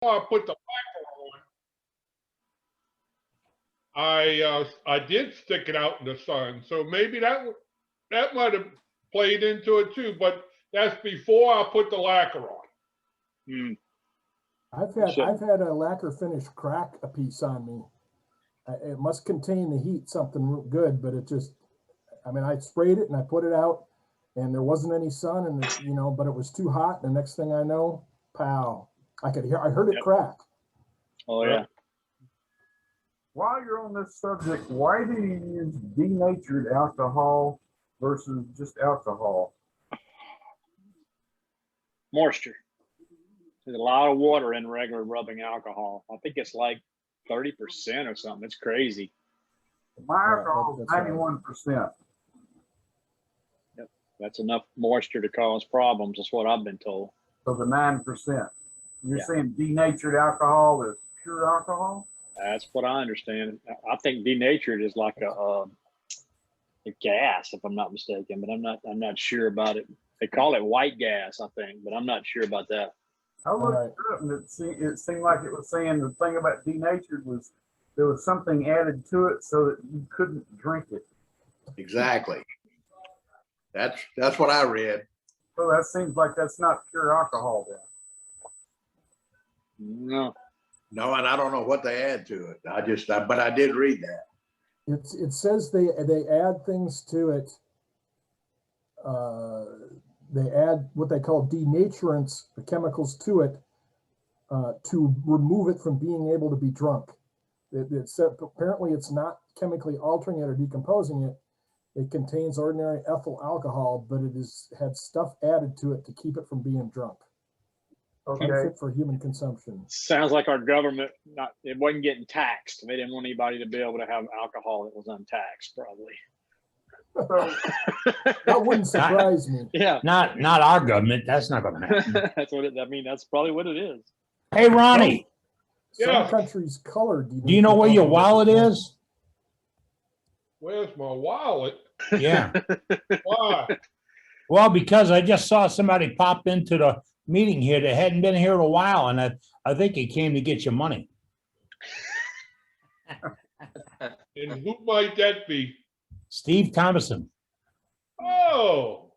I put the lacquer on, I did stick it out in the sun, so maybe that might have played into it too. But that's before I put the lacquer on. Hmm. I've had a lacquer finish crack a piece on me. It must contain the heat, something good, but it just, I mean, I sprayed it and I put it out, and there wasn't any sun, and it, you know, but it was too hot. And the next thing I know, pow! I heard it crack. Oh yeah. While you're on this subject, why do you use denatured alcohol versus just alcohol? Moisture. There's a lot of water in regular rubbing alcohol. I think it's like 30% or something. It's crazy. My alcohol is 91%. Yep. That's enough moisture to cause problems. That's what I've been told. So the 9%. You're saying denatured alcohol is pure alcohol? That's what I understand. I think denatured is like a gas, if I'm not mistaken, but I'm not sure about it. They call it white gas, I think, but I'm not sure about that. I looked it up, and it seemed like it was saying the thing about denatured was there was something added to it so that you couldn't drink it. Exactly. That's what I read. So that seems like that's not pure alcohol then. No, and I don't know what they add to it. But I did read that. It says they add things to it. They add what they call denaturants, the chemicals to it, to remove it from being able to be drunk. It said apparently it's not chemically altering it or decomposing it. It contains ordinary ethyl alcohol, but it had stuff added to it to keep it from being drunk. Okay. Fit for human consumption. Sounds like our government it wasn't getting taxed. They didn't want anybody to be able to have alcohol that was untaxed, probably. That wouldn't surprise me. Yeah. Not our government. That's not going to happen. That's what that's probably what it is. Hey, Ronnie. Some countries color. Do you know where your wallet is? Where's my wallet? Yeah. Why? Well, because I just saw somebody pop into the meeting here that hadn't been here in a while, and I think he came to get your money. And who might that be? Steve Thomason. Oh.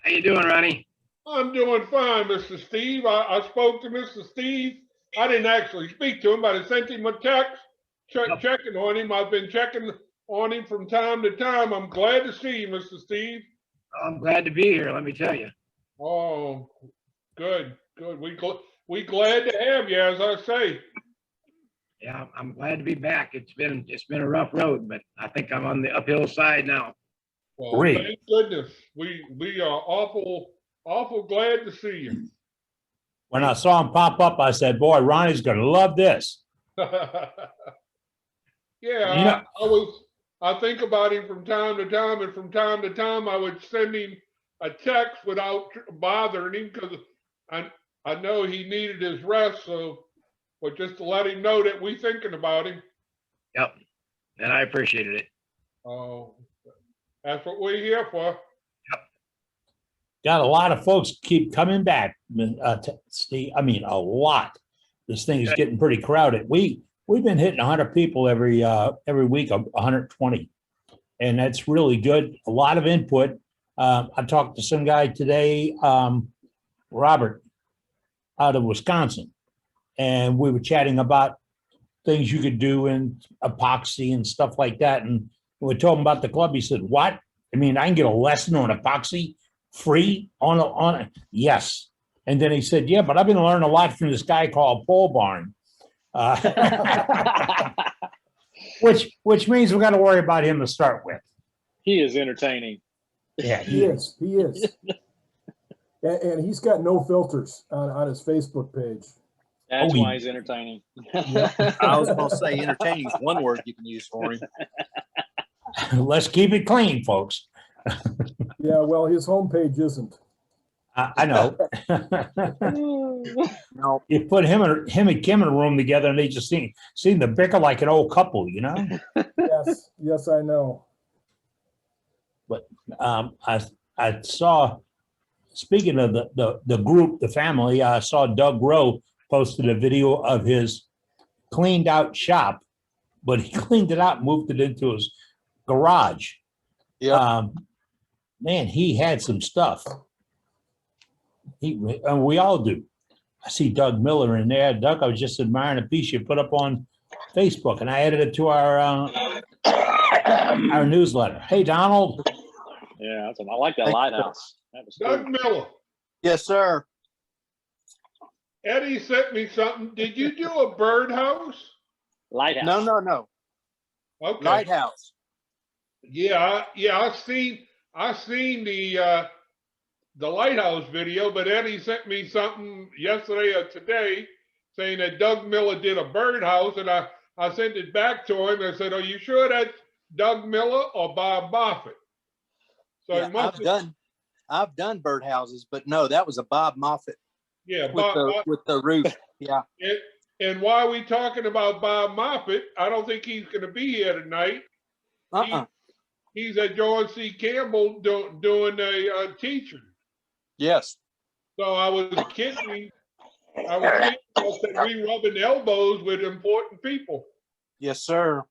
How you doing, Ronnie? I'm doing fine, Mr. Steve. I spoke to Mr. Steve. I didn't actually speak to him, but I sent him a text checking on him. I've been checking on him from time to time. I'm glad to see you, Mr. Steve. I'm glad to be here, let me tell you. Oh, good. We glad to have you, as I say. Yeah, I'm glad to be back. It's been a rough road, but I think I'm on the uphill side now. Well, Great. thank goodness. We are awful glad to see you. When I saw him pop up, I said, boy, Ronnie's going to love this. Yeah, I think about him from time to time, and from time to time I would send him a text without bothering him because I know he needed his rest. So, but just to let him know that we thinking about him. Yep, and I appreciated it. Oh, that's what we're here for. Got a lot of folks keep coming back, Steve. I mean, a lot. This thing is getting pretty crowded. We've been hitting 100 people every week, 120, and that's really good. A lot of input. I talked to some guy today, Robert, out of Wisconsin, and we were chatting about things you could do in epoxy and stuff like that. And we told him about the club. He said, "What? I mean, I can get a lesson on epoxy free on it?" Yes. And then he said, "Yeah, but I've been learning a lot from this guy called Pole Barn." Which means we're going to worry about him to start with. He is entertaining. Yeah, he is. And he's got no filters on his Facebook page. That's why he's entertaining. I was going to say entertaining is one word you can use for him. Let's keep it clean, folks. Yeah, well, his homepage isn't. I know. No. You put him and Kim in a room together, and they just seem to bicker like an old couple, you know. Yes, I know. But I saw. Speaking of the group, the family, I saw Doug Rowe posted a video of his cleaned out shop, but he cleaned it out and moved it into his garage. Yeah. Man, he had some stuff. We all do. I see Doug Miller in there. Doug, I was just admiring a piece you put up on Facebook, and I added it to our newsletter. Hey, Donald. Yeah, I like that lighthouse. That was Doug cool. Miller, Yes, sir. Eddie sent me something. Did you do a birdhouse? Lighthouse. No. Okay. Lighthouse. Yeah, I seen the lighthouse video, but Eddie sent me something yesterday or today saying that Doug Miller did a birdhouse, and I sent it back to him. I said, "Are you sure that's Doug Miller or Bob Moffett?" So Yeah, it must I've done birdhouses, but no, that was a Bob Moffett yeah, with the roof. Yeah. And while we talking about Bob Moffett, I don't think he's going to be here tonight. He's at John C. Campbell doing a teaching. Yes. So I was kidding. I said we rubbing elbows with important people. Yes, sir.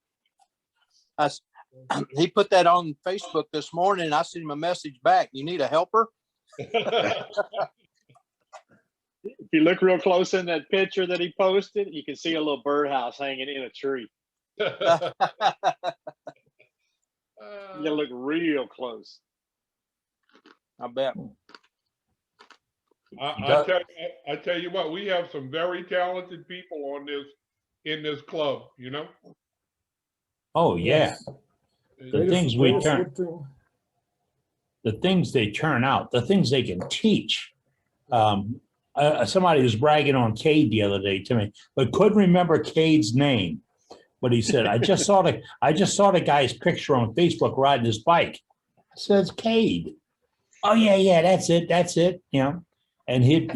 He put that on Facebook this morning, and I sent him a message back. You need a helper? If you look real close in that picture that he posted, you can see a little birdhouse hanging in a tree. You gotta look real close. I bet. I tell you what, we have some very talented people in this club, you know? Oh, yeah. The things we turn, the things they turn out, the things they can teach. Somebody was bragging on Cade the other day to me, but couldn't remember Cade's name. But he said, I just saw the guy's picture on Facebook riding his bike. It says Cade. Oh yeah, that's it. You know, and he'd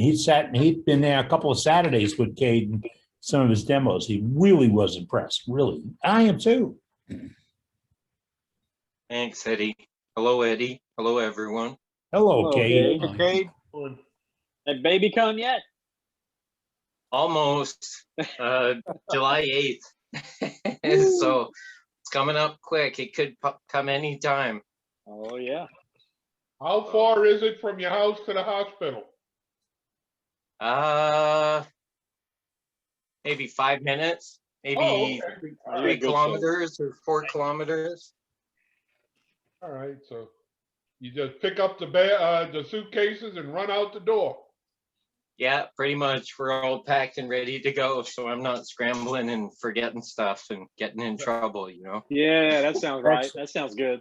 been there a couple of Saturdays with Cade and some of his demos. He really was impressed. Really, I am too. Thanks, Eddie. Hello, Eddie. Hello, everyone. Hello, Cade. Cade. That baby come yet? Almost July 8th. So it's coming up quick. It could come anytime. Oh, yeah. How far is it from your house to the hospital? Maybe 5 minutes, maybe 3 kilometers or 4 kilometers. All right, so you just pick up the suitcases and run out the door. Yeah, pretty much. We're all packed and ready to go, so I'm not scrambling and forgetting stuff and getting in trouble, you know? Yeah, that sounds right. That sounds good.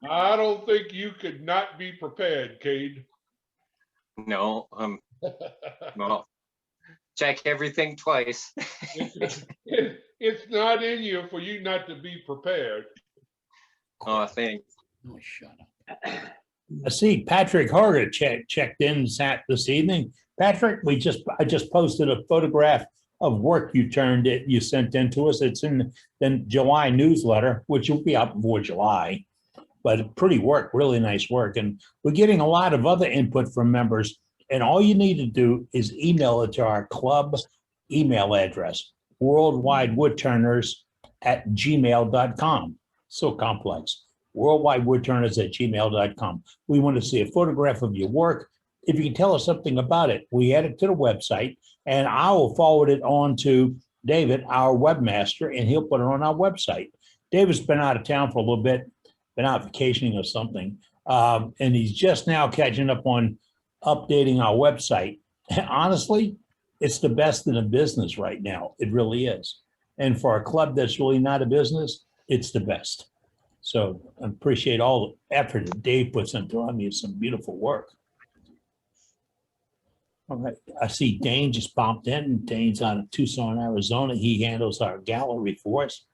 I don't think you could not be prepared, Cade. No, well, check everyththing twice. It's not in you for you not to be prepared. Oh, thanks. Oh, shut up. I see Patrick Harger checked in this evening. Patrick, I just posted a photograph of work you sent in to us. It's in the July newsletter, which will be out before July, but pretty work, really nice work. And we're getting a lot of other input from members, and all you need to do is email it to our club email address, worldwidewoodturners@gmail.com. So complex. worldwidewoodturners@gmail.com. We want to see a photograph of your work. If you can tell us something about it, we add it to the website, and I will forward it on to David, our webmaster, and he'll put it on our website. David's been out of town for a little bit, been out vacationing or something, and he's just now catching up on updating our website. Honestly, it's the best in the business right now. It really is. And for a club that's really not a business, it's the best. So I appreciate all the effort that Dave puts into it. I mean, it's some beautiful work. All right. I see Dane just popped in. Dane's out of Tucson, Arizona. He handles our gallery for us.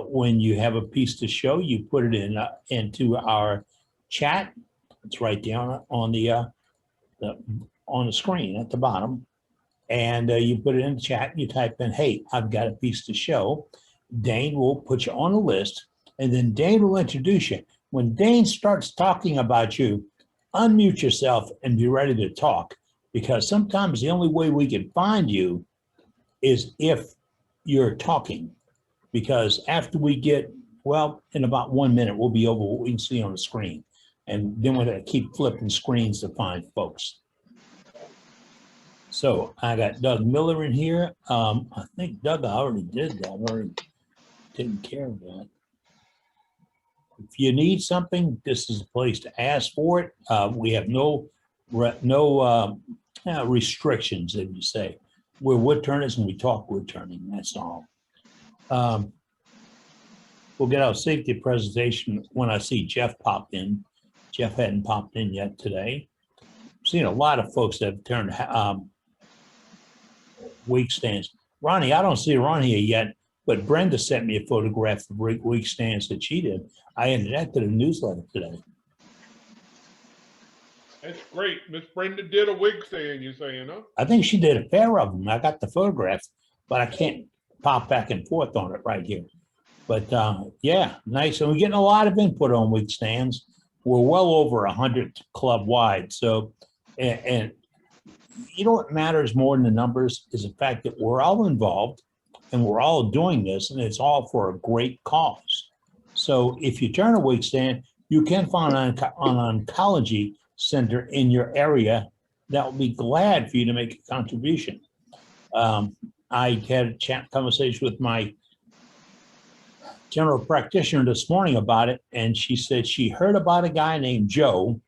When you have a piece to show, you put it into our chat. It's right down on the screen at the bottom. And you put it in the chat and you type in, hey, I've got a piece to show. Dane will put you on a list. And then Dane will introduce you. When Dane starts talking about you, unmute yourself and be ready to talk, because sometimes the only way we can find you is if you're talking. Because after we get, well, in about 1 minute, we'll be over what we can see on the screen. And then we're going to keep flipping screens to find folks. So I got Doug Miller in here. I think Doug, I already did that. I already taken care of that. If you need something, this is the place to ask for it. We have no restrictions, as you say. We're wood turners and we talk wood turning, that's all. We'll get our safety presentation when I see Jeff pop in. Jeff hadn't popped in yet today. I've seen a lot of folks that have turned wake stands. Ronnie, I don't see Ronnie here yet, but Brenda sent me a photograph of wake stands that she did. I added that to the newsletter today. That's great. Miss Brenda did a wig stand, you saying, huh? I think she did a pair of them. I got the photographs, but I can't pop back and forth on it right here. But yeah, nice. And we're getting a lot of input on wig stands. We're well over 100 club wide. So, and you know what matters more than the numbers is the fact that we're all involved and we're all doing this, and it's all for a great cause. So if you turn a wig stand, you can find an oncology center in your area that will be glad for you to make a contribution. I had a chat conversation with my general practitioner this morning about it, and she said she heard about a guy named Joe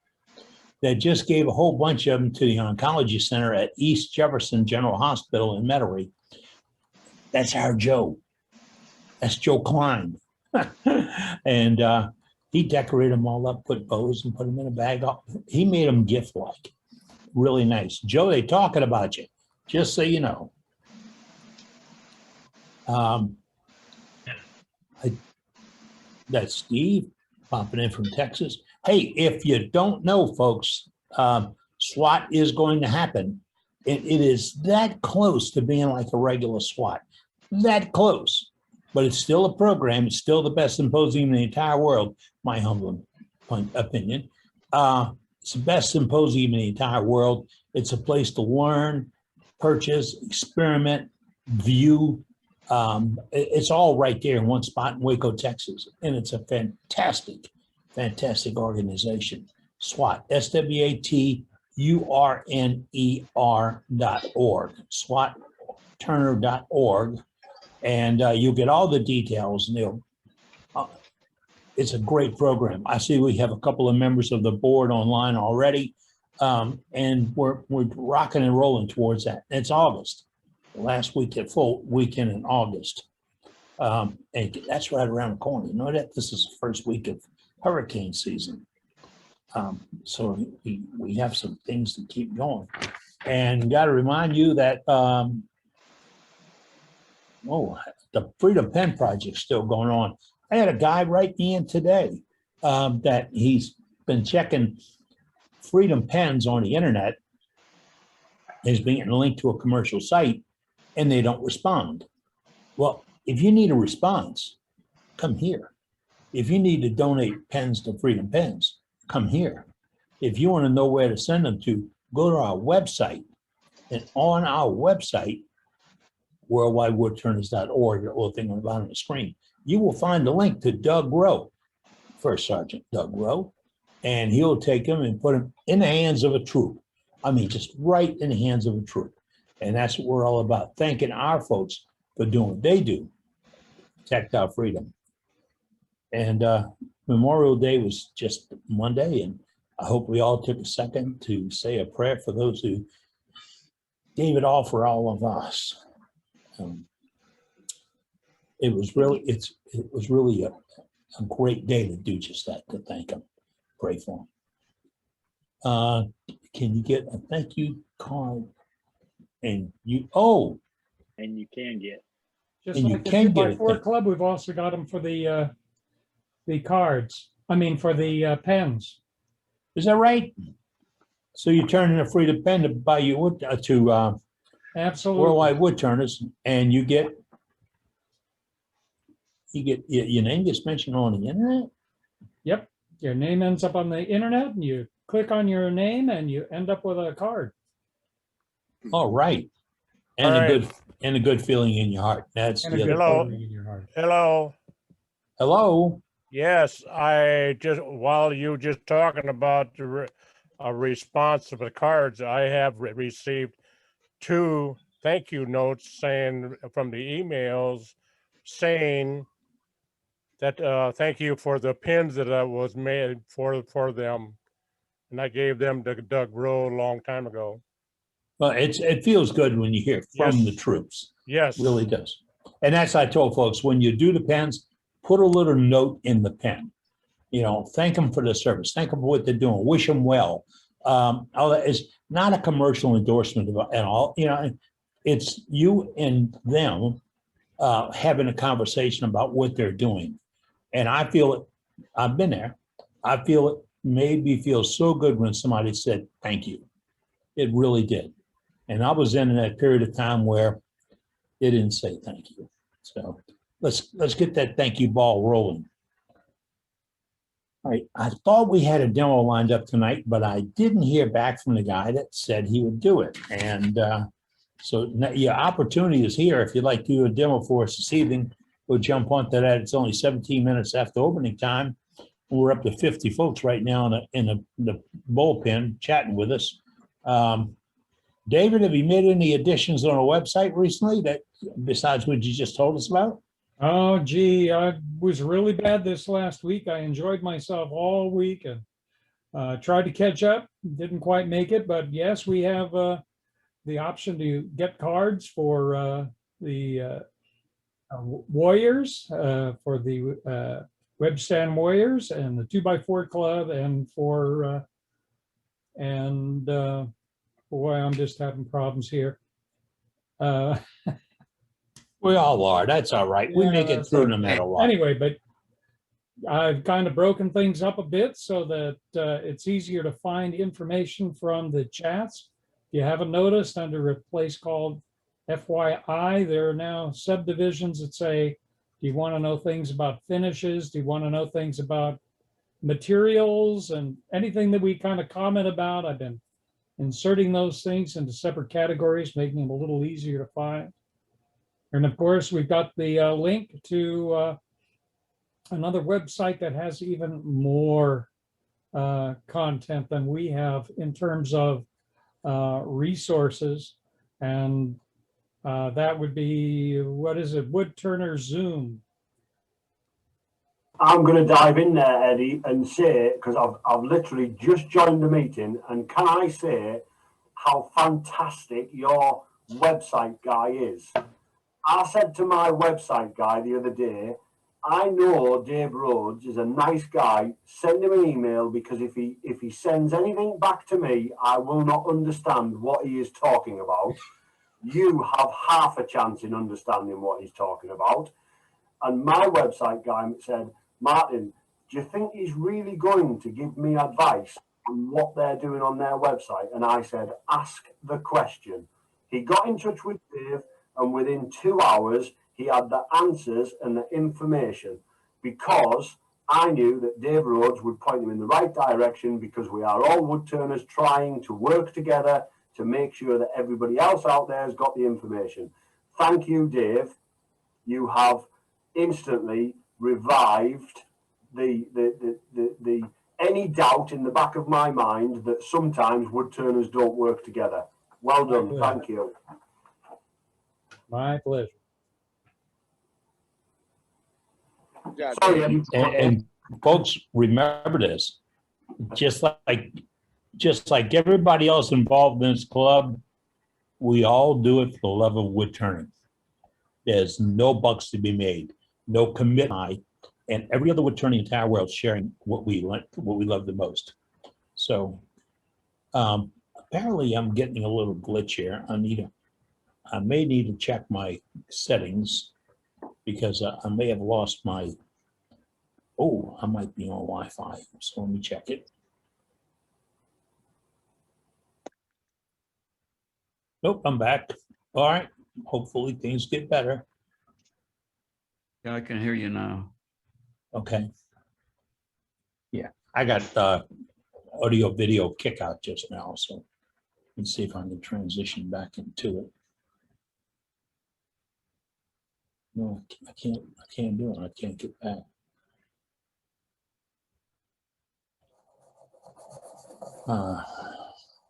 that just gave a whole bunch of them to the oncology center at East Jefferson General Hospital in Metairie. That's our Joe. That's Joe Klein. And he decorated them all up, put bows and put them in a bag. He made them gift-like. Really nice. Joe, they talking about you, just so you know. That's Steve popping in from Texas. Hey, if you don't know, folks, SWAT is going to happen. It is that close to being like a regular SWAT. That close. But it's still a program. It's still the best symposium in the entire world, my humble opinion. It's the best symposium in the entire world. It's a place to learn, purchase, experiment, view. It's all right there in one spot in Waco, Texas. And it's a fantastic, fantastic organization. SWAT, SWATURNER.org, SWATturner.org. And you'll get all the details. And it's a great program. I see we have a couple of members of the board online already. And we're rocking and rolling towards that. It's August. Last weekend, full weekend in August. And that's right around the corner. You know that this is the first week of hurricane season. So we have some things to keep going. And got to remind you that, the Freedom Pen Project's still going on. I had a guy write me in today that he's been checking Freedom Pens on the internet. He's being linked to a commercial site and they don't respond. Well, if you need a response, come here. If you need to donate pens to Freedom Pens, come here. If you want to know where to send them to, go to our website. And on our website, worldwidewoodturners.org, the little thing on the bottom of the screen, you will find a link to Doug Rowe, First Sergeant Doug Rowe, and he'll take them and put them in the hands of a troop. I mean, just right in the hands of a troop. And that's what we're all about, thanking our folks for doing what they do, protect our freedom. And Memorial Day was just Monday, and I hope we all took a second to say a prayer for those who gave it all for all of us. It was really a great day to do just that, to thank them, pray for them. Can you get a thank you card? And you can get. Just and you like the can get 2x4 it. Club, we've also got them for the cards. I mean, for the pens. Is that right? So you're turning a Freedom Pen to buy you wood to Absolutely. Worldwide Wood Turners, and you get your name gets mentioned on the internet. Yep, your name ends up on the internet, and you click on your name and you end up with a card. All right. And All a right. good and a good feeling in your heart. That's And a the good other Hello. part. feeling in your heart. Hello. Hello. Yes, I just, while you just talking about a response to the cards, I have received 2 thank you notes saying from the emails saying that thank you for the pins that was made for them, and I gave them to Doug Rowe a long time ago. Well, it feels good when you hear from the Yes. troops. Yes. It really does. And that's I told folks, when you do the pens, put a little note in the pen. You know, thank them for the service. Thank them for what they're doing. Wish them well. All that is not a commercial endorsement at all. You know, it's you and them having a conversation about what they're doing. And I feel it. I've been there. I feel it made me feel so good when somebody said thank you. It really did. And I was in that period of time where they didn't say thank you. So let's get that thank you ball rolling. All right, I thought we had a demo lined up tonight, but I didn't hear back from the guy that said he would do it. And so your opportunity is here. If you'd like to do a demo for us this evening, we'll jump onto that. It's only 17 minutes after opening time. We're up to 50 folks right now in the bullpen chatting with us. David, have you made any additions on a website recently that besides what you just told us about? Oh, gee, I was really bad this last week. I enjoyed myself all week and tried to catch up. Didn't quite make it, but yes, we have the option to get cards for the Warriors, for the Web Stand Warriors and the 2x4 Club, and for boy, I'm just having problems here. We all are. That's all right. We make it through no matter what. Anyway, but I've kind of broken things up a bit so that it's easier to find information from the chats. If you haven't noticed, under a place called FYI, there are now subdivisions that say, do you want to know things about finishes? Do you want to know things about materials and anything that we kind of comment about? I've been inserting those things into separate categories, making them a little easier to find. And of course, we've got the link to another website that has even more content than we have in terms of resources. And that would be, what is it? Woodturner Zoom. I'm going to dive in there, Eddie, and say, because I've literally just joined the meeting, and can I say how fantastic your website guy is? I said to my website guy the other day, I know Dave Rhodes is a nice guy. Send him an email, because if he sends anything back to me, I will not understand what he is talking about. You have half a chance in understanding what he's talking about. And my website guy said, Martin, do you think he's really going to give me advice on what they're doing on their website? And I said, ask the question. He got in touch with Dave, and within 2 hours, he had the answers and the information, because I knew that Dave Rhodes would point him in the right direction, because we are all woodturners trying to work together to make sure that everybody else out there has got the information. Thank you, Dave. You have instantly revived the any doubt in the back of my mind that sometimes woodturners don't work together. Well done. Thank you. My pleasure. Sorry, Eddie. And folks, remember this. Just like everybody else involved in this club, we all do it for the love of wood turning. There's no bucks to be made, no commitment, and every other wood turning in the entire world sharing what we love the most. So apparently I'm getting a little glitch here. I may need to check my settings, because I may have lost my, I might be on Wi-Fi. So let me check it. Nope, I'm back. All right. Hopefully things get better. Yeah, I can hear you now. Okay. Yeah, I got audio video kick out just now, so let's see if I can transition back into it. No, I can't do it. I can't get back.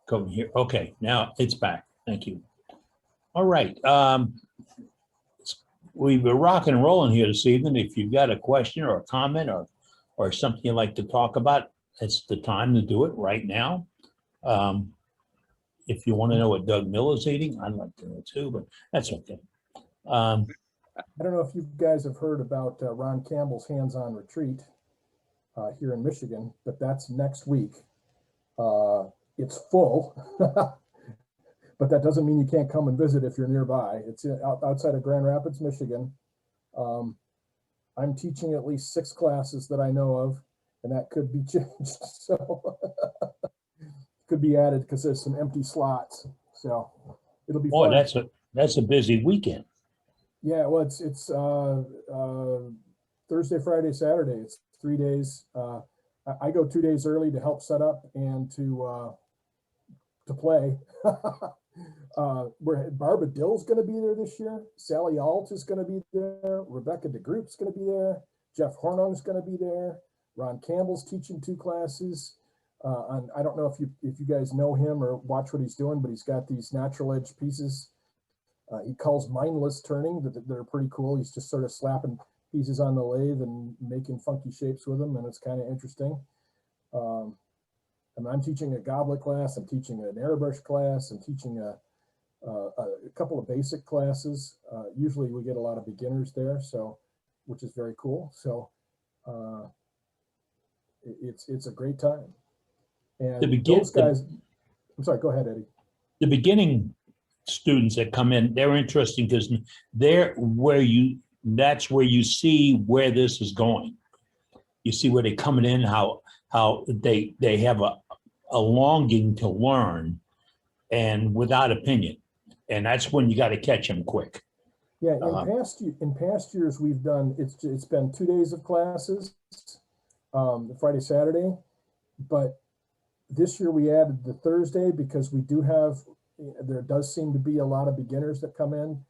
Go here. Okay, now it's back. Thank you. All right. We were rocking and rolling here this evening. If you've got a question or a comment or something you'd like to talk about, it's the time to do it right now. If you want to know what Doug Miller's eating, I'd like to know too, but that's okay. I don't know if you guys have heard about Ron Campbell's hands-on retreat here in Michigan, but that's next week. It's full, but that doesn't mean you can't come and visit if you're nearby. It's outside of Grand Rapids, Michigan. I'm teaching at least 6 classes that I know of, and that could be changed. So could be added because there's some empty slots. So it'll be fun. That's a busy weekend. Yeah, well, it's Thursday, Friday, Saturday. It's 3 days. I go 2 days early to help set up and to play. Where Barbara Dill's going to be there this year. Sally Alt is going to be there. Rebecca DeGroot's going to be there. Jeff Hornung's going to be there. Ron Campbell's teaching 2 classes. I don't know if you guys know him or watch what he's doing, but he's got these natural edge pieces. He calls mindless turning that they're pretty cool. He's just sort of slapping pieces on the lathe and making funky shapes with them, and it's kind of interesting. And I'm teaching a goblet class. I'm teaching an airbrush class. I'm teaching a couple of basic classes. Usually we get a lot of beginners there, so which is very cool. So it's a great time. And those guys, I'm sorry, go ahead, Eddie. The beginning students that come in, they're interesting because that's where you see where this is going. You see where they're coming in, how they have a longing to learn and without opinion. And that's when you got to catch them quick. Yeah, in past years we've done it's been 2 days of classes, Friday, Saturday, but this year we added the Thursday because there does seem to be a lot of beginners that come in,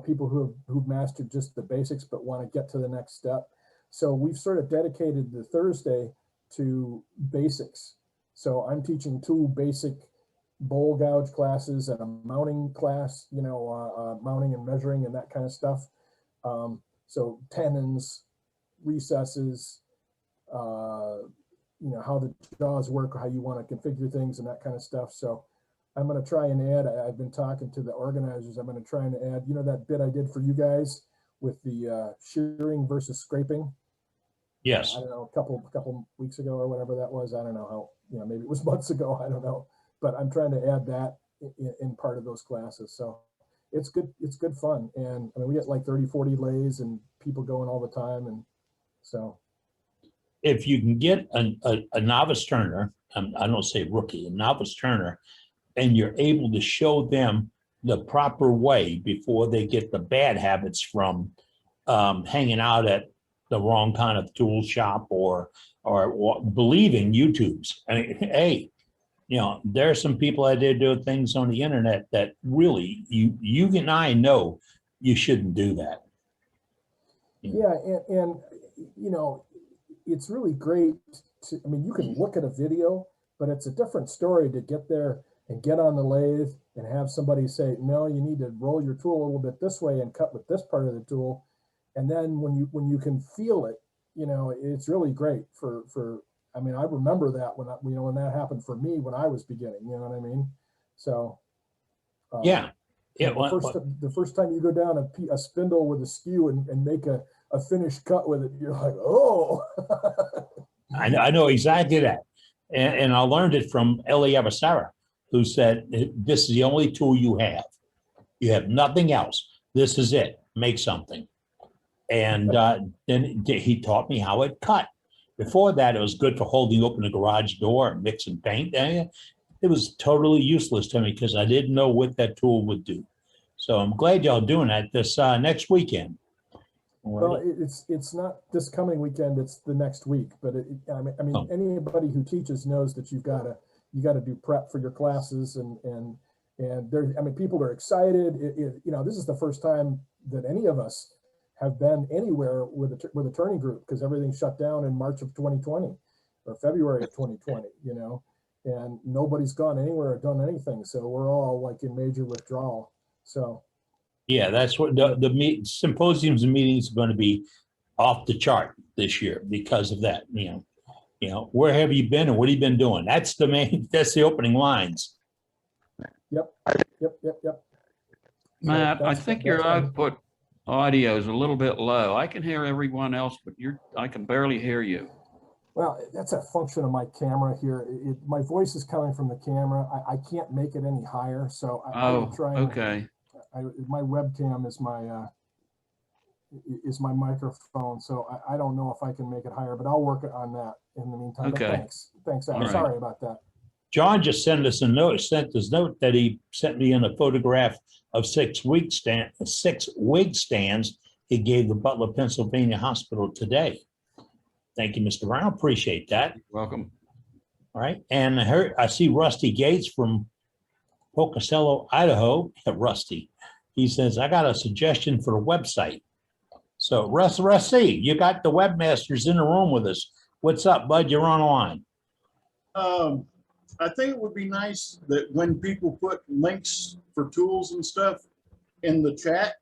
people who've mastered just the basics but want to get to the next step. So we've sort of dedicated the Thursday to basics. So I'm teaching 2 basic bowl gouge classes and a mounting class, mounting and measuring and that kind of stuff. So tenons, recesses, how the jaws work, how you want to configure things and that kind of stuff. So I'm going to try and add, I've been talking to the organizers, I'm going to try and add, that bit I did for you guys with the shearing versus scraping. Yes. I don't know, a couple weeks ago or whatever that was. I don't know how, maybe it was months ago. I don't know, but I'm trying to add that in part of those classes. So it's good. It's good fun. And I mean, we get like 30, 40 lays and people going all the time. And so. If you can get a novice turner, I don't say rookie, a novice turner, and you're able to show them the proper way before they get the bad habits from hanging out at the wrong kind of tool shop or believing YouTubes. I mean, hey, there are some people out there doing things on the internet that really you and I know you shouldn't do that. Yeah, and it's really great to, you can look at a video, but it's a different story to get there and get on the lathe and have somebody say, no, you need to roll your tool a little bit this way and cut with this part of the tool. And then when you can feel it, it's really great for I remember that when that happened for me when I was beginning, you know what I mean? So yeah. The first time you go down a spindle with a skew and make a finished cut with it, you're like, oh. I know exactly that. And I learned it from Eli Avasara, who said, this is the only tool you have. You have nothing else. This is it. Make something. And then he taught me how it cut. Before that, it was good for holding open the garage door and mixing paint. It was totally useless to me because I didn't know what that tool would do. So I'm glad y'all doing that this next weekend. Well, Alrighty. it's not this coming weekend, it's the next week, but I mean, Oh. anybody who teaches knows that you gotta do prep for your classes and there, I mean, people are excited. You know, this is the first time that any of us have been anywhere with a turning group because everything shut down in March of 2020 or February of 2020, you know, and nobody's gone anywhere or done anything. So we're all like in major withdrawal. So. Yeah, that's what the symposiums and meetings are going to be off the chart this year because of that. You know, where have you been and what have you been doing? That's the main. That's the opening lines. Yep. Matt, So I think your output audio is a little bit low. I can hear everyone else, but I can barely hear you. Well, that's a function of my camera here. My voice is coming from the camera. I can't make it any higher, so I will try. Okay. My webcam is my microphone, so I don't know if I can make it higher, but I'll work on that in the meantime. Okay. But thanks. I'm sorry about that. John just sent us a note. Sent this note that he sent me in a photograph of 6 wig stands he gave the Butler, Pennsylvania hospital today. Thank you, Mr. Brown. Appreciate that. You're welcome. All right, and I see Rusty Gates from Pocatello, Idaho. Rusty, he says, I got a suggestion for a website. So Rusty, you got the webmasters in the room with us. What's up, bud? You're on the line. I think it would be nice that when people put links for tools and stuff in the chat,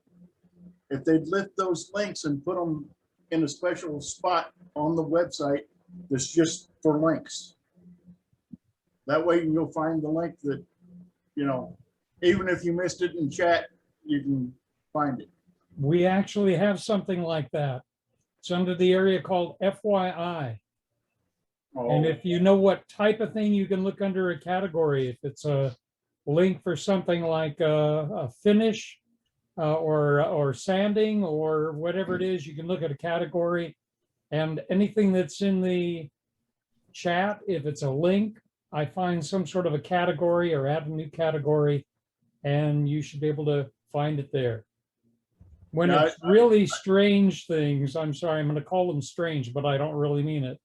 if they'd lift those links and put them in a special spot on the website that's just for links. That way you'll find the link that, you know, even if you missed it in chat, you can find it. We actually have something like that. It's under the area called FYI. Oh. And if you know what type of thing, you can look under a category. If it's a link for something like a finish or sanding or whatever it is, you can look at a category, and anything that's in the chat, if it's a link, I find some sort of a category or add a new category, and you should be able to find it there. When it's really strange things, I'm sorry, I'm going to call them strange, but I don't really mean it.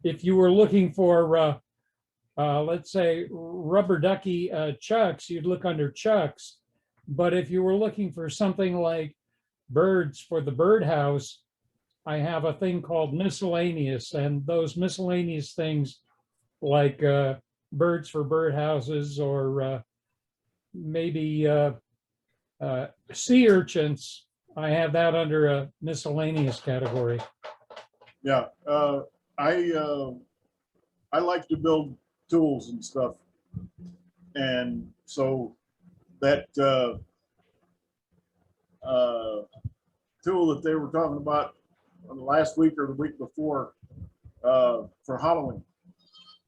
If you were looking for, let's say, rubber ducky chucks, you'd look under chucks. But if you were looking for something like birds for the birdhouse, I have a thing called miscellaneous, and those miscellaneous things like birds for birdhouses or maybe sea urchins, I have that under a miscellaneous category. Yeah, I like to build tools and stuff, and so that tool that they were talking about last week or the week before for Halloween,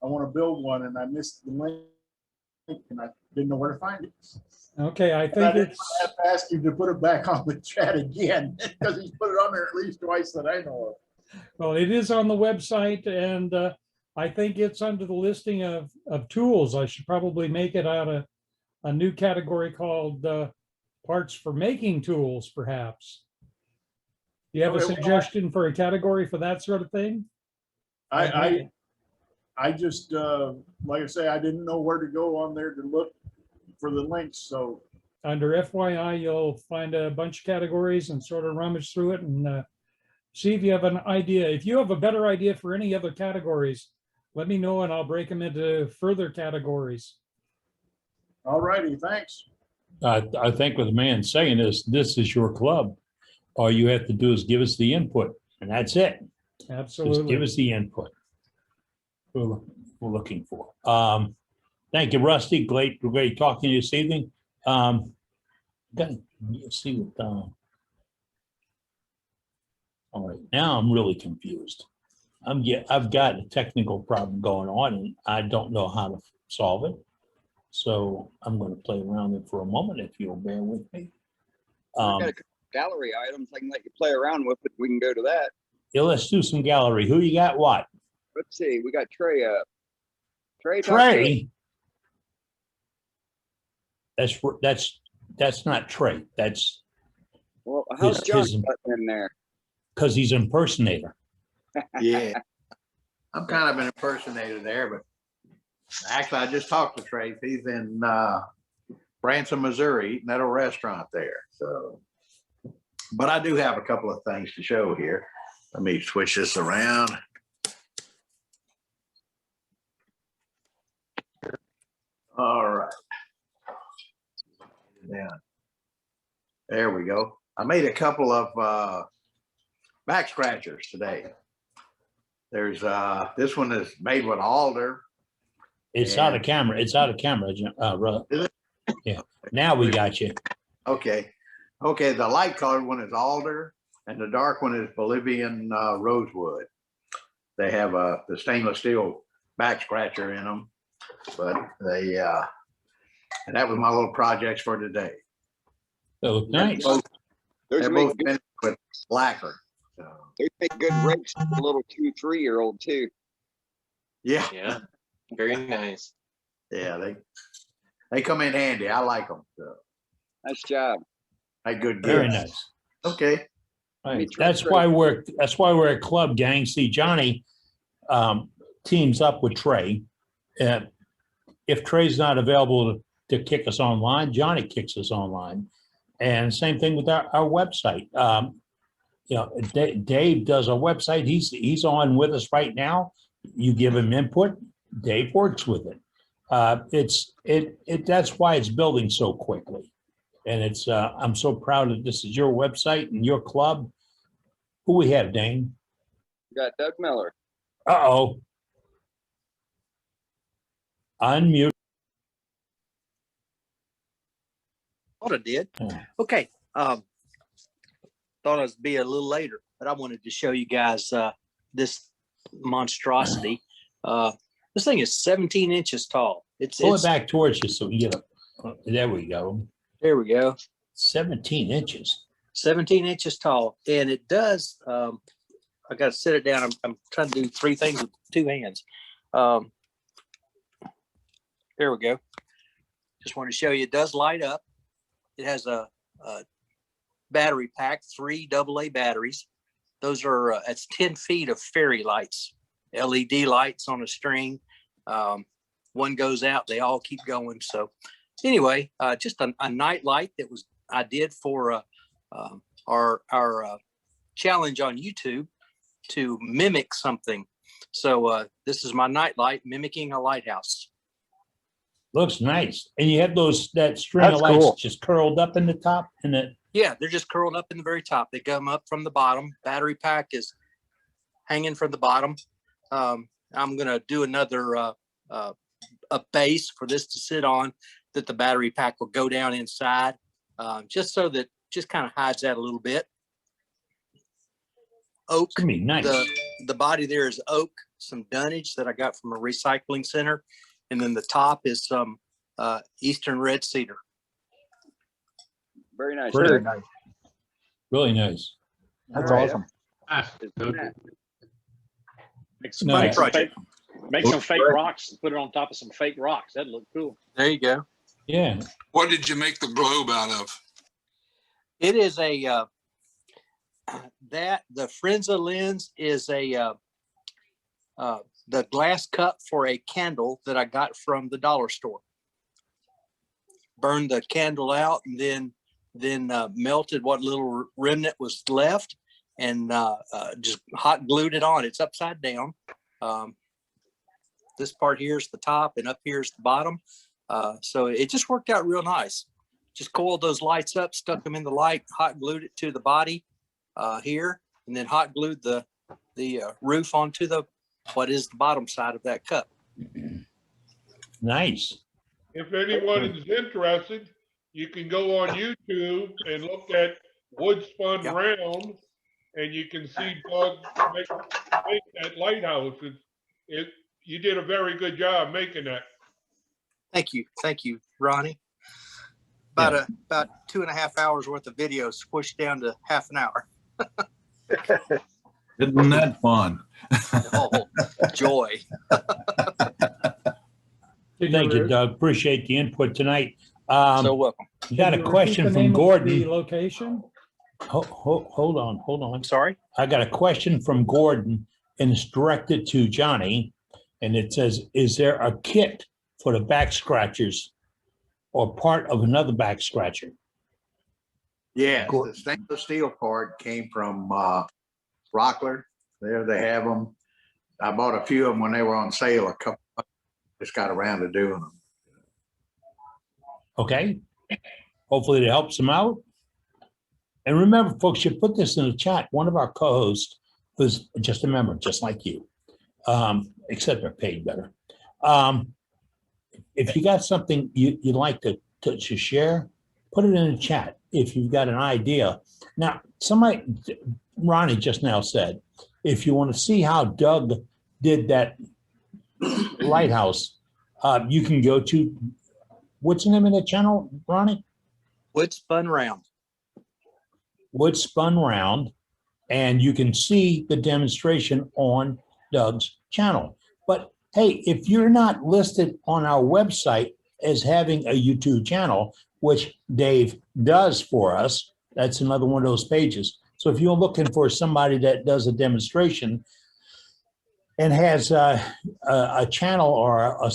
I want to build one, and I missed the link, and I didn't know where to find it. Okay, I And think didn't it's. have to ask you to put it back on the chat again because he's put it on there at least twice that I know of. Well, it is on the website, and I think it's under the listing of tools. I should probably make it out a new category called parts for making tools, perhaps. Do you have a suggestion for a category for that sort of thing? I just, like I say, I didn't know where to go on there to look for the links, so. Under FYI, you'll find a bunch of categories and sort of rummage through it and see if you have an idea. If you have a better idea for any other categories, let me know and I'll break them into further categories. All righty, thanks. I think what the man's saying is, this is your club. All you have to do is give us the input, and that's it. Absolutely. Just give us the input we're looking for. Thank you, Rusty. Great talking to you this evening. Gotta see what. All right, now I'm really confused. I've got a technical problem going on, and I don't know how to solve it. So I'm going to play around it for a moment, if you'll bear with me. I've got a gallery items I can let you play around with, but we can go to that. Yeah, let's do some gallery. Who you got? What? Let's see. We got Trey up. Trey. That's not Trey. That's well. How's John his, in there? because he's an impersonator. Yeah. I'm kind of an impersonator there, but actually I just talked to Trace. He's in Branson, Missouri, eating at a restaurant there. So, but I do have a couple of things to show here. Let me switch this around. All right. Down. There we go. I made a couple of back scratchers today. There's this one is made with alder. It's out of camera. It's out of camera, brother. Yeah. Now we got you. Okay. Okay. The light colored one is alder, and the dark one is Bolivian rosewood. They have the stainless steel back scratcher in them, but they and that was my little projects for today. Oh, nice. They're both finished with lacquer. So. They make good rakes for a little 2-3-year-old too. Yeah. Yeah. Very nice. Yeah, they come in handy. I like them. So. Nice job. Hey, good. Very guess. nice. Okay. Right. That's why we're a club, gang. See, Johnny teams up with Trey. If Trey's not available to kick us online, Johnny kicks us online. And same thing with our website. You know, Dave does our website. He's on with us right now. You give him input, Dave works with it. That's why it's building so quickly. And it's I'm so proud that this is your website and your club. Who we have, Dane? We got Doug Miller. Uh-oh. Unmute. Thought I did. Okay. Thought I was be a little later, but I wanted to show you guys this monstrosity. This thing is 17 inches tall. Pull it back towards you so we get a. There we go. There we go. 17 inches. 17 inches tall, and it does. I got to sit it down. I'm trying to do 3 things with 2 hands. There we go. Just want to show you. It does light up. It has a battery pack, 3 AA batteries. Those are that's 10 feet of fairy lights, LED lights on a string. One goes out, they all keep going. So anyway, just a night light that I did for our challenge on YouTube to mimic something. So this is my night light mimicking a lighthouse. Looks nice. And you have that string of lights just curled up in the top and it. Yeah, they're just curled up in the very top. They come up from the bottom. Battery pack is hanging from the bottom. I'm gonna do another a base for this to sit on that the battery pack will go down inside, just so that just kind of hides that a little bit. Oak. It's gonna be nice. The body there is oak, some dunnage that I got from a recycling center, and then the top is some eastern red cedar. Very nice. Very nice. Really nice. That's awesome. Make some, Nice. make some fake rocks, put it on top of some fake rocks. That'd look cool. There you go. Yeah. What did you make the globe out of? It is a the Frenza lens is the glass cup for a candle that I got from the dollar store. Burned the candle out and then melted what little remnant was left and just hot glued it on. It's upside down. This part here is the top and up here is the bottom. So it just worked out real nice. Just coiled those lights up, stuck them in the light, hot glued it to the body here, and then hot glued the roof onto what is the bottom side of that cup. Nice. If anyone is interested, you can go on YouTube and look at wood spun round, and you can see Doug make that lighthouse. You did a very good job making that. Thank you, Ronnie. About 2.5 hours worth of video squished down to half an hour. Isn't that fun? Oh, joy. Thank you, Doug. Appreciate the input tonight. So welcome. You got a Can you question repeat the from name of Gordon. the location? Hold on. Sorry. I got a question from Gordon and it's directed to Johnny. And it says, is there a kit for the back scratchers or part of another back scratcher? Yes, the stainless steel part came from Rockler. There they have them. I bought a few of them when they were on sale. A couple, just got around to doing them. Okay. Hopefully it helps them out. And remember, folks, you put this in the chat. One of our co-hosts was just a member, just like you, except they're paid better. If you got something you'd like to share, put it in the chat if you've got an idea. Now, Ronnie just now said, if you want to see how Doug did that lighthouse, you can go to, what's the name of the channel, Ronnie? Wood Spun Round. Wood Spun Round, and you can see the demonstration on Doug's channel. But hey, if you're not listed on our website as having a YouTube channel, which Dave does for us, that's another one of those pages. So if you're looking for somebody that does a demonstration and has a channel or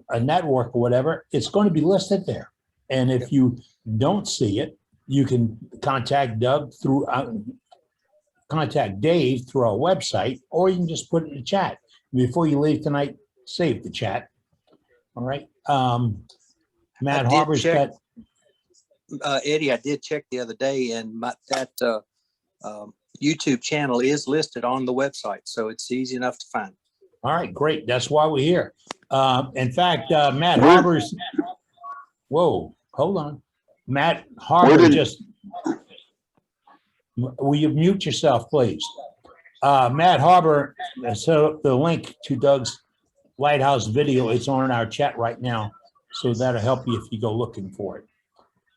a network or whatever, it's going to be listed there. And if you don't see it, you can contact Doug through, contact Dave through our website, or you can just put it in the chat. Before you leave tonight, save the chat. All right. Matt Harbor's got. Eddie, I did check the other day, and that YouTube channel is listed on the website, so it's easy enough to find. All right, great. That's why we're here. In fact, Matt Harbor's. Whoa, hold on. Matt Harbor just. Will you mute yourself, please? Matt Harbor set up the link to Doug's Lighthouse video. It's on our chat right now, so that'll help you if you go looking for it.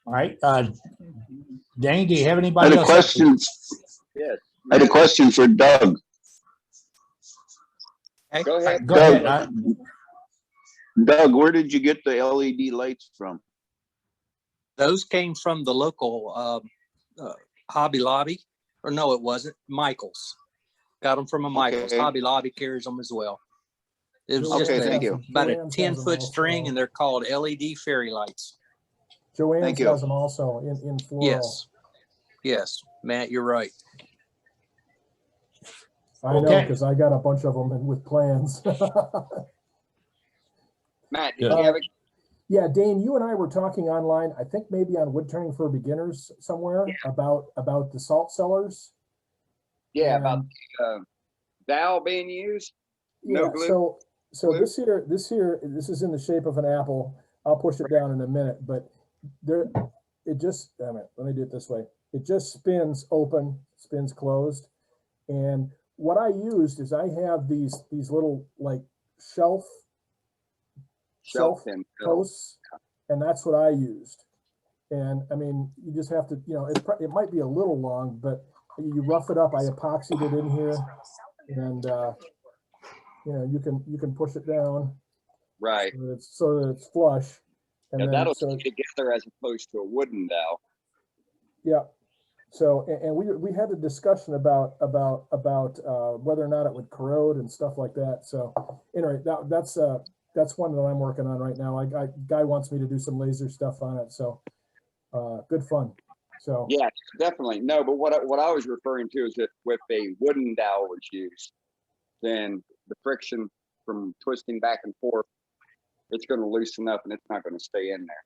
All right. Dane, do you have anybody else? Yes. I had a question for Doug. Go ahead. Go ahead. Doug, where did you get the LED lights from? Those came from the local Hobby Lobby, or no, it wasn't. Michael's. Got them from a Michael's. Okay. Hobby Lobby carries them as well. It was just thank you. about a Joanne's 10-foot string, and they're called LED fairy lights. Joanne Thank you. has them also in floral. Yes. Yes, Matt, you're right. I know, because I got a bunch of them with plans. Matt, did you have a Yeah, Dane, you and I were talking online, I think maybe on Wood Turning for Beginners somewhere, about the salt cellars. Yeah, And- about the dowel being used? No Yeah, glue? so this is in the shape of an apple. I'll push it down in a minute, but it just, damn it, let me do it this way. It just spins open, spins closed. And what I used is I have these little like shelf and posts, and that's what I used. And I mean, you just have to, it might be a little long, but you rough it up. I epoxied it in here, and you can push it down, Right. so that it's flush. And Yeah, then, that'll so, stick together as opposed to a wooden dowel. yeah. So, and we had a discussion about whether or not it would corrode and stuff like that. So, anyway, that's one that I'm working on right now. Guy wants me to do some laser stuff on it, so good fun. So Yeah, definitely. No, but what I was referring to is that with a wooden dowel was used, then the friction from twisting back and forth, it's going to loosen up and it's not going to stay in there.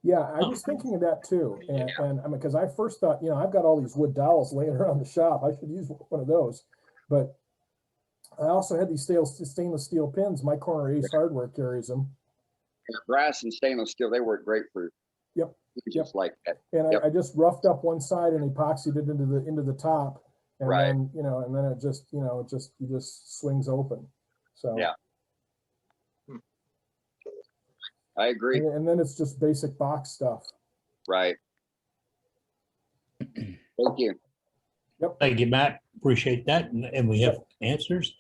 yeah, I was thinking of that too, and I mean, because I first thought, I've got all these wood dowels laying around the shop. I should use one of those, but I also had these stainless steel pins. My corner Ace Hardware carries them. Brass and stainless steel, they work great for just like that. And Yep. I just roughed up one side and epoxied it into the top, and Right. then and then it just it just swings open. So Yeah. I agree. and then it's just basic box stuff. Right. Thank you. Yep. Thank you, Matt. Appreciate that. And we have answers.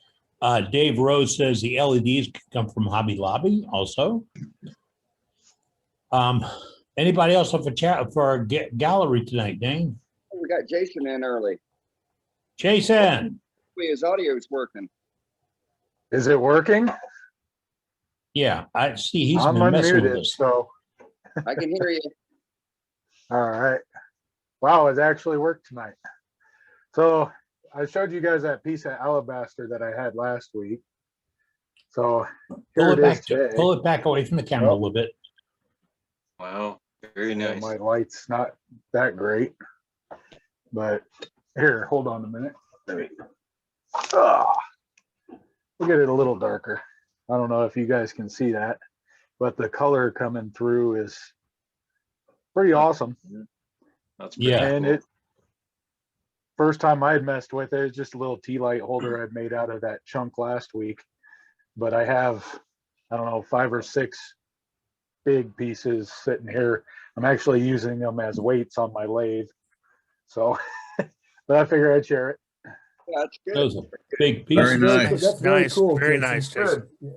Dave Rose says the LEDs come from Hobby Lobby also. Anybody else off a chat for our gallery tonight, Dane? We got Jason in early. Jason. His audio's working. Is it working? Yeah, I see. He's I'm been messing with unmuted, us. so. I can hear you. All right. Wow, it actually worked tonight. So I showed you guys that piece of alabaster that I had last week. So here it is today. Pull it back away from the camera a little bit. Wow, very Yeah, nice. my light's not that great, but here, hold on a minute. We'll get it a little darker. I don't know if you guys can see that, but the color coming through is pretty awesome. That's pretty And cool. it first time I had messed with it, it's just a little tea light holder I'd made out of that chunk last week. But I have, I don't know, 5 or 6 big pieces sitting here. I'm actually using them as weights on my lathe. So, but I figure I'd share it. Yeah, that's good. Those are big That's pieces. very good. That's very Nice. cool. Very Jason. nice, Jason. Yeah.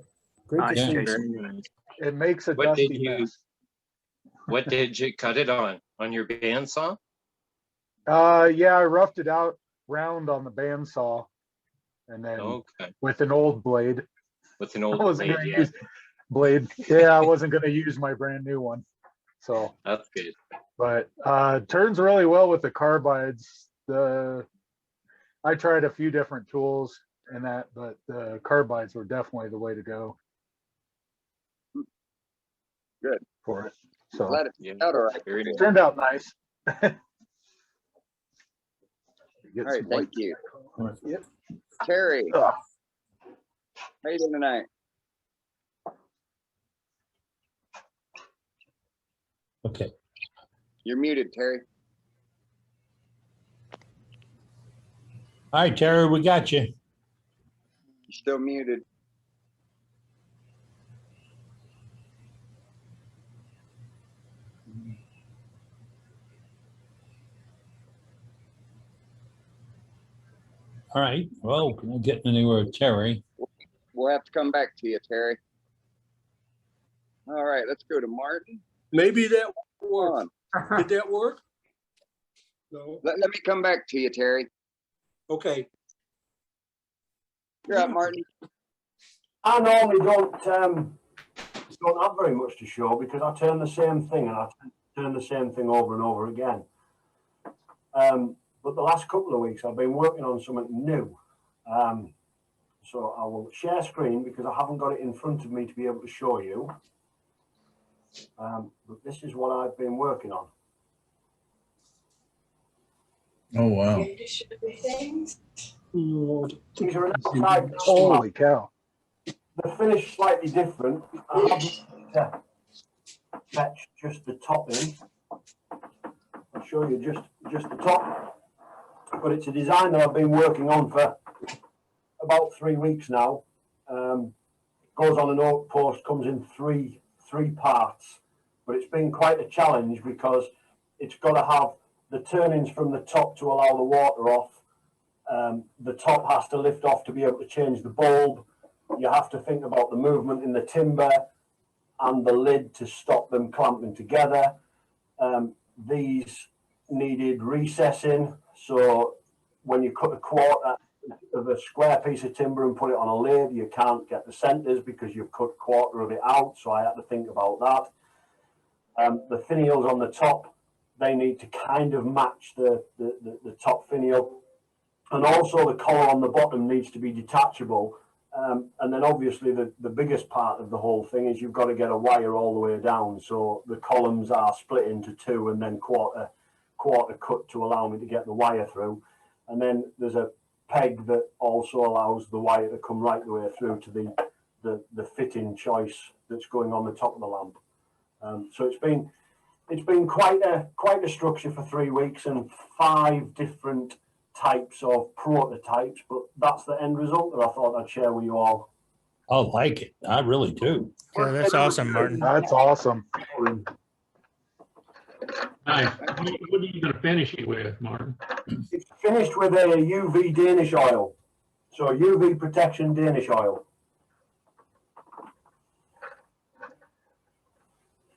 Great Nice, to see. Jason. Very nice. It makes a What did dusty you mess. what did you cut it on? On your bandsaw? Yeah, I roughed it out round on the bandsaw, and then Okay. with an old blade. With an I old wasn't blade, gonna yeah. use blade. Yeah, I wasn't gonna use my brand new one. So, That's good. but turns really well with the carbides. I tried a few different tools and that, but the carbides were definitely the way to go Good. for it. So Glad it Yeah. out all right. Very it nice. turned out nice. All right, thank you. Yep. Terry, Ugh. how you doing tonight? Okay. You're muted, Terry. All right, Terry, we got you. You're still muted. All right. Well, we're not getting anywhere with Terry. We'll have to come back to you, Terry. All right, let's go to Martin. Maybe that Come worked. on. Did that work? No. Let me come back to you, Terry. Okay. You're up, Martin. I normally don't have very much to show because I turn the same thing and I turn the same thing over and over again. But the last couple of weeks I've been working on something new. So I will share screen because I haven't got it in front of me to be able to show you. But this is what I've been working on. Oh, wow. These are an outside Holy cow. the finish slightly different. I haven't fetched just the top in. I'll show you just the top. But it's a design that I've been working on for about 3 weeks now. Goes on an oak post, comes in three parts. But it's been quite a challenge because it's got to have the turnings from the top to allow the water off. The top has to lift off to be able to change the bulb. You have to think about the movement in the timber and the lid to stop them clamping together. These needed recessing. So when you cut a quarter of a square piece of timber and put it on a lathe, you can't get the centers because you've cut a quarter of it out. So I had to think about that. The finials on the top, they need to kind of match the top finial. And also the collar on the bottom needs to be detachable. And then obviously the biggest part of the whole thing is you've got to get a wire all the way down. So the columns are split into 2 and then quarter cut to allow me to get the wire through. And then there's a peg that also allows the wire to come right the way through to the fitting choice that's going on the top of the lamp. So it's been quite a structure for 3 weeks and 5 different types of prototypes, but that's the end result that I thought I'd share with you all. I like it. I really do. Yeah, that's awesome, Martin. That's awesome. Nice. What are you going to finish it with, Martin? It's finished with a UV Danish oil. So UV protection Danish oil.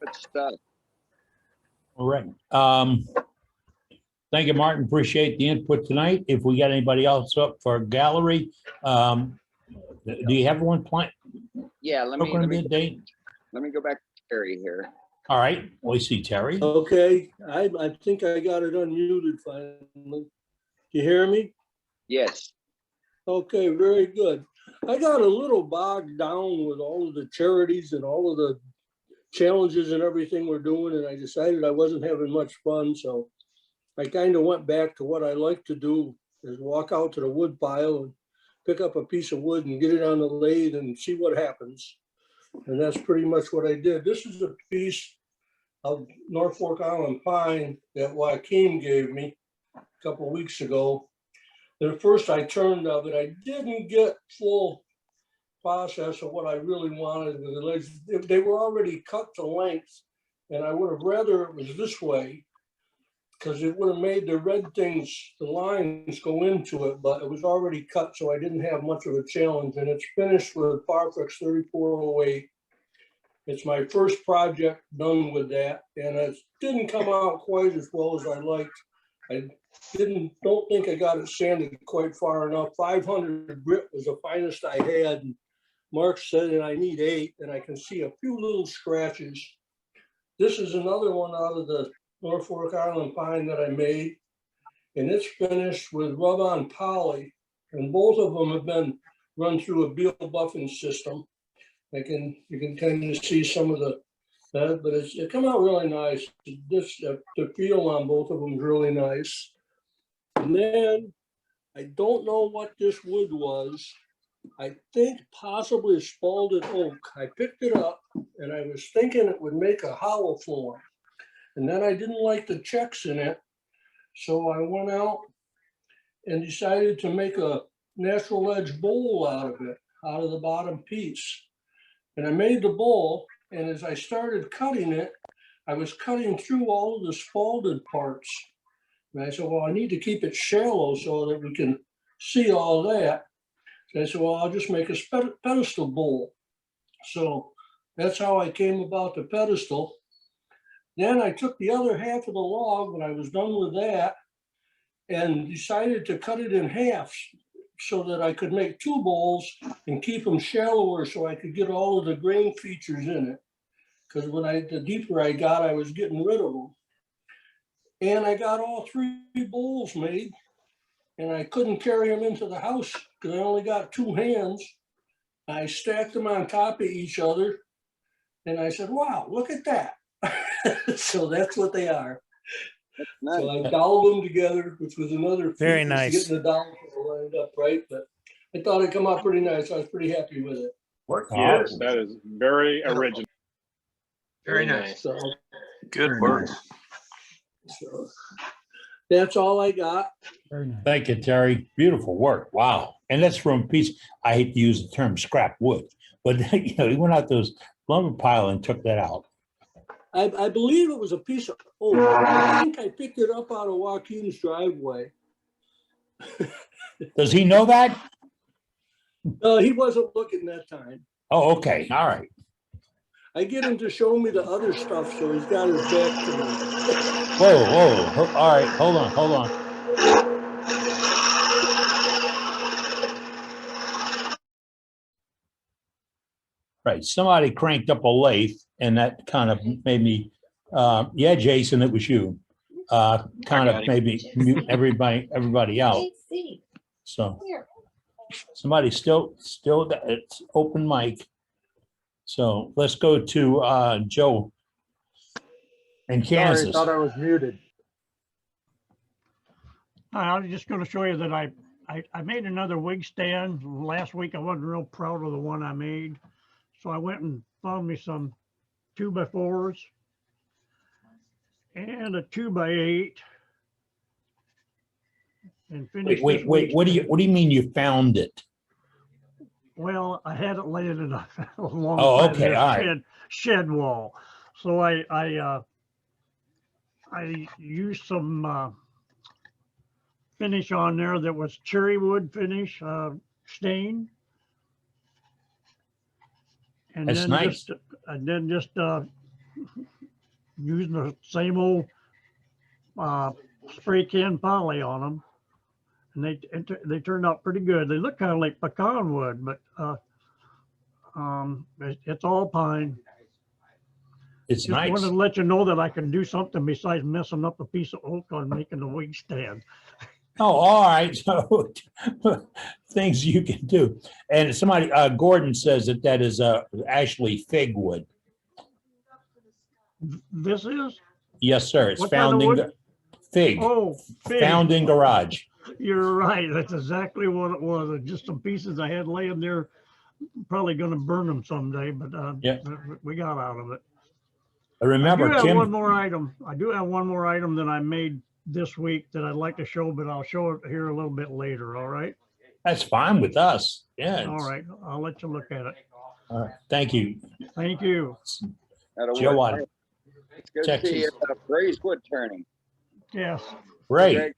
Good stuff. All right. Thank you, Martin. Appreciate the input tonight. If we got anybody else up for a gallery, do you have one planned? Yeah, let me date? let me go back to Terry here. All right, we see Terry. Okay, I think I got it unmuted finally. You hear me? Yes. Okay, very good. I got a little bogged down with all of the charities and all of the challenges and everything we're doing, and I decided I wasn't having much fun, so I kind of went back to what I like to do, is walk out to the wood pile and pick up a piece of wood and get it on the lathe and see what happens. And that's pretty much what I did. This is a piece of Norfolk Island pine that Joaquin gave me a couple of weeks ago. The first I turned of it, I didn't get full process of what I really wanted. They were already cut to length, and I would have rather it was this way, because it would have made the red things, the lines go into it, but it was already cut, so I didn't have much of a challenge. And it's finished with Parflex 3408. It's my first project done with that, and it didn't come out quite as well as I liked. I don't think I got it sanded quite far enough. 500 grit was the finest I had. And Mark said that I need 8, and I can see a few little scratches. This is another one out of the Norfolk Island pine that I made, and it's finished with rub-on poly, and both of them have been run through a Beal buffing system. You can kind of see some of that, but it come out really nice. The feel on both of them is really nice. And then I don't know what this wood was. I think possibly a spalded oak. I picked it up and I was thinking it would make a hollow form. And then I didn't like the checks in it. So I went out and decided to make a natural edge bowl out of it, out of the bottom piece. And I made the bowl, and as I started cutting it, I was cutting through all of the spalded parts. And I said, well, I need to keep it shallow so that we can see all that. So I said, well, I'll just make a pedestal bowl. So that's how I came about the pedestal. Then I took the other half of the log when I was done with that and decided to cut it in half so that I could make 2 bowls and keep them shallower so I could get all of the grain features in it. Because the deeper I got, I was getting rid of them. And I got all 3 bowls made, and I couldn't carry them into the house because I only got 2 hands. I stacked them on top of each other, and I said, wow, look at that. So that's what they are. Nice. So I doweled them together, which was another very nice. Getting the dowel lined up right, but I thought it come out pretty nice. I was pretty happy with it. Yes, that is very original. Very nice. So, good work. So that's all I got. Very nice. Thank you, Terry. Beautiful work. Wow. And that's from a piece, I hate to use the term scrap wood, but he went out those lumber pile and took that out. I believe it was a piece of oak. I think I picked it up out of Joaquin's driveway. Does he know that? No, he wasn't looking that time. Oh, okay. All right. I get him to show me the other stuff, so he's got his back to me. Whoa. All right. Hold on. Right. Somebody cranked up a lathe, and that kind of made me, yeah, Jason, it was you. Kind of made me mute everybody out. So somebody still it's open mic. So let's go to Joe in Kansas. Sorry, I thought I was muted. I was just going to show you that I made another wig stand. Last week I wasn't real proud of the one I made. So I went and found me some 2x4s and a 2x8 and finished. Wait. What do you mean you found it? Well, I had it laying in a long okay, all right. shed wall. So I used some finish on there that was cherry wood finish stain. And That's then nice. Just using the same old spray can poly on them, and they turned out pretty good. They look kind of like pecan wood, but it's all pine. It's Just nice. wanted to let you know that I can do something besides messing up a piece of oak on making the wing stand. Oh, all right. So things you can do. And somebody, Gordon says that that is actually fig wood. This is? Yes, sir. It's What kind found of in wood? fig. Oh, fig. Found in garage. You're right. That's exactly what it was. Just some pieces I had laying there. Probably going to burn them someday, but Yeah. we got out of it. I remember I do have Kim. one more item. I do have one more item that I made this week that I'd like to show, but I'll show it here a little bit later. All right. That's fine with us. Yeah. All right. I'll let you look at it. All right. Thank you. Thank you. Joe Watt, Let's go see Texas. Ray's wood turning. Yes. Ray. Greg.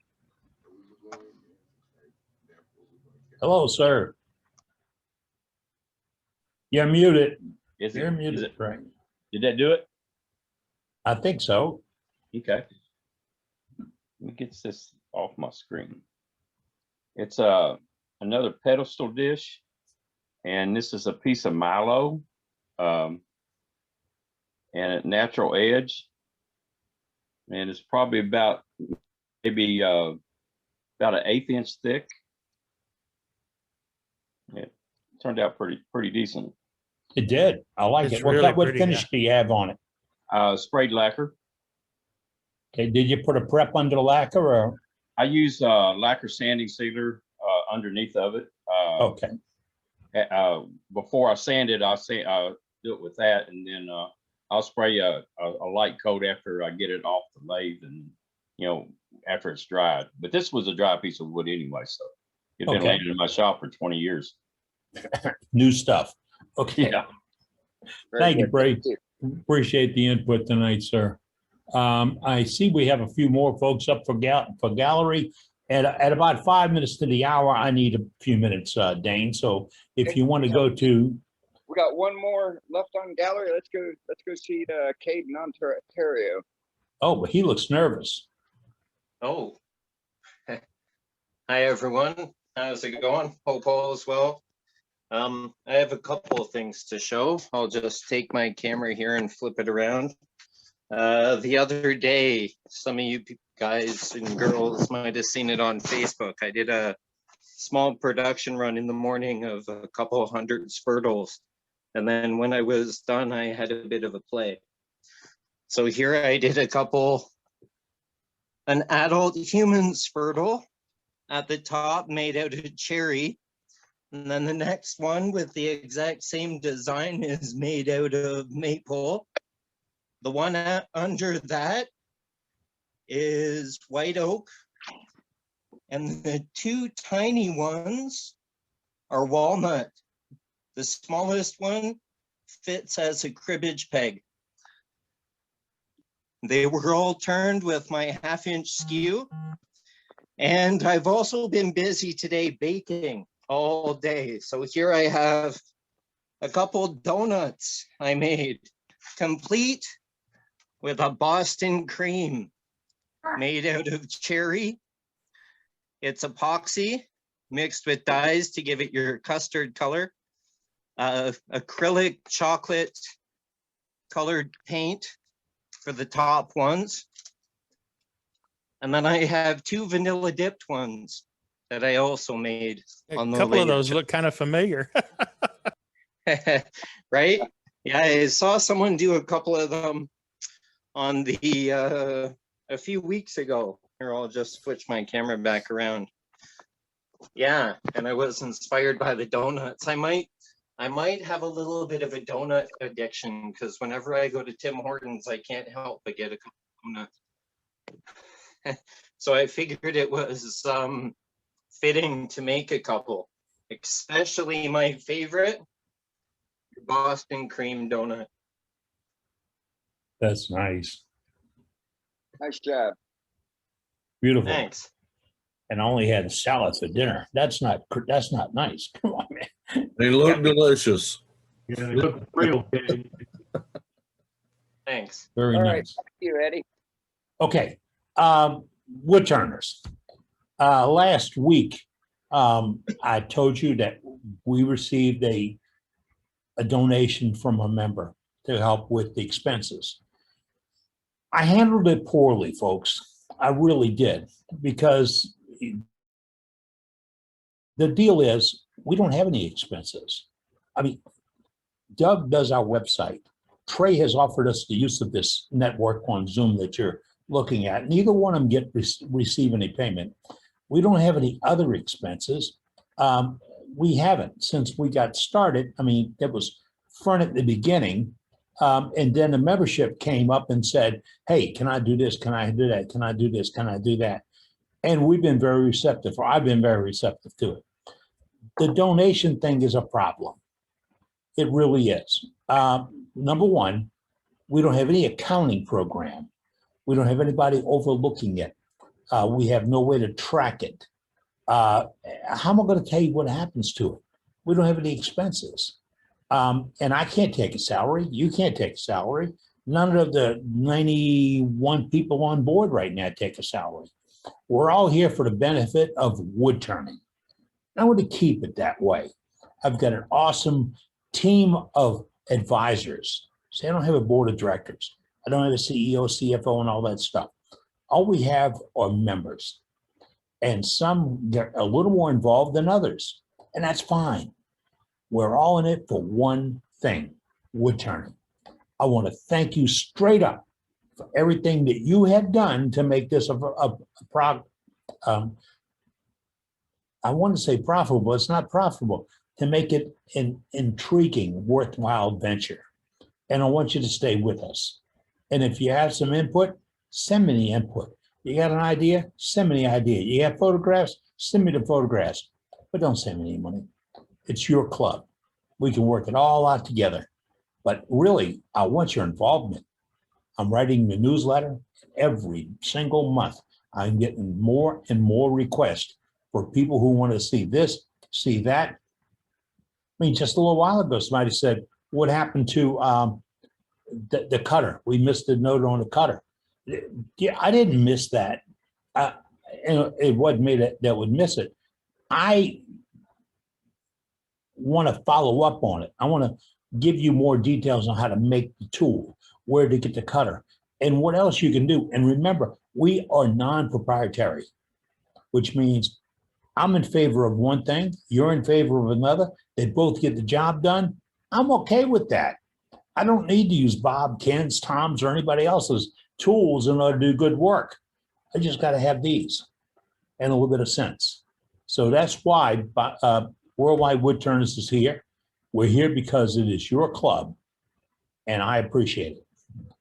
Hello, sir. You're muted. Is You're it, muted. is it, Right. did that do it? I think so. Okay. Let me get this off my screen. It's another pedestal dish, and this is a piece of Milo, and a natural edge, and it's probably about maybe about an 1/8 inch thick. It turned out pretty decent. It did. I like It's it. What, really what pretty, finish yeah. do you have on it? Sprayed lacquer. Okay. Did you put a prep under the lacquer or? I use lacquer sanding sealer underneath of it. Okay. Before I sand it, I'll do it with that, and then I'll spray a light coat after I get it off the lathe, and after it's dried. But this was a dry piece of wood anyway, so it's been Okay. laying in my shop for 20 years. New stuff. Okay. Yeah. Thank you, Bray. Appreciate the input tonight, sir. I see we have a few more folks up for gallery. At about 5 minutes to the hour, I need a few minutes, Dane. So if you want to go to, We got one more left on gallery. Let's go see Cade in Ontario. oh, but he looks nervous. Oh. Hi, everyone. How's it going? Hope all is well. I have a couple of things to show. I'll just take my camera here and flip it around. The other day, some of you guys and girls might have seen it on Facebook. I did a small production run in the morning of a couple hundred spurtles. And then when I was done, I had a bit of a play. So here I did an adult human spurtle at the top made out of cherry. And then the next one with the exact same design is made out of maple. The one under that is white oak. And the two tiny ones are walnut. The smallest one fits as a cribbage peg. They were all turned with my 1/2 inch skew. And I've also been busy today baking all day. So here I have a couple donuts I made, complete with a Boston cream made out of cherry. It's epoxy mixed with dyes to give it your custard color. Acrylic chocolate colored paint for the top ones. And then I have 2 vanilla dipped ones that I also made on the A couple of lathe. those look kind of familiar. Right? Yeah, I saw someone do a couple of them on the a few weeks ago. Here, I'll just switch my camera back around. Yeah, and I was inspired by the donuts. I might have a little bit of a donut addiction because whenever I go to Tim Hortons, I can't help but get a couple of donuts. So I figured it was fitting to make a couple, especially my favorite, Boston cream donut. That's nice. Nice job. Beautiful. Thanks. And I only had salad for dinner. That's not nice. Come on, man. They look delicious. Yeah, they look real good. Thanks. Very All nice. right, thank you, Eddie. Okay. wood turners. Last week, I told you that we received a donation from a member to help with the expenses. I handled it poorly, folks. I really did, because the deal is we don't have any expenses. I mean, Doug does our website. Trey has offered us the use of this network on Zoom that you're looking at. Neither one of them receive any payment. We don't have any other expenses. We haven't since we got started. I mean, that was front at the beginning. And then the membership came up and said, hey, can I do this? Can I do that? Can I do this? Can I do that? And we've been very receptive, or I've been very receptive to it. The donation thing is a problem. It really is. Number one, we don't have any accounting program. We don't have anybody overlooking it. We have no way to track it. How am I going to tell you what happens to it? We don't have any expenses. And I can't take a salary. You can't take a salary. None of the 91 people on board right now take a salary. We're all here for the benefit of wood turning. I want to keep it that way. I've got an awesome team of advisors. See, I don't have a board of directors. I don't have a CEO, CFO, and all that stuff. All we have are members. And some get a little more involved than others. And that's fine. We're all in it for one thing, wood turning. I want to thank you straight up for everything that you have done to make this I want to say profitable. It's not profitable. To make it an intriguing, worthwhile venture. And I want you to stay with us. And if you have some input, send me the input. You got an idea? Send me the idea. You have photographs? Send me the photographs. But don't send me any money. It's your club. We can work it all out together. But really, I want your involvement. I'm writing the newsletter every single month. I'm getting more and more requests for people who want to see this, see that. I mean, just a little while ago, somebody said, what happened to the cutter? We missed the note on the cutter. Yeah, I didn't miss that. It wasn't me that would miss it. I want to follow up on it. I want to give you more details on how to make the tool, where to get the cutter, and what else you can do. And remember, we are non-proprietary, which means I'm in favor of one thing, you're in favor of another. They both get the job done. I'm okay with that. I don't need to use Bob, Ken's, Tom's, or anybody else's tools in order to do good work. I just got to have these and a little bit of sense. So that's why Worldwide Wood Turners is here. We're here because it is your club, and I appreciate it.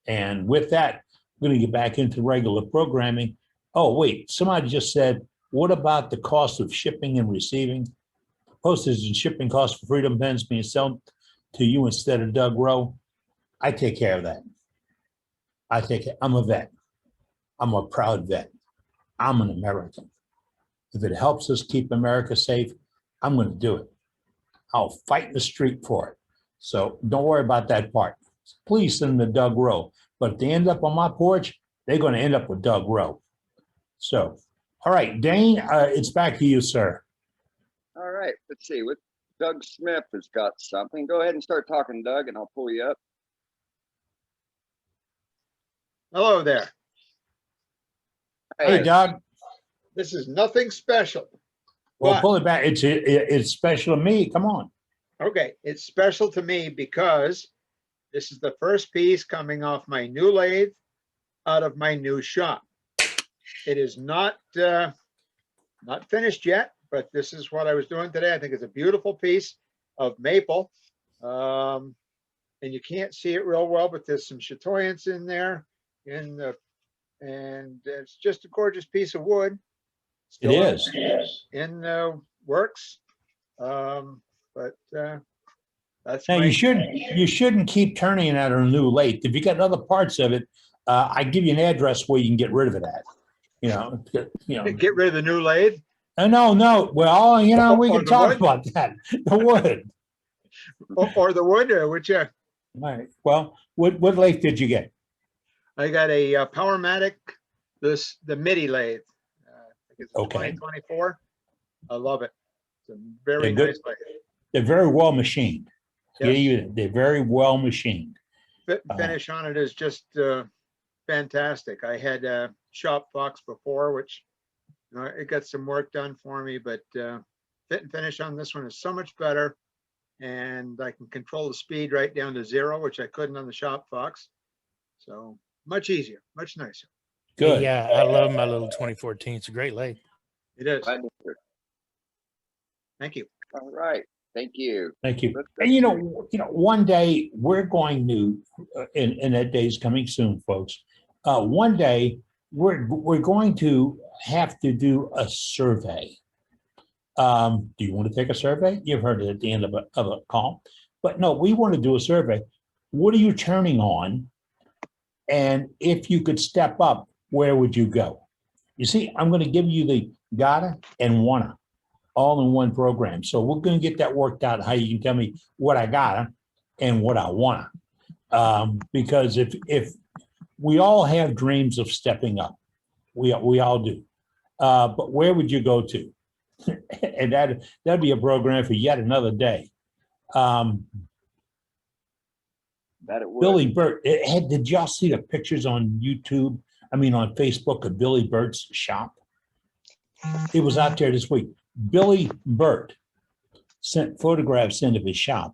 And with that, we're going to get back into regular programming. Oh, wait, somebody just said, what about the cost of shipping and receiving? Postage and shipping costs for Freedom Pens being sent to you instead of Doug Rowe. I take care of that. I'm a vet. I'm a proud vet. I'm an American. If it helps us keep America safe, I'm going to do it. I'll fight in the street for it. So don't worry about that part. Please send them to Doug Rowe. But if they end up on my porch, they're going to end up with Doug Rowe. So, all right, Dane, it's back to you, sir. All right, let's see. What Doug Smith has got something. Go ahead and start talking, Doug, and I'll pull you up. Hello there. Hey, Doug. This is nothing special. Well, pull it back. It's special to me. Come on. Okay, it's special to me because this is the first piece coming off my new lathe out of my new shop. It is not finished yet, but this is what I was doing today. I think it's a beautiful piece of maple. And you can't see it real well, but there's some chatoyance in there. And it's just a gorgeous piece of wood. It is. In the works. But that's now you shouldn't keep turning it out on a new lathe. If you got other parts of it, I give you an address where you can get rid of it at. Get rid of the new lathe. No. Well, we can talk about that. The wood. or the wood, whichever. All right. Well, what lathe did you get? I got a Powermatic, the MIDI lathe. I think it's a Okay. 2024. I love it. It's a very They're good. nice lathe. They're very well machined. Yes. They're very well machined. Fit and finish on it is just fantastic. I had Shop Fox before, which it got some work done for me, but fit and finish on this one is so much better. And I can control the speed right down to 0, which I couldn't on the Shop Fox. So much easier, much nicer. Good. Yeah, I love my little 2014. It's a great lathe. It is. Thank you. All right. Thank you. Thank you. And one day we're going to, and that day's coming soon, folks. One day we're going to have to do a survey. Do you want to take a survey? You've heard it at the end of a call, but no, we want to do a survey. What are you turning on? And if you could step up, where would you go? You see, I'm going to give you the gotta and wanna all in one program. So we're going to get that worked out, how you can tell me what I gotta and what I wanna. Because if we all have dreams of stepping up, we all do. But where would you go to? And that'd be a program for yet another day. Billy Burt. Did y'all see the pictures on YouTube? I mean, on Facebook of Billy Burt's shop? It was out there this week. Billy Burt sent photographs into his shop,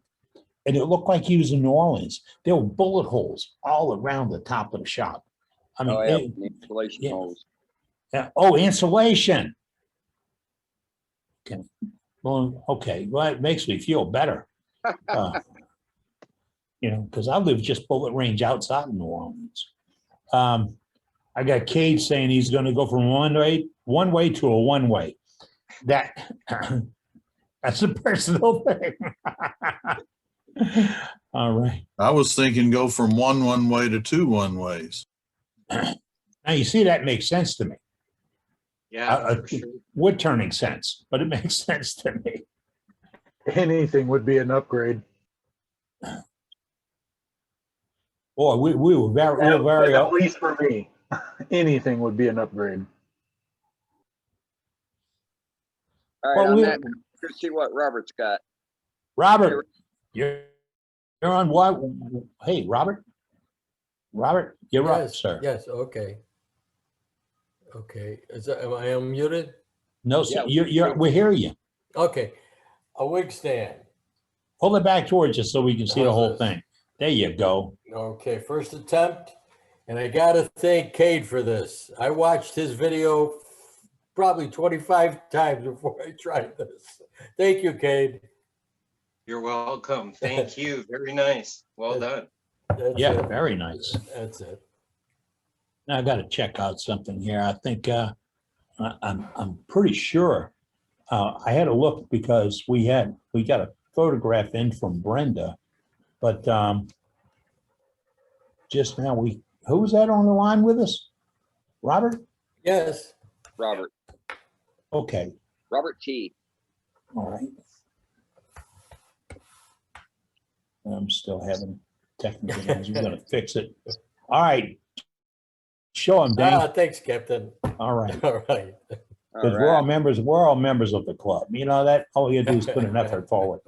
and it looked like he was in New Orleans. There were bullet holes all around the top of the shop. I mean, insulation holes. Yeah. Oh, insulation. Okay. Well, okay. Well, it makes me feel better. Because I live just bullet range outside of New Orleans. I got Cade saying he's going to go from one way to a one-way. That's a personal thing. All right. I was thinking go from one way to 2 one-ways. Now you see that makes sense to me. Yeah, for sure. Would turning sense, but it makes sense to me. Anything would be an upgrade. Boy, we were very at least for me. Anything would be an upgrade. All right, on that, let's see what Robert's got. Robert, you're on what? Hey, Robert, you're up, sir. Yes. Okay. Am I unmuted? No, sir. We hear you. Okay. A wig stand. Pull it back towards you so we can see the whole thing. There you go. Okay, first attempt. And I got to thank Cade for this. I watched his video probably 25 times before I tried this. Thank you, Cade. You're welcome. Thank you. Very nice. Well done. Yeah, very nice. That's it. Now I got to check out something here. I think I'm pretty sure I had a look because we got a photograph in from Brenda, but just now who was that on the line with us? Robert? Yes. Robert. Okay. Robert T. All right. I'm still having technical issues. We're going to fix it. All right. Show him, Dan. Thanks, Captain. All right. All right. Because we're all members of the club. You know that all you do is put an effort forward.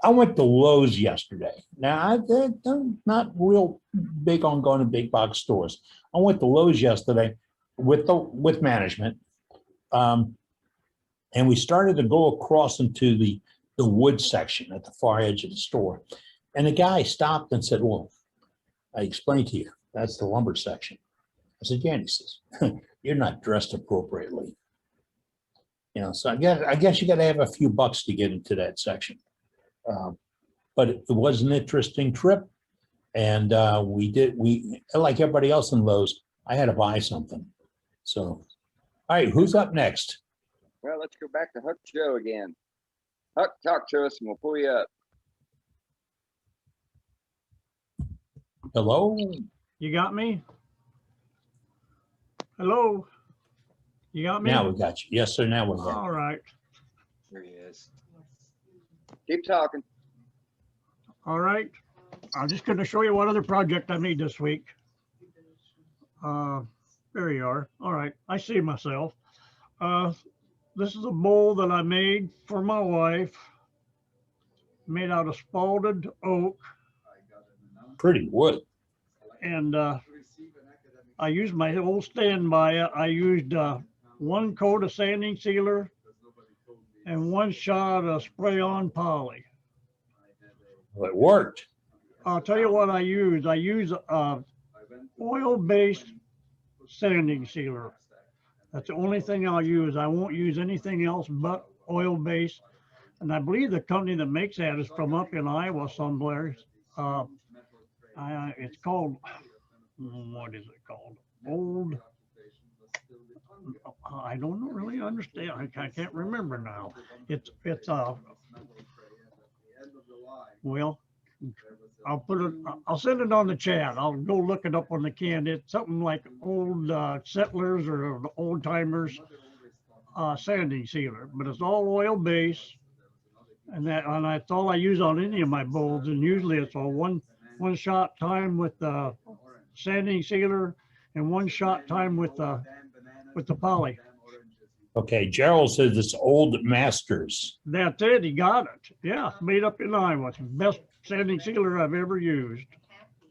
I went to Lowe's yesterday. Now I'm not real big on going to big box stores. I went to Lowe's yesterday with management, and we started to go across into the wood section at the far edge of the store. And the guy stopped and said, "Well, I explained to you that's the lumber section." I said, "Yeah." And he says, "You're not dressed appropriately." So I guess you got to have a few bucks to get into that section. But it was an interesting trip, and we like everybody else in Lowe's, I had to buy something. So, all right, who's up next? Well, let's go back to Huck Joe again. Huck, talk to us and we'll pull you up. Hello? You got me? Hello? You got me? Now we got you. Yes, sir. Now we got you. All right. There he is. Keep talking. All right. I'm just going to show you one other project I made this week. There you are. All right, I see myself. This is a bowl that I made for my wife, made out of spalted oak. Pretty wood. And I used my old standby. I used 1 coat of sanding sealer and 1 shot of spray-on poly. Well, it worked. I'll tell you what I use. I use oil-based sanding sealer. That's the only thing I'll use. I won't use anything else but oil-based. And I believe the company that makes that is from up in Iowa somewhere. It's called, what is it called? I don't really understand. I can't remember now. Well, I'll send it on the chat. I'll go look it up on the can. It's something like old settlers or old timers sanding sealer, but it's all oil based. And that's all I use on any of my bowls. And usually it's a one shot time with the sanding sealer and 1 shot time with the poly. Okay, Gerald says it's Old Masters. That's it. He got it. Yeah, made up in Iowa. Best sanding sealer I've ever used.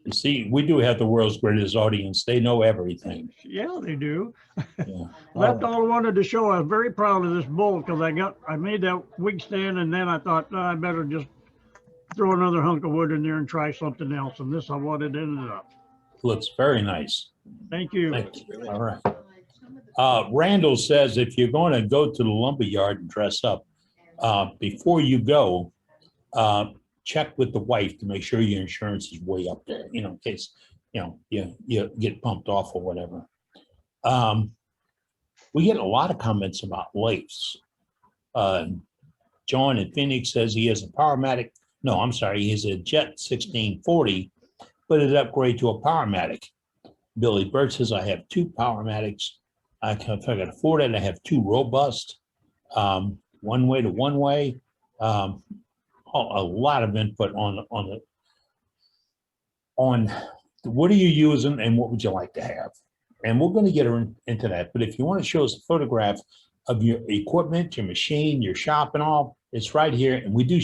You see, we do have the world's greatest audience. They know everything. Yeah, they do. Yeah. That's all I wanted to show. I was very proud of this bowl because I made that wig stand, and then I thought, I better just throw another hunk of wood in there and try something else. And this is what it ended up. Looks very nice. Thank you. Thank you. All right. Randall says if you're going to go to the lumber yard and dress up, before you go, check with the wife to make sure your insurance is way up there, in case, you get pumped off or whatever. We get a lot of comments about lathes. John in Phoenix says he has a Powermatic. No, I'm sorry. He has a Jet 1640, but it upgrade to a Powermatic. Billy Burt says I have 2 Powermatics. If I can afford it, I have 2 robust, one way to one way. A lot of input on what are you using and what would you like to have, and we're going to get into that. But if you want to show us a photograph of your equipment, your machine, your shop, and all, it's right here. And we do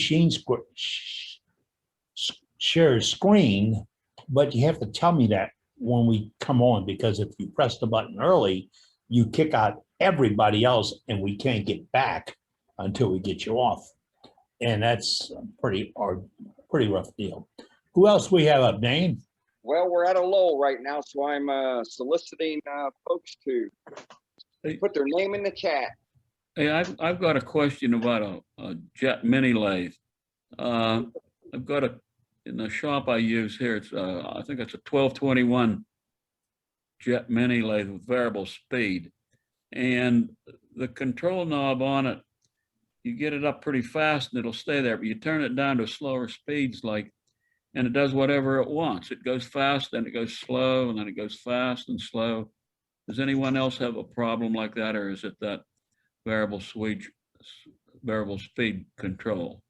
share screen, but you have to tell me that when we come on, because if you press the button early, you kick out everybody else and we can't get back until we get you off. And that's a pretty rough deal. Who else we have up, Dane? Well, we're at a lull right now, so I'm soliciting folks to put their name in the chat. Hey, I've got a question about a Jet mini lathe. I've got in the shop I use here, it's I think it's a 1221 Jet mini lathe with variable speed, and the control knob on it, you get it up pretty fast and it'll stay there, but you turn it down to slower speeds, and it does whatever it wants. It goes fast, then it goes slow, and then it goes fast and slow. Does anyone else have a problem like that, or is it that variable speed control?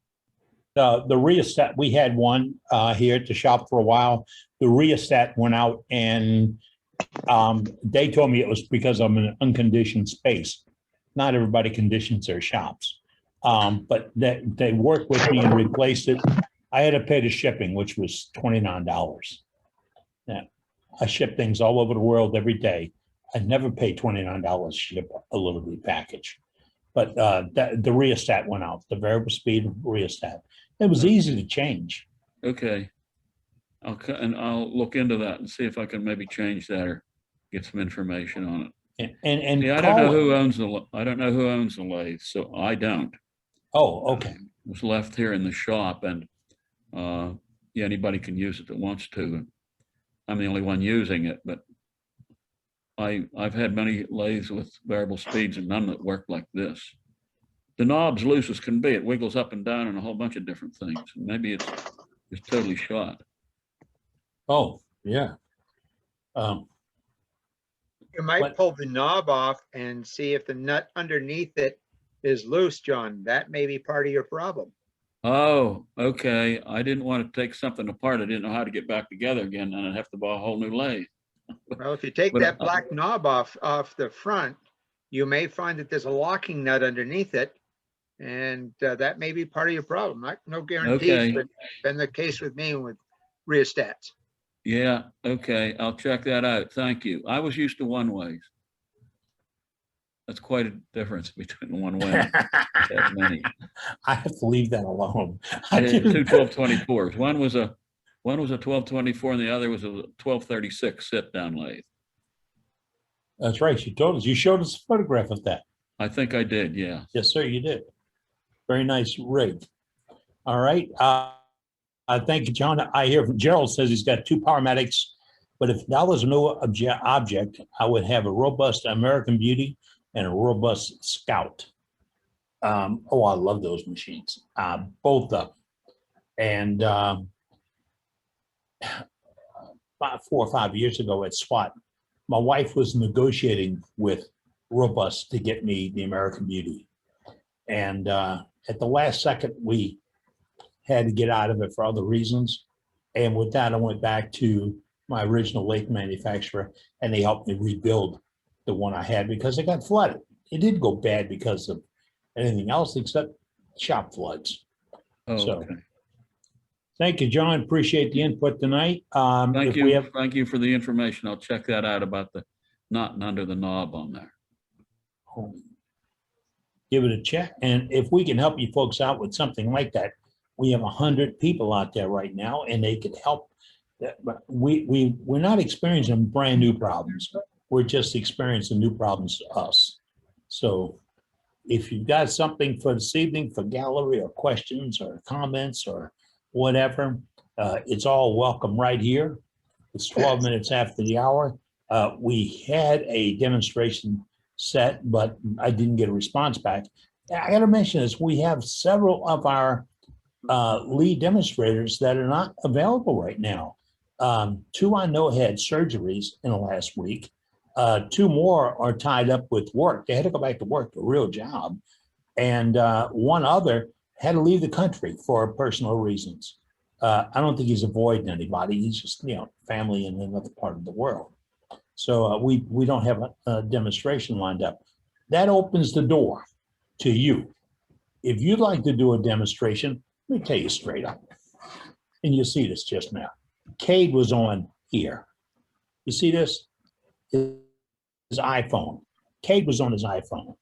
The rheostat, we had one here at the shop for a while. The rheostat went out, and they told me it was because I'm in an unconditioned space. Not everybody conditions their shops, but they worked with me and replaced it. I had to pay the shipping, which was $29. Yeah, I ship things all over the world every day. I never pay $29 to ship a little package. But the rheostat went out, the variable speed rheostat. It was easy to change. Okay. I'll look into that and see if I can maybe change that or get some information on it. And yeah, I don't know who owns the lathe, so I don't. Oh, okay. It was left here in the shop, and yeah, anybody can use it that wants to. I'm the only one using it, but I've had many lathes with variable speeds and none that work like this. The knob's loose as can be. It wiggles up and down and a whole bunch of different things. Maybe it's totally shot. Oh, yeah. You might pull the knob off and see if the nut underneath it is loose, John. That may be part of your problem. Oh, okay. I didn't want to take something apart. I didn't know how to get back together again, and I'd have to buy a whole new lathe. Well, if you take But, that black knob off the front, you may find that there's a locking nut underneath it. And that may be part of your problem. No guarantees, Okay. but been the case with me with rheostats. Yeah, okay, I'll check that out. Thank you. I was used to one ways. That's quite a difference between one way and that many. I have to leave that alone. I had two 1224s. One was a 1224 and the other was a 1236 sit down lathe. That's right. You told us. You showed us a photograph of that. I think I did, yeah. Yes, sir, you did. Very nice rig. All right. Thank you, John. I hear from Gerald says he's got 2 Powermatics, but if that was a new object, I would have a robust American Beauty and a robust Scout. Oh, I love those machines, both of them. And 4 or 5 years ago at SWAT, my wife was negotiating with Robust to get me the American Beauty. And at the last second, we had to get out of it for other reasons. And with that, I went back to my original lathe manufacturer, and they helped me rebuild the one I had because it got flooded. It didn't go bad because of anything else except shop floods. Oh, So, okay. thank you, John. Appreciate the input tonight. Thank if you. we have- Thank you for the information. I'll check that out about the not under the knob on there. Give it a check. And if we can help you folks out with something like that, we have 100 people out there right now and they could help. But we're not experiencing brand new problems. We're just experiencing new problems to us. So if you've got something for this evening for gallery or questions or comments or whatever, it's all welcome right here. It's 12 minutes after the hour. We had a demonstration set, but I didn't get a response back. I got to mention this. We have several of our lead demonstrators that are not available right now. 2 I know had surgeries in the last week. 2 more are tied up with work. They had to go back to work, a real job. And 1 other had to leave the country for personal reasons. I don't think he's avoiding anybody. He's just, family in another part of the world. So we don't have a demonstration lined up. That opens the door to you. If you'd like to do a demonstration, let me tell you straight up. And you see this just now. Cade was on here. You see this? His iPhone. Cade was on his iPhone.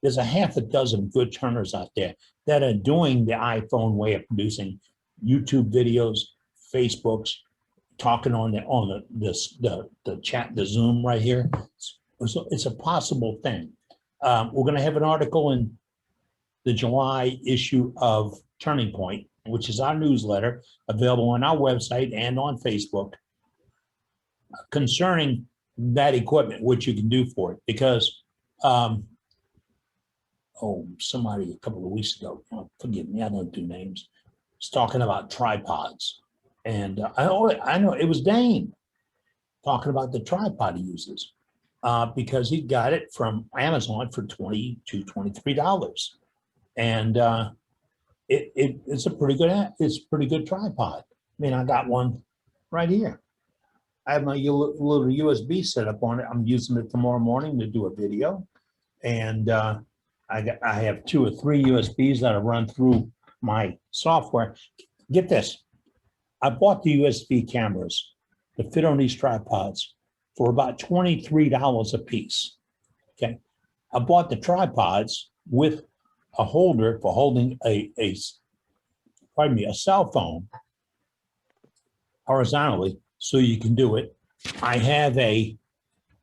There's a half a dozen good turners out there that are doing the iPhone way of producing YouTube videos, Facebooks, talking on the chat, the Zoom right here. So it's a possible thing. We're going to have an article in the July issue of Turning Point, which is our newsletter, available on our website and on Facebook, concerning that equipment, what you can do for it. Because, somebody a couple of weeks ago, forgive me, I don't do names, was talking about tripods. And I know it was Dane talking about the tripod he uses because he got it from Amazon for $20 to $23. And it's a pretty good tripod. I mean, I got one right here. I have my little USB set up on it. I'm using it tomorrow morning to do a video. And I have 2 or 3 USBs that I run through my software. Get this. I bought the USB cameras to fit on these tripods for about $23 a piece. Okay. I bought the tripods with a holder for holding a cell phone horizontally so you can do it. I have a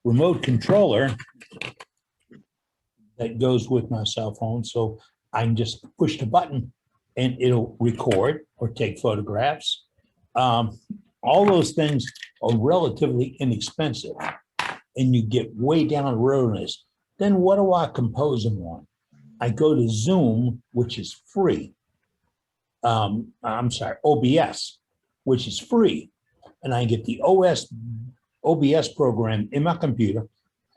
remote controller that goes with my cell phone, so I can just push the button and it'll record or take photographs. All those things are relatively inexpensive, and you get way down the road on this. Then what do I compose them on? I go to Zoom, which is free. OBS, which is free. And I get the OBS program in my computer.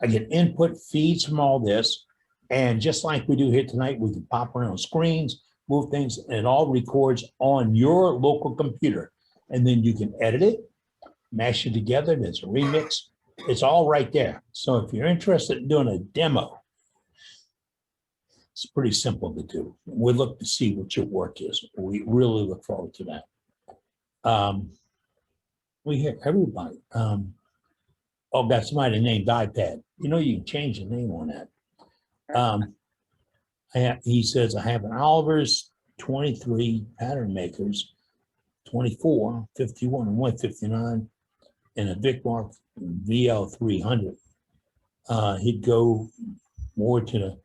I get input feeds from all this. And just like we do here tonight, we can pop around screens, move things, and it all records on your local computer. And then you can edit it, mash it together. There's a remix. It's all right there. So if you're interested in doing a demo, it's pretty simple to do. We'll look to see what your work is. We really look forward to that. We hear everybody. Oh, got somebody named iPad. You know, you can change the name on that. He says, I have an Oliver's 23 pattern makers, 24, 51, and 159, and a Vicmark VL300. He'd go more to the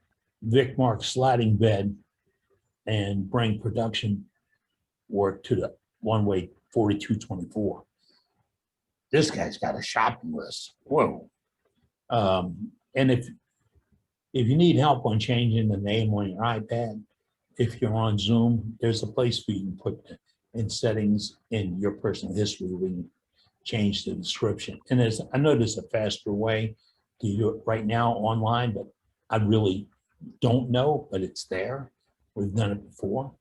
Vicmark sliding bed and bring production work to the one-way 4224. This guy's got a shopping list. Whoa. And if you need help on changing the name on your iPad, if you're on Zoom, there's a place where you can put in settings in your personal history where you can change the description. And I know there's a faster way to do it right now online, but I really don't know, but it's there. We've done it before.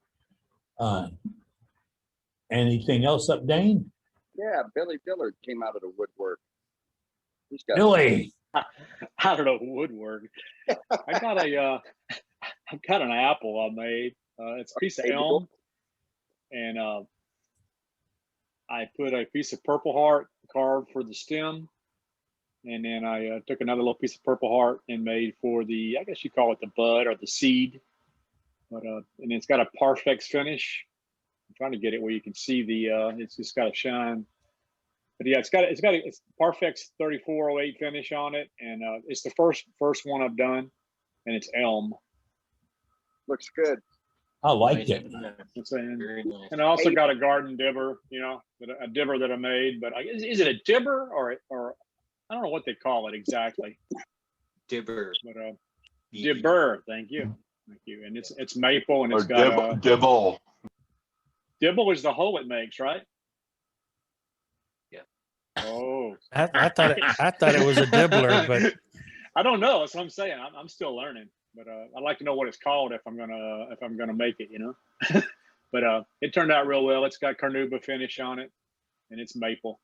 Anything else up, Dane? Yeah, Billy Dillard came out of the woodwork. He's got Billy. Out of the woodwork. I got I've got an apple I made. It's a piece of elm, and I put a piece of Purple Heart carved for the stem, and then I took another little piece of Purple Heart and made for the, I guess you call it the bud or the seed, but and it's got a Parfex finish. I'm trying to get it where you can see the it's just got a shine. But yeah, it's Parfex 3408 finish on it, and it's the first one I've done, and it's elm. Looks good. I like it. And I also got a garden dibber, you know, a dibber that I made. But is it a dibber or I don't know what they call it exactly. Dibber. But dibber. Thank you. And it's maple, and it's got dibble. Dibble is the hole it makes, right? Yeah. Oh. I thought it was a dibbler, but I don't know. That's what I'm saying. I'm still learning, but I'd like to know what it's called if I'm gonna make it, you know. But it turned out real well. It's got carnauba finish on it, and it's maple.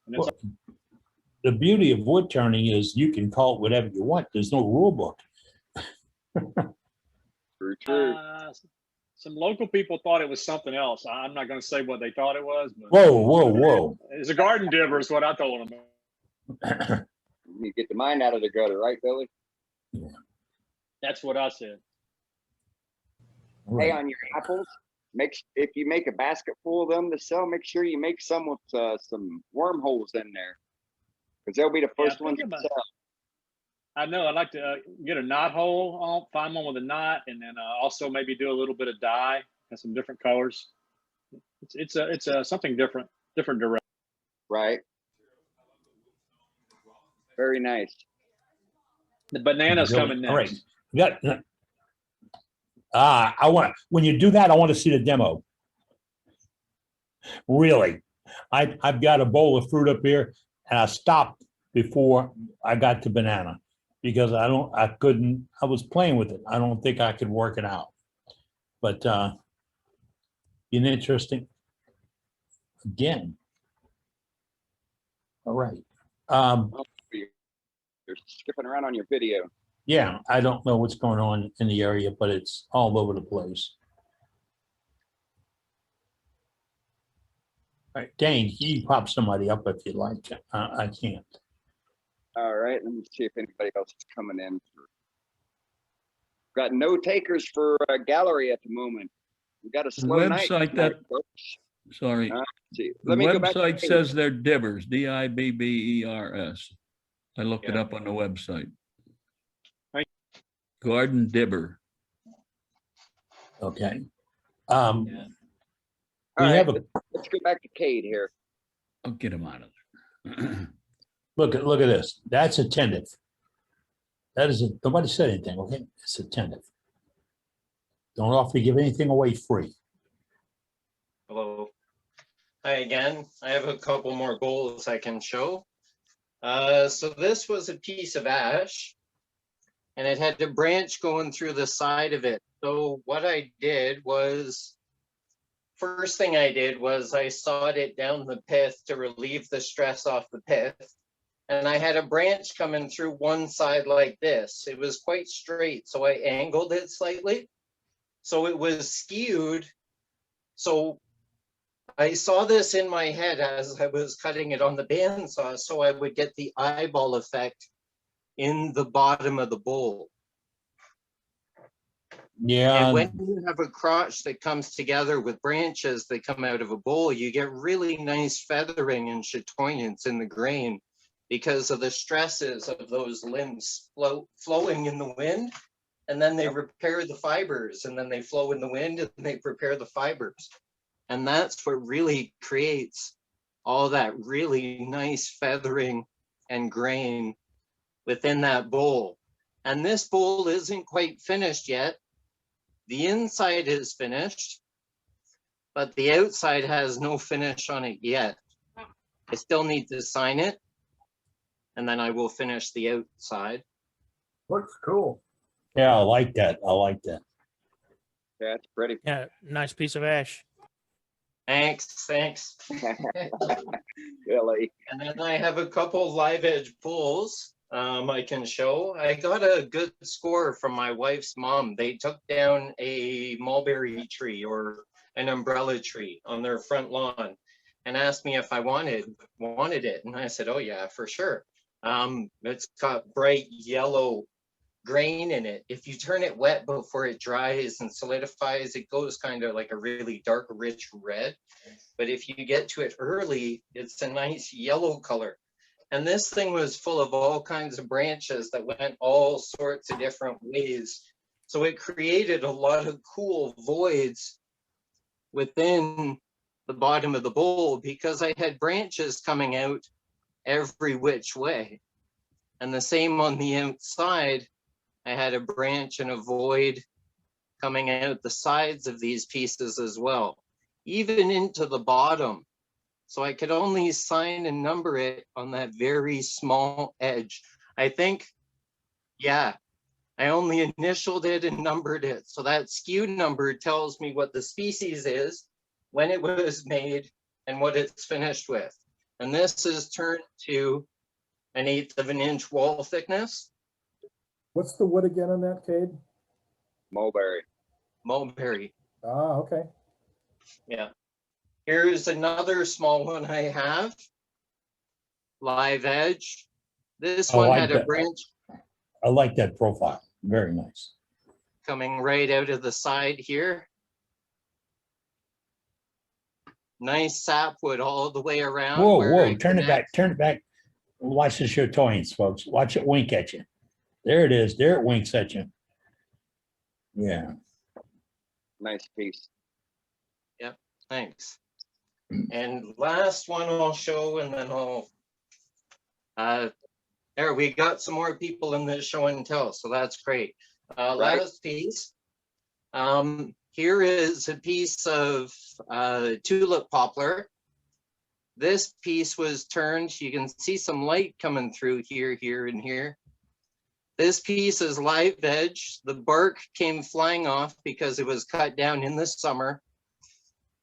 And Well, the beauty of wood turning is you can call it whatever you want. There's no rule book. True. Some local people thought it was something else. I'm not going to say what they thought it was. But Whoa. It's a garden dibber is what I told them. You get the mind out of the gutter, right, Billy? Yeah. That's what I said. Hey, on your apples, if you make a basket full of them to sell, make sure you make some with some wormholes in there, because they'll be the first ones to sell. I know. I'd like to get a knot hole, find one with a knot, and then also maybe do a little bit of dye and some different colors. It's something different direction. Right. Very nice. The banana's coming next. All right. Yeah. When you do that, I want to see the demo. Really. I've got a bowl of fruit up here, and I stopped before I got to banana because I was playing with it. I don't think I could work it out. But interesting. Again. All right. You're skipping around on your video. Yeah, I don't know what's going on in the area, but it's all over the place. All right, Dane, you can pop somebody up if you like. I can't. All right, let me see if anybody else is coming in. Got no takers for gallery at the moment. We got a slow night. Sorry. The website says they're dibbers, Dibbers. I looked it up on the website. Garden dibber. Okay. All right, let's go back to Cade here. I'll get him out of there. Look at this. That's attentive. That is nobody said anything. Okay, it's attentive. Don't offer to give anything away free. Hello. Hi again. I have a couple more goals I can show. So this was a piece of ash, and it had a branch going through the side of it. So what I did was, first thing I did was I sawed it down the pith to relieve the stress off the pith. and I had a branch coming through one side like this. It was quite straight, so I angled it slightly. So it was skewed. So I saw this in my head as I was cutting it on the bandsaw, so I would get the eyeball effect in the bottom of the bowl. Yeah. And when you have a crotch that comes together with branches that come out of a bowl, you get really nice feathering and chatoyance in the grain because of the stresses of those limbs flowing in the wind. And then they repair the fibers, and then they flow in the wind and they prepare the fibers. And that's what really creates all that really nice feathering and grain within that bowl. And this bowl isn't quite finished yet. The inside is finished, but the outside has no finish on it yet. I still need to sign it, and then I will finish the outside. Looks cool. Yeah, I like that. I like that. Yeah, it's pretty. Yeah, nice piece of ash. Thanks. Really. And then I have a couple live edge pulls I can show. I got a good score from my wife's mom. They took down a mulberry tree or an umbrella tree on their front lawn and asked me if I wanted it. And I said, oh yeah, for sure. It's got bright yellow grain in it. If you turn it wet before it dries and solidifies, it goes kind of like a really dark, rich red. But if you get to it early, it's a nice yellow color. And this thing was full of all kinds of branches that went all sorts of different ways. So it created a lot of cool voids within the bottom of the bowl because I had branches coming out every which way. And the same on the outside, I had a branch and a void coming out the sides of these pieces as well, even into the bottom. So I could only sign and number it on that very small edge. I think, yeah, I only initialed it and numbered it. So that skew number tells me what the species is, when it was made, and what it's finished with. And this is turned to 1/8 of an inch wall thickness. What's the wood again on that, Cade? Mulberry. Mulberry. Ah, okay. Yeah. Here's another small one I have. Live edge. This I one like had a that. branch I like that profile. Very nice. coming right out of the side here. Nice sapwood all the way around. Whoa, where whoa, it turn it back, connects. turn it back. Watch the chatoyance, folks. Watch it wink at you. There it is. There it winks at you. Yeah. Nice piece. Yep, thanks. And last one I'll show, and then I'll, there, we got some more people in this show and tell, so that's great. Right. Last piece. Here is a piece of tulip poplar. This piece was turned, you can see some light coming through here, here, and here. This piece is live edge. The bark came flying off because it was cut down in the summer.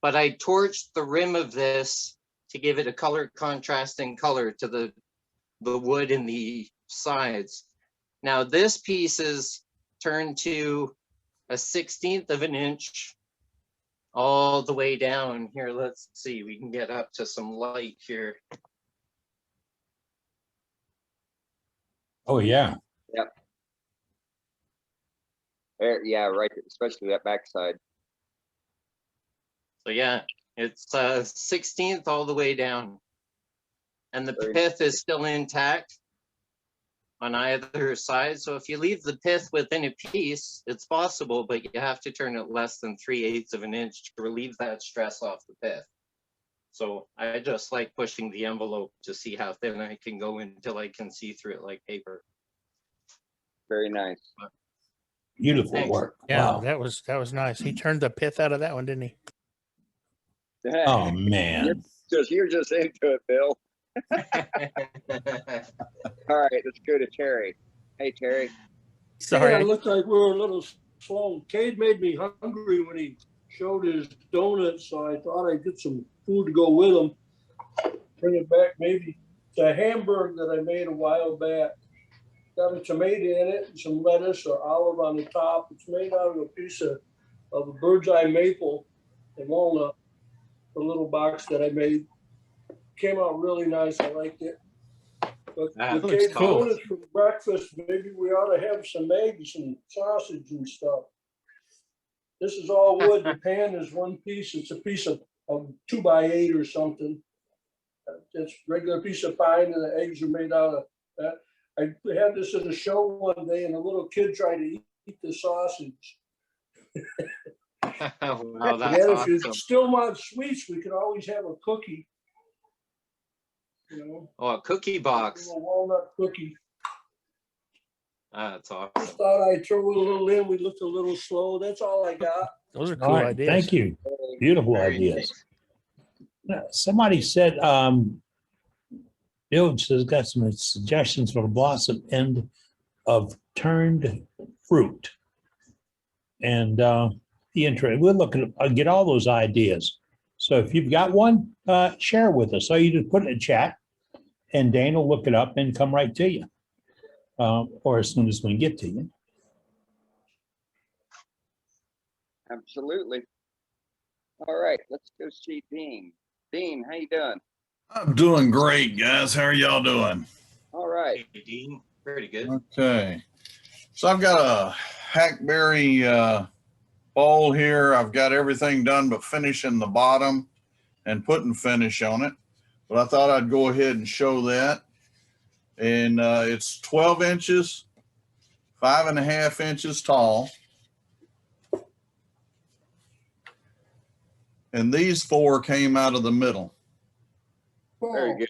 But I torched the rim of this to give it a color contrasting color to the wood in the sides. Now this piece is turned to a 1/16 of an inch all the way down here. Let's see, we can get up to some light here. Oh, yeah. Yep. There, yeah, right. Especially that backside. So yeah, it's 1/16 all the way down. And the pith is still intact on either side. So if you leave the pith within a piece, it's possible, but you have to turn it less than 3/8 of an inch to relieve that stress off the pith. So I just like pushing the envelope to see how thin I can go until I can see through it like paper. Very nice. Beautiful Thanks. work. Yeah, Wow. that was nice. He turned the pith out of that one, didn't he? Oh, man. You're just into it, Bill. All right, let's go to Terry. Hey, Terry. Sorry. Yeah, it looks like we're a little slow. Cade made me hungry when he showed his donuts, so I thought I'd get some food to go with them. Bring it back maybe It's a hamburger that I made a while back. Got a tomato in it and some lettuce or olive on the top. It's made out of a piece of a bird's eye maple and walnut, a little box that I made. Came out really nice. I liked it. But That with looks Kate's cool. donuts for breakfast, maybe we ought to have some eggs and sausage and stuff. This is all wood. The pan is one piece. It's a piece of 2x8 or something. It's regular piece of pine, and the eggs are made out of that. I had this at a show one day, and a little kid tried to eat the sausage. Wow, that's Again, if you awesome. still want sweets, we could always have a cookie. You know, Oh, a cookie a box. little walnut cookie. That's awesome. Just thought I'd throw a little in. We looked a little slow. That's all I got. Those are All cool right, ideas. thank you. Beautiful Very ideas. Now, somebody said, Bill has got some suggestions for the blossom end of turned fruit. And we're looking to get all those ideas. So if you've got one, share it with us. So you just put it in chat and Dane will look it up and come right to you. Or as soon as we can get to you. Absolutely. All right, let's go see Dean. Dean, how you doing? I'm doing great, guys. How are y'all doing? All right. Hey, Dean. Pretty good. Okay. So I've got a hackberry bowl here. I've got everything done but finishing the bottom and putting finish on it. But I thought I'd go ahead and show that. And it's 12 inches, 5.5 inches tall. And these 4 came out of the middle. Very good.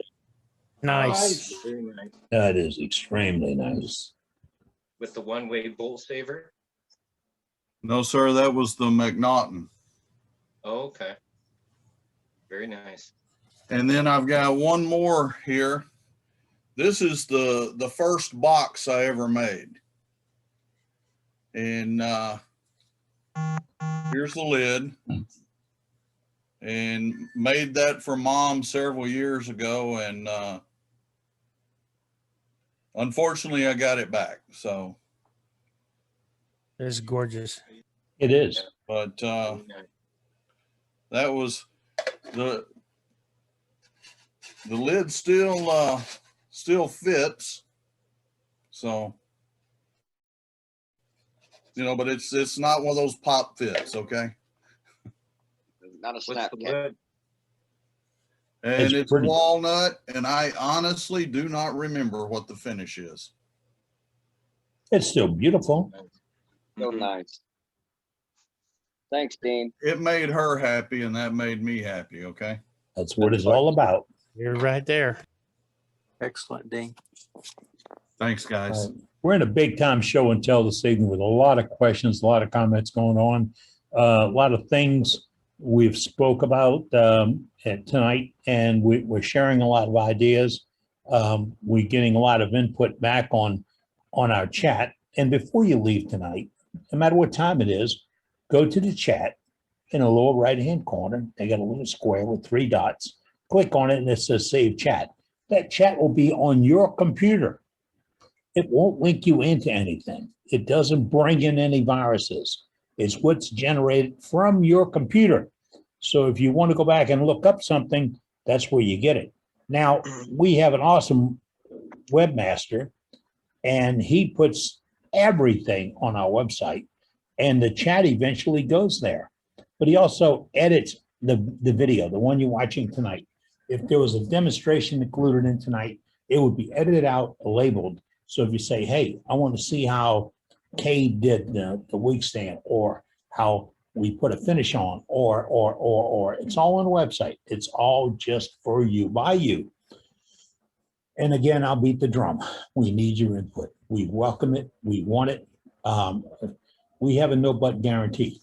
Nice. Very nice. That is extremely nice. With the one-way bolt saver. No, sir, that was the McNaughton. Oh, okay. Very nice. And then I've got one more here. This is the first box I ever made. And here's the lid. And made that for Mom several years ago. And unfortunately, I got it back. So It's gorgeous. It is. But that was the lid still fits. So, you know, but it's not one of those pop fits, okay? Not a snap cap. And it's walnut, and I honestly do not remember what the finish is. It's still beautiful. So nice. Thanks, Dean. It made her happy, and that made me happy, okay? That's what it's all about. You're right there. Excellent, Dean. Thanks, guys. We're in a big time show and tell this evening with a lot of questions, a lot of comments going on, a lot of things we've spoke about tonight, and we're sharing a lot of ideas. We're getting a lot of input back on our chat. And before you leave tonight, no matter what time it is, go to the chat in the lower right-hand corner. They got a little square with 3 dots. Click on it and it says Save Chat. That chat will be on your computer. It won't link you into anything. It doesn't bring in any viruses. It's what's generated from your computer. So if you want to go back and look up something, that's where you get it. Now, we have an awesome webmaster, and he puts everything on our website, and the chat eventually goes there. But he also edits the video, the one you're watching tonight. If there was a demonstration included in tonight, it would be edited out, labeled. So if you say, hey, I want to see how Cade did the wig stand, or how we put a finish on, or it's all on the website. It's all just for you, by you. And again, I'll beat the drum. We need your input. We welcome it. We want it. We have a no but guarantee.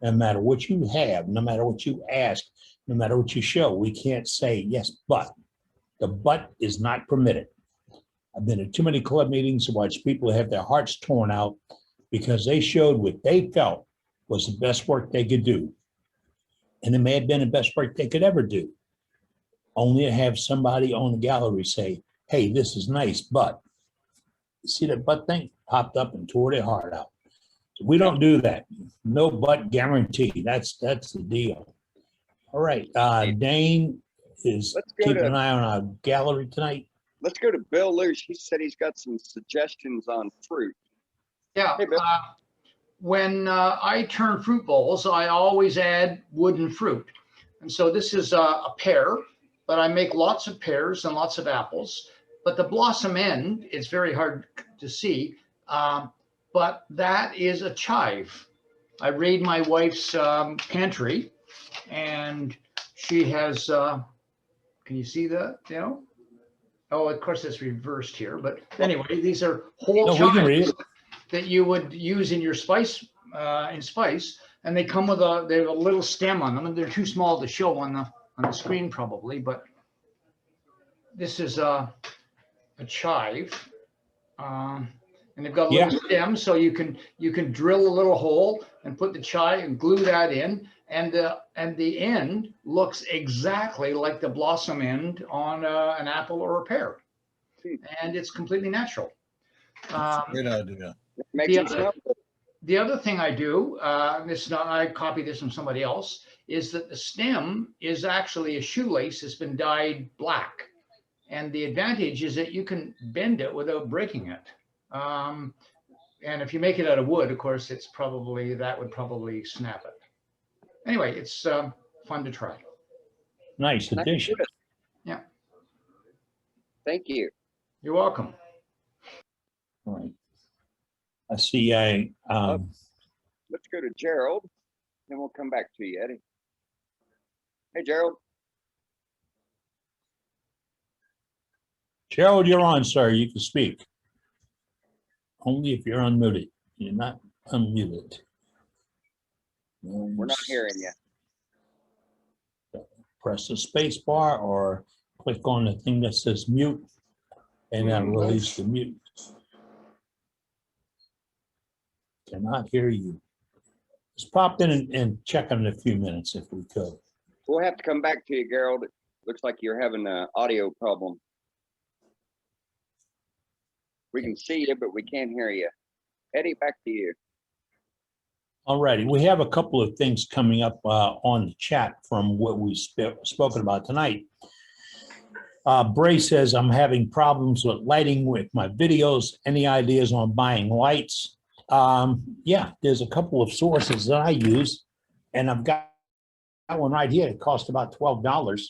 No matter what you have, no matter what you ask, no matter what you show, we can't say yes, but. The but is not permitted. I've been at too many club meetings to watch people have their hearts torn out because they showed what they felt was the best work they could do. And it may have been the best work they could ever do. only to have somebody on the gallery say, hey, this is nice, but you see that butt thing popped up and tore their heart out. So we don't do that. No butt guarantee. That's the deal. All right. Dane is keeping an eye on our gallery tonight. Let's go to Bill Luce. He said he's got some suggestions on fruit. Yeah. Hey, Bill. When I turn fruit bowls, I always add wooden fruit. And so this is a pear, but I make lots of pears and lots of apples. But the blossom end is very hard to see. But that is a chive. I raid my wife's pantry, and she has, can you see that, you know? Oh, of course it's reversed here, but anyway, these are whole chives that you would use in your spice, and they come with they have a little stem on them, and they're too small to show on the screen probably, but this is a chive. And they've got a little stem, so you can drill a little hole and put the chive and glue that in, and the end looks exactly like the blossom end on an apple or a pear, and it's completely natural. Great idea. The other thing I do, I copied this from somebody else, is that the stem is actually a shoelace that's been dyed black, and the advantage is that you can bend it without breaking it. And if you make it out of wood, of course, that would probably snap it. Anyway, it's fun to try. Nice addition. Yeah. Thank you. You're welcome. All right. I see. Let's go to Gerald, and we'll come back to you, Eddie. Hey, Gerald. Gerald, you're on, sir. You can speak. Only if you're unmuted. You're not unmuted. We're not hearing you. Press the space bar or click on the thing that says mute, and then release the mute. Cannot hear you. Just pop in and check in a few minutes if we could. We'll have to come back to you, Gerald. It looks like you're having an audio problem. We can see you, but we can't hear you. Eddie, back to you. All righty. We have a couple of things coming up on the chat from what we've spoken about tonight. Bray says, I'm having problems with lighting with my videos. Any ideas on buying lights? Yeah, there's a couple of sources that I use, and I've got one right here. It costs about $12,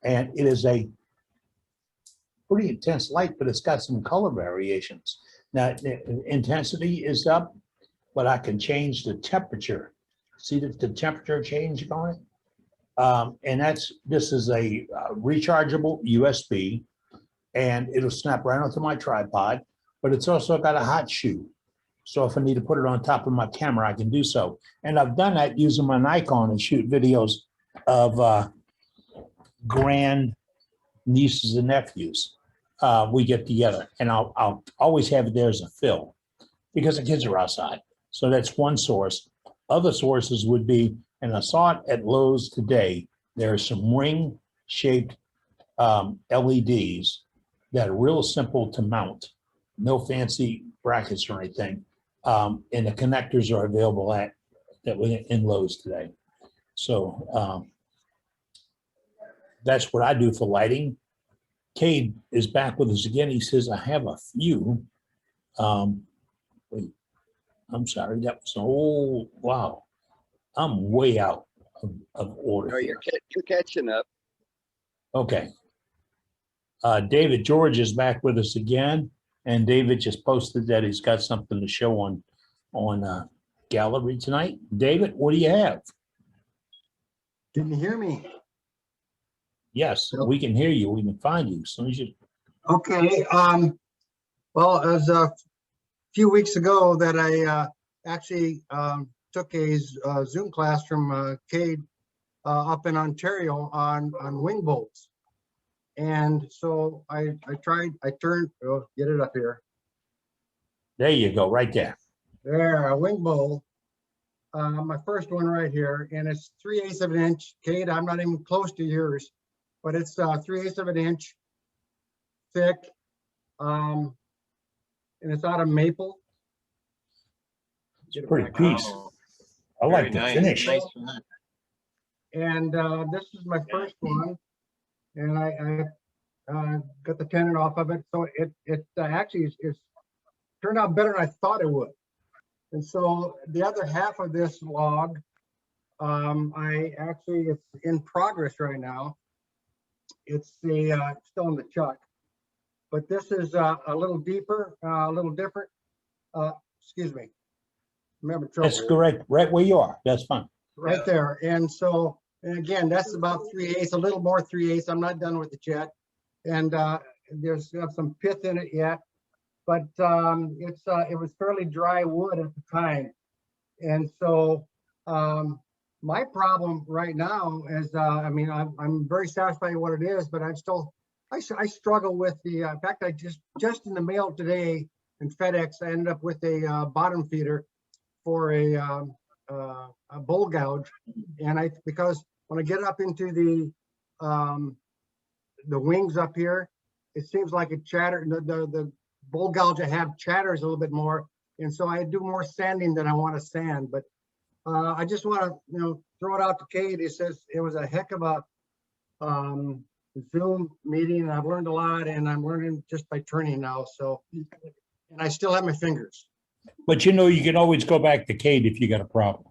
and it is a pretty intense light, but it's got some color variations. Now, the intensity is up, but I can change the temperature. See the temperature change on it? And this is a rechargeable USB, and it'll snap right onto my tripod, but it's also got a hot shoe. So if I need to put it on top of my camera, I can do so. And I've done that using my Nikon and shoot videos of grand nieces and nephews. We get together, and I'll always have it there as a fill because the kids are outside. So that's one source. Other sources would be, and I saw it at Lowe's today, there are some ring-shaped LEDs that are real simple to mount. No fancy brackets or anything. And the connectors are available in Lowe's today. So that's what I do for lighting. Cade is back with us again. He says, I have a few. Wait, I'm sorry. That was, wow. I'm way out of order. No, you're catching up. Okay. David George is back with us again. And David just posted that he's got something to show on gallery tonight. David, what do you have? Can you hear me? Yes, we can hear you. We can find you as soon as you. Okay. Well, it was a few weeks ago that I actually took a Zoom class from Cade up in Ontario on wing bolts. And so I turned, oh, get it up here. There you go, right there. There, a wing bolt. My first one right here, and it's 3/8 of an inch. Cade, I'm not even close to yours. but it's 3/8 of an inch thick. And it's out of maple. It's a pretty piece. I like the finish. Nice. And this is my first one, and I got the tenon off of it. So it actually is turned out better than I thought it would. And so the other half of this log, it's in progress right now. It's still in the chuck, but this is a little deeper, a little different. Excuse me. Remember trouble. That's correct. Right where you are. That's fine. Right there. And so, and again, that's about 3/8, a little more 3/8. I'm not done with it yet. And there's some pith in it yet, but it was fairly dry wood at the time. And so my problem right now is, I'm very satisfied with what it is, but I'm still, I struggle with the fact I just in the mail today in FedEx, I ended up with a bottom feeder for a bull gouge, and because when I get up into the wings up here, it seems like it chatter. The bull gouge I have chatters a little bit more, and so I do more sanding than I want to sand. But I just want to throw it out to Cade. He says it was a heck of a Zoom meeting, and I've learned a lot, and I'm learning just by turning now. So, and I still have my fingers. But you can always go back to Cade if you got a problem.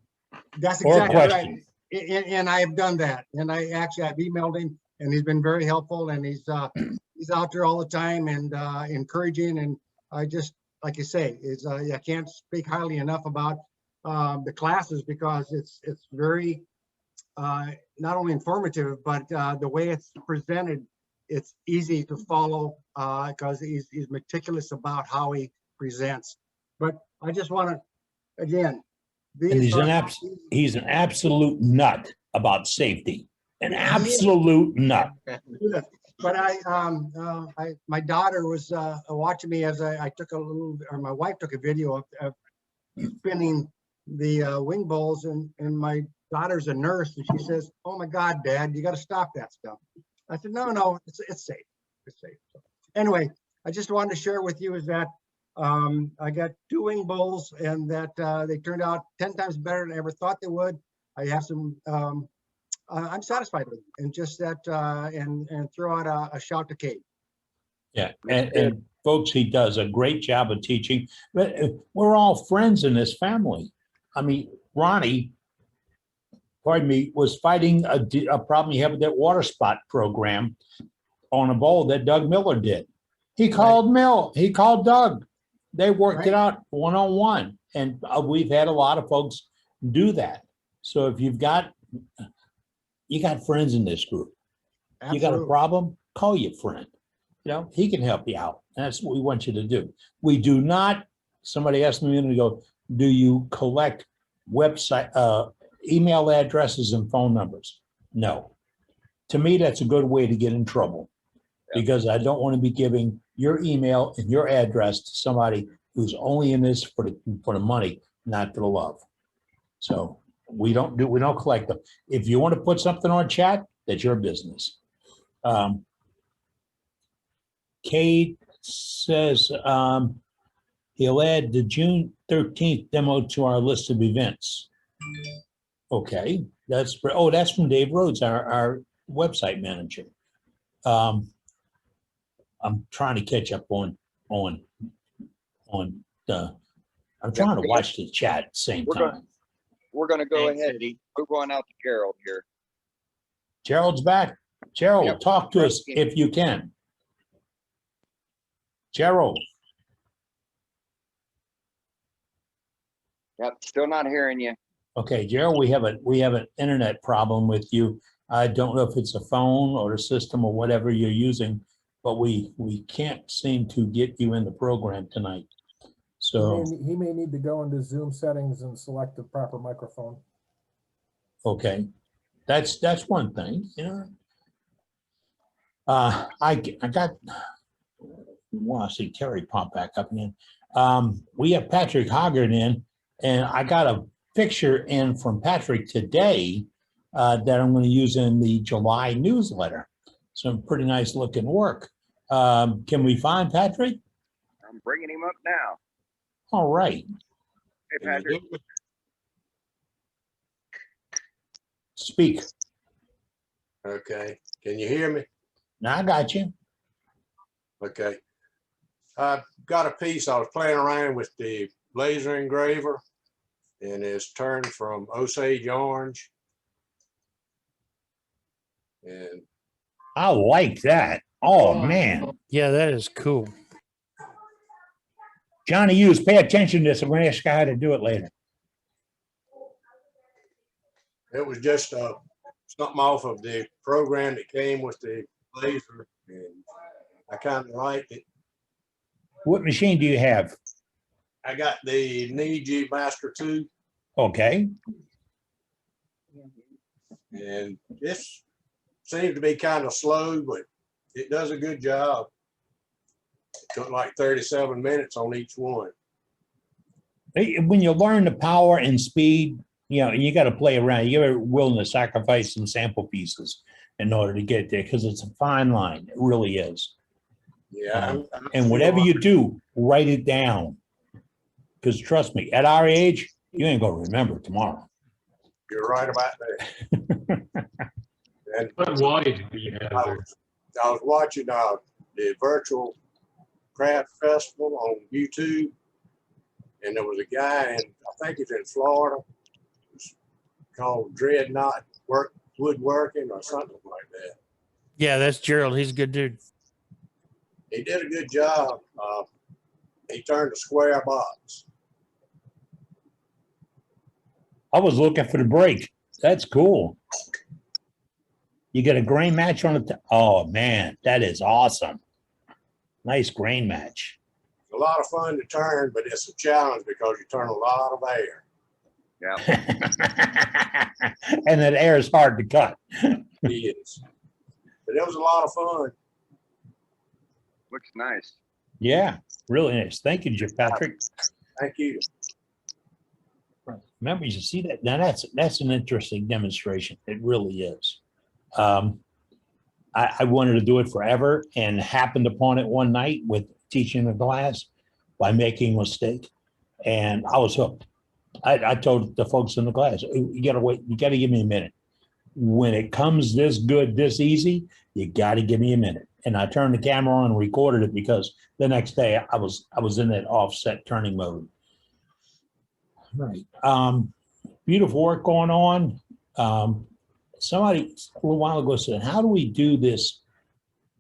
That's Or a exactly question. right. And I have done that. And I've emailed him, and he's been very helpful, and he's out there all the time and encouraging. And I just, like you say, I can't speak highly enough about the classes, because it's very not only informative, but the way it's presented, it's easy to follow because he's meticulous about how he presents. But I just want to, again, And he's an absolute nut about safety. An absolute nut. But my daughter was watching me as I took my wife took a video of spinning the wing bowls, and my daughter's a nurse, and she says, "Oh my God, Dad, you got to stop that stuff." I said, "No, it's safe. It's safe." So anyway, I just wanted to share with you is that I got 2 wing bowls, and that they turned out 10 times better than I ever thought they would. I have some. I'm satisfied with it, and just that, and throw out a shout to Kate. Yeah, and folks, he does a great job of teaching. But we're all friends in this family. I mean, Ronnie, pardon me, was fighting a problem he had with that water spot program on a bowl that Doug Miller did. He called He called Doug. They worked it out one-on-one, and we've had a lot of folks do that. So if you got friends in this group, you got a problem, call your friend. He can help you out. That's what we want you to do. We do not. Somebody asked me a minute ago, do you collect website email addresses and phone numbers? No. To me, that's a good way to get in trouble, because I don't want to be giving your email and your address to somebody who's only in this for the money, not for the love. So we don't collect them. If you want to put something on chat, that's your business. Kate says he'll add the June 13th demo to our list of events. Okay, that's from Dave Rhodes, our website manager. I'm trying to catch up on the. I'm trying to watch the chat at the same time. We're going to go ahead. We're going out to Gerald here. Gerald's back. Gerald, talk to us if you can. Gerald. Yep, still not hearing you. Okay, Gerald, we have an internet problem with you. I don't know if it's a phone or a system or whatever you're using, but we can't seem to get you in the program tonight. So he may need to go into Zoom settings and select the proper microphone. okay, that's one thing. I got. Well, I see Terry pop back up again. We have Patrick Hoggard in, and I got a picture in from Patrick today that I'm going to use in the July newsletter. some pretty nice looking work. Can we find Patrick? I'm bringing him up now. All right. Hey, Patrick. Speak. Okay, can you hear me? Now I got you. Okay. I've got a piece, I was playing around with the laser engraver and it's turned from Osage orange. And I like that. Oh, man. Yeah, that is cool. Johnny Hughes, pay attention to this. I'm going to ask you how to do it later. it was just something off of the program that came with the laser, and I kind of liked it. What machine do you have? I got the Niji Master 2, Okay. and this seems to be kind of slow, but it does a good job. It took like 37 minutes on each one. When you learn the power and speed, you know, you got to play around. You're willing to sacrifice some sample pieces in order to get there because it's a fine line. It really is. Yeah. And whatever you do, write it down. Because trust me, at our age, you ain't going to remember tomorrow. You're right about that. And what wide do you have there? I was watching the virtual craft festival on YouTube, and there was a guy in, I think he's in Florida, called Dreadnought Woodworking or something like that. Yeah, that's Gerald. He's a good dude. He did a good job. He turned a square box. I was looking for the break. That's cool. You get a grain match on it. Oh, man, that is awesome. Nice grain match. It's a lot of fun to turn, but it's a challenge because you turn a lot of air. Yeah. And that air is hard to cut. It is. But it was a lot of fun. Looks nice. Yeah, really nice. Thank you, Patrick. Thank you. Remember, you see that? Now that's an interesting demonstration. It really is. I wanted to do it forever and happened upon it one night with teaching a class by making a mistake. And I was hooked. I told the folks in the class, you gotta wait, you gotta give me a minute. When it comes this good, this easy, you gotta give me a minute. And I turned the camera on and recorded it because the next day I was in that offset turning mode. Right. Beautiful work going on. Somebody a little while ago said, how do we do this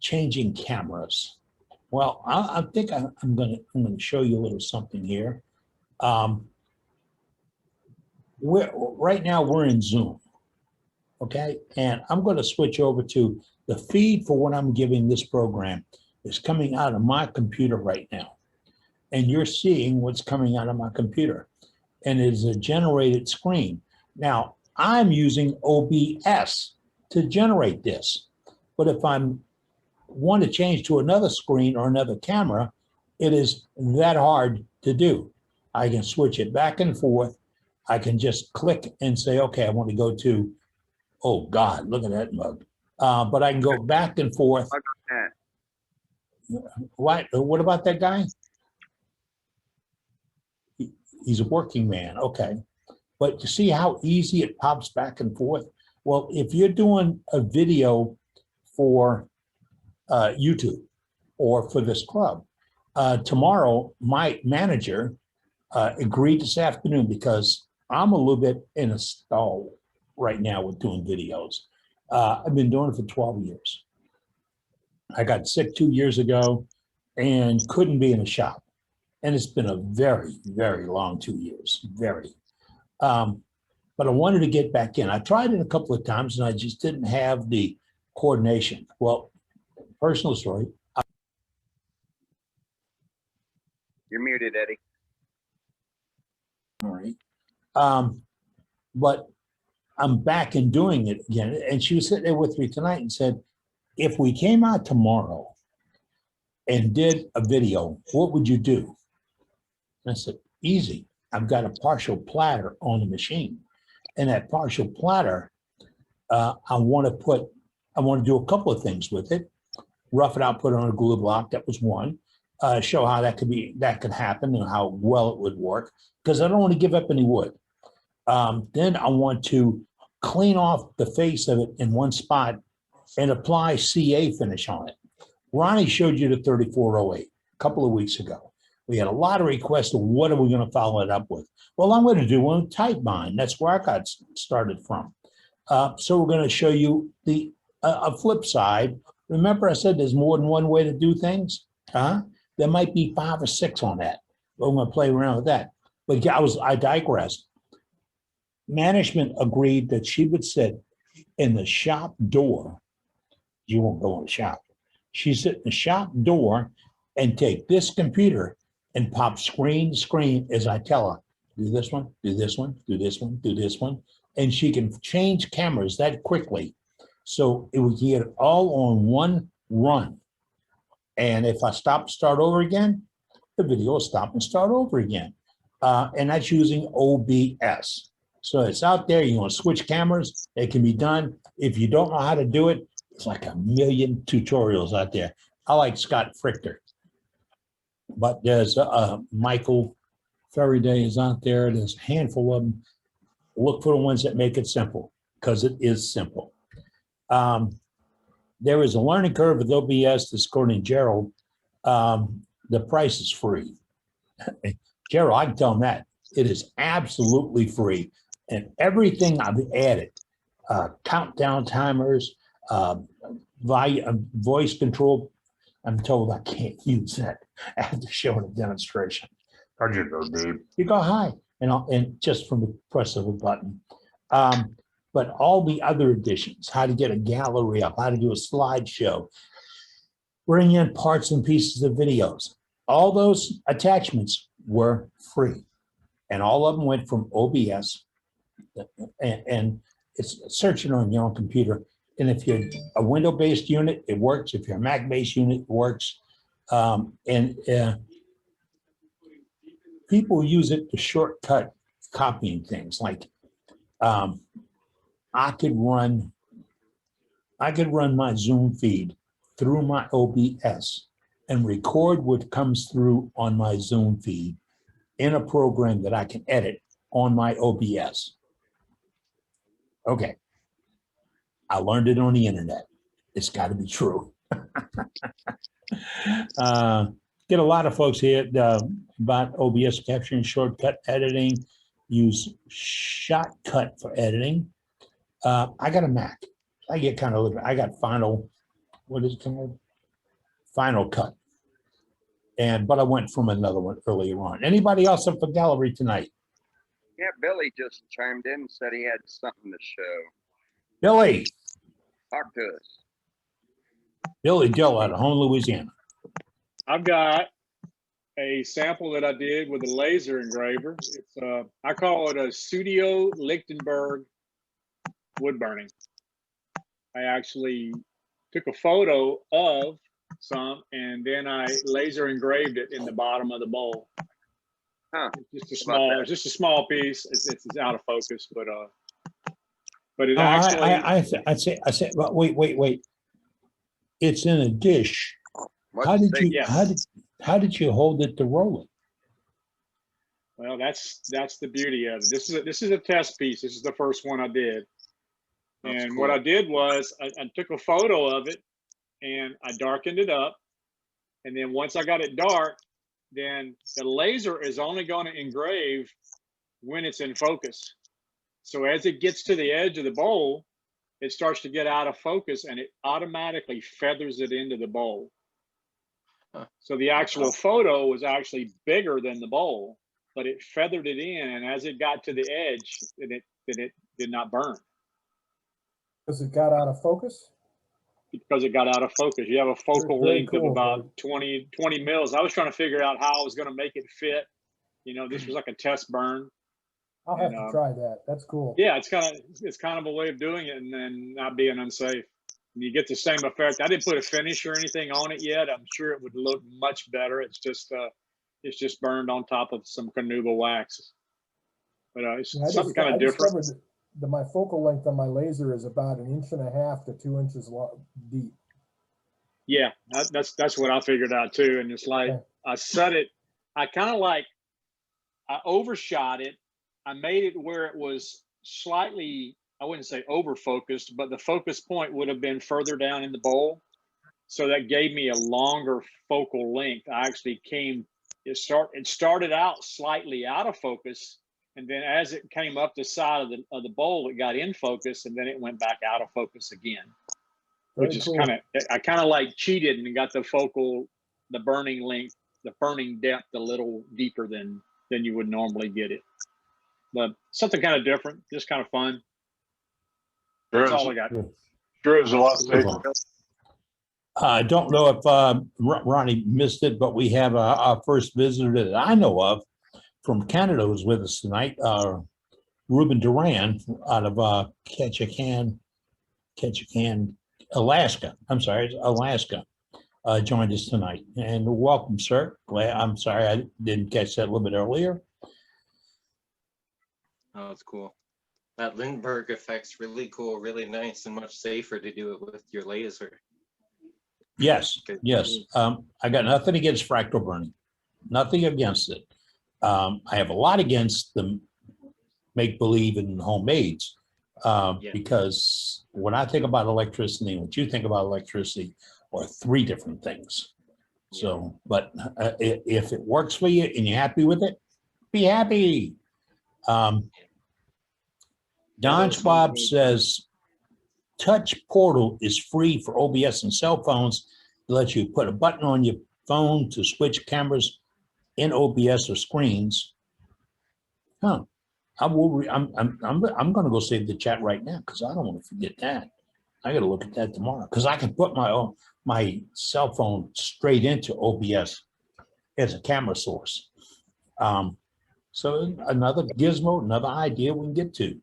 changing cameras? Well, I think I'm gonna show you a little something here. Right now we're in Zoom, okay? And I'm gonna switch over to the feed for what I'm giving this program is coming out of my computer right now. And you're seeing what's coming out of my computer. And it is a generated screen. Now, I'm using OBS to generate this. But if I want to change to another screen or another camera, it is that hard to do. I can switch it back and forth. I can just click and say, okay, I want to go to, oh God, look at that mug. But I can go back and forth. What about that guy? He's a working man, okay. But you see how easy it pops back and forth? Well, if you're doing a video for YouTube or for this club, tomorrow, my manager agreed this afternoon because I'm a little bit in a stall right now with doing videos. I've been doing it for 12 years. I got sick 2 years ago and couldn't be in a shop. And it's been a very, very long 2 years, very. But I wanted to get back in. I tried it a couple of times and I just didn't have the coordination. Well, personal story. You're muted, Eddie. All right. But I'm back and doing it again. And she was sitting there with me tonight and said, if we came out tomorrow and did a video, what would you do? And I said, easy. I've got a partial platter on the machine. And that partial platter, I want to put I want to do a couple of things with it. Rough it out, put it on a glue block. That was one. Show how that could happen and how well it would work, because I don't want to give up any wood. Then I want to clean off the face of it in one spot and apply CA finish on it. Ronnie showed you the 3408 a couple of weeks ago. We had a lot of requests of what are we going to follow it up with? Well, I'm going to do one with tight bind. That's where I got started from. So we're going to show you the a flip side. Remember I said there's more than one way to do things? There might be 5 or 6 on that. But I'm going to play around with that. But yeah, I digressed. Management agreed that she would sit in the shop door. You won't go in the shop. She sit in the shop door and take this computer and pop screen to screen as I tell her, do this one, do this one, do this one, do this one. And she can change cameras that quickly. So it would get it all on one run. And if I stop and start over again, the video will stop and start over again. And that's using OBS. So it's out there. You want to switch cameras, it can be done. If you don't know how to do it, it's like a million tutorials out there. I like Scott Frichter. But there's Michael Faraday is out there. There's a handful of them. Look for the ones that make it simple, because it is simple. There is a learning curve with OBS that's according to Gerald. The price is free. Gerald, I can tell him that. It is absolutely free. And everything I've added, countdown timers, voice control, I'm told I can't use that after showing a demonstration. I just go deep. You go high, and just from the press of a button. But all the other additions, how to get a gallery up, how to do a slideshow, bring in parts and pieces of videos, all those attachments were free. And all of them went from OBS, and it's searching on your own computer. And if you're a window-based unit, it works. If you're a Mac-based unit, it works. People use it to shortcut copying things. Like I could run my Zoom feed through my OBS and record what comes through on my Zoom feed in a program that I can edit on my OBS. Okay. I learned it on the internet. It's got to be true. Get a lot of folks here about OBS capturing, shortcut editing, use Shotcut for editing. I got a Mac. I get kind of, I got Final, what is it called? Final Cut. But I went from another one earlier on. Anybody else up for gallery tonight? Yeah, Billy just chimed in and said he had something to show. Billy. Talk to us. Billy Dill out of home, Louisiana. I've got a sample that I did with a laser engraver. It's I call it a Studio Lichtenberg wood burning. I actually took a photo of some and then I laser engraved it in the bottom of the bowl. Huh. Just a small piece. It's out of focus, but it actually. I said, but wait. It's in a dish. How did you hold it to roll it? Well, that's the beauty of it. This is a test piece. This is the first one I did. That's and cool. What I did was I took a photo of it and I darkened it up. And then once I got it dark, then the laser is only going to engrave when it's in focus. So as it gets to the edge of the bowl, it starts to get out of focus and it automatically feathers it into the bowl. So the actual photo was actually bigger than the bowl, but it feathered it in. And as it got to the edge, it did not burn. Because it got out of focus? Because it got out of focus. You have a focal Very length cool, of about 20 mils. I was trying to figure out how I was going to make it fit. You know, this was like a test burn. I'll have to try that. That's cool. Yeah, it's kind of a way of doing it and then not being unsafe. And you get the same effect. I didn't put a finish or anything on it yet. I'm sure it would look much better. It's just burned on top of some carnauba wax. But it's something kind of different. my focal length on my laser is about 1.5 to 2 inches deep. Yeah, that's what I figured out too. And it's like, I set it, I overshot it. I made it where it was slightly, I wouldn't say over focused, but the focus point would have been further down in the bowl. So that gave me a longer focal length. I actually it started out slightly out of focus. And then as it came up the side of the bowl, it got in focus, and then it went back out of focus again. Which is I kind of like cheated and got the burning length, the burning depth a little deeper than you would normally get it. But something kind of different, just kind of fun. That's all I got. Sure is a lot safer. I don't know if Ronnie missed it, but we have our first visitor that I know of from Canada who's with us tonight. Ruben Duran out of Ketchikan, Alaska. I'm sorry, Alaska. Joined us tonight, and welcome, sir. I'm sorry I didn't catch that a little bit earlier. Oh, it's cool. That Lindbergh effect's really cool, really nice, and much safer to do it with your laser. Yes, yes. I got nothing against fractal burning, nothing against it. I have a lot against the make-believe and homemades because when I think about electricity and what you think about electricity are three different things. So, but if it works for you and you're happy with it, be happy. Don Schwab says, Touch Portal is free for OBS and cell phones. It lets you put a button on your phone to switch cameras in OBS or screens. Huh. I'm going to go save the chat right now because I don't want to forget that. I got to look at that tomorrow because I can put my cell phone straight into OBS as a camera source. So another gizmo, another idea we can get to.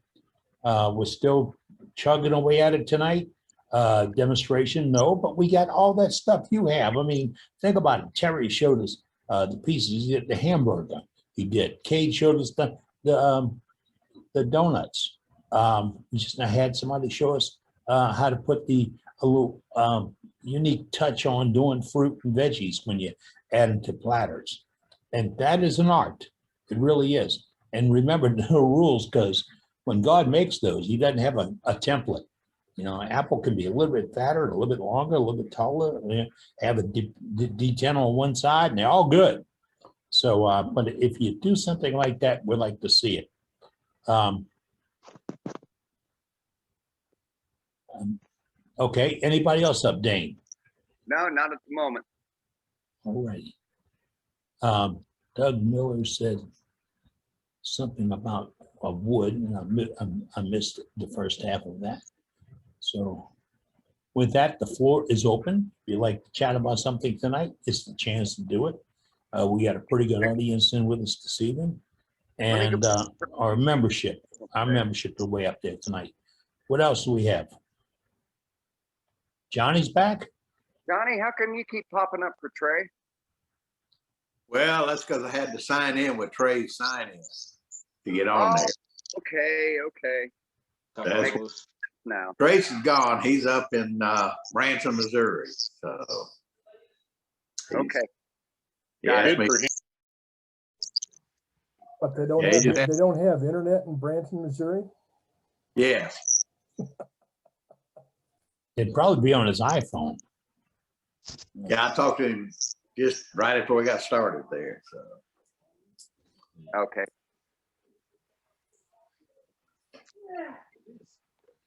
We're still chugging away at it tonight. Demonstration, no, but we got all that stuff you have. I mean, think about it. Terry showed us the pieces. He did the hamburger. He did. Cade showed us the donuts. We just now had somebody show us how to put a little unique touch on doing fruit and veggies when you add them to platters. And that is an art. It really is. And remember, no rules, because when God makes those, he doesn't have a template. You know, an apple can be a little bit fatter, a little bit longer, a little bit taller, have a D10 on one side, and they're all good. So, but if you do something like that, we'd like to see it. Okay, anybody else up, Dane? No, not at the moment. All righty. Doug Miller said something about a wood, and I missed the first half of that. So with that, the floor is open. If you'd like to chat about something tonight, it's the chance to do it. We got a pretty good audience in with us this evening. And our membership is way up there tonight. What else do we have? Johnny's back? Johnny, how come you keep popping up for Trey? Well, that's because I had to sign in with Trey's sign-in to get on there. Okay. That's now. Trace is gone. He's up in Ransom, Missouri. So okay. Yeah, Good that's for me. him. But they don't have internet in Branson, Missouri? Yes. It'd probably be on his iPhone. Yeah, I talked to him just right after we got started there. So okay.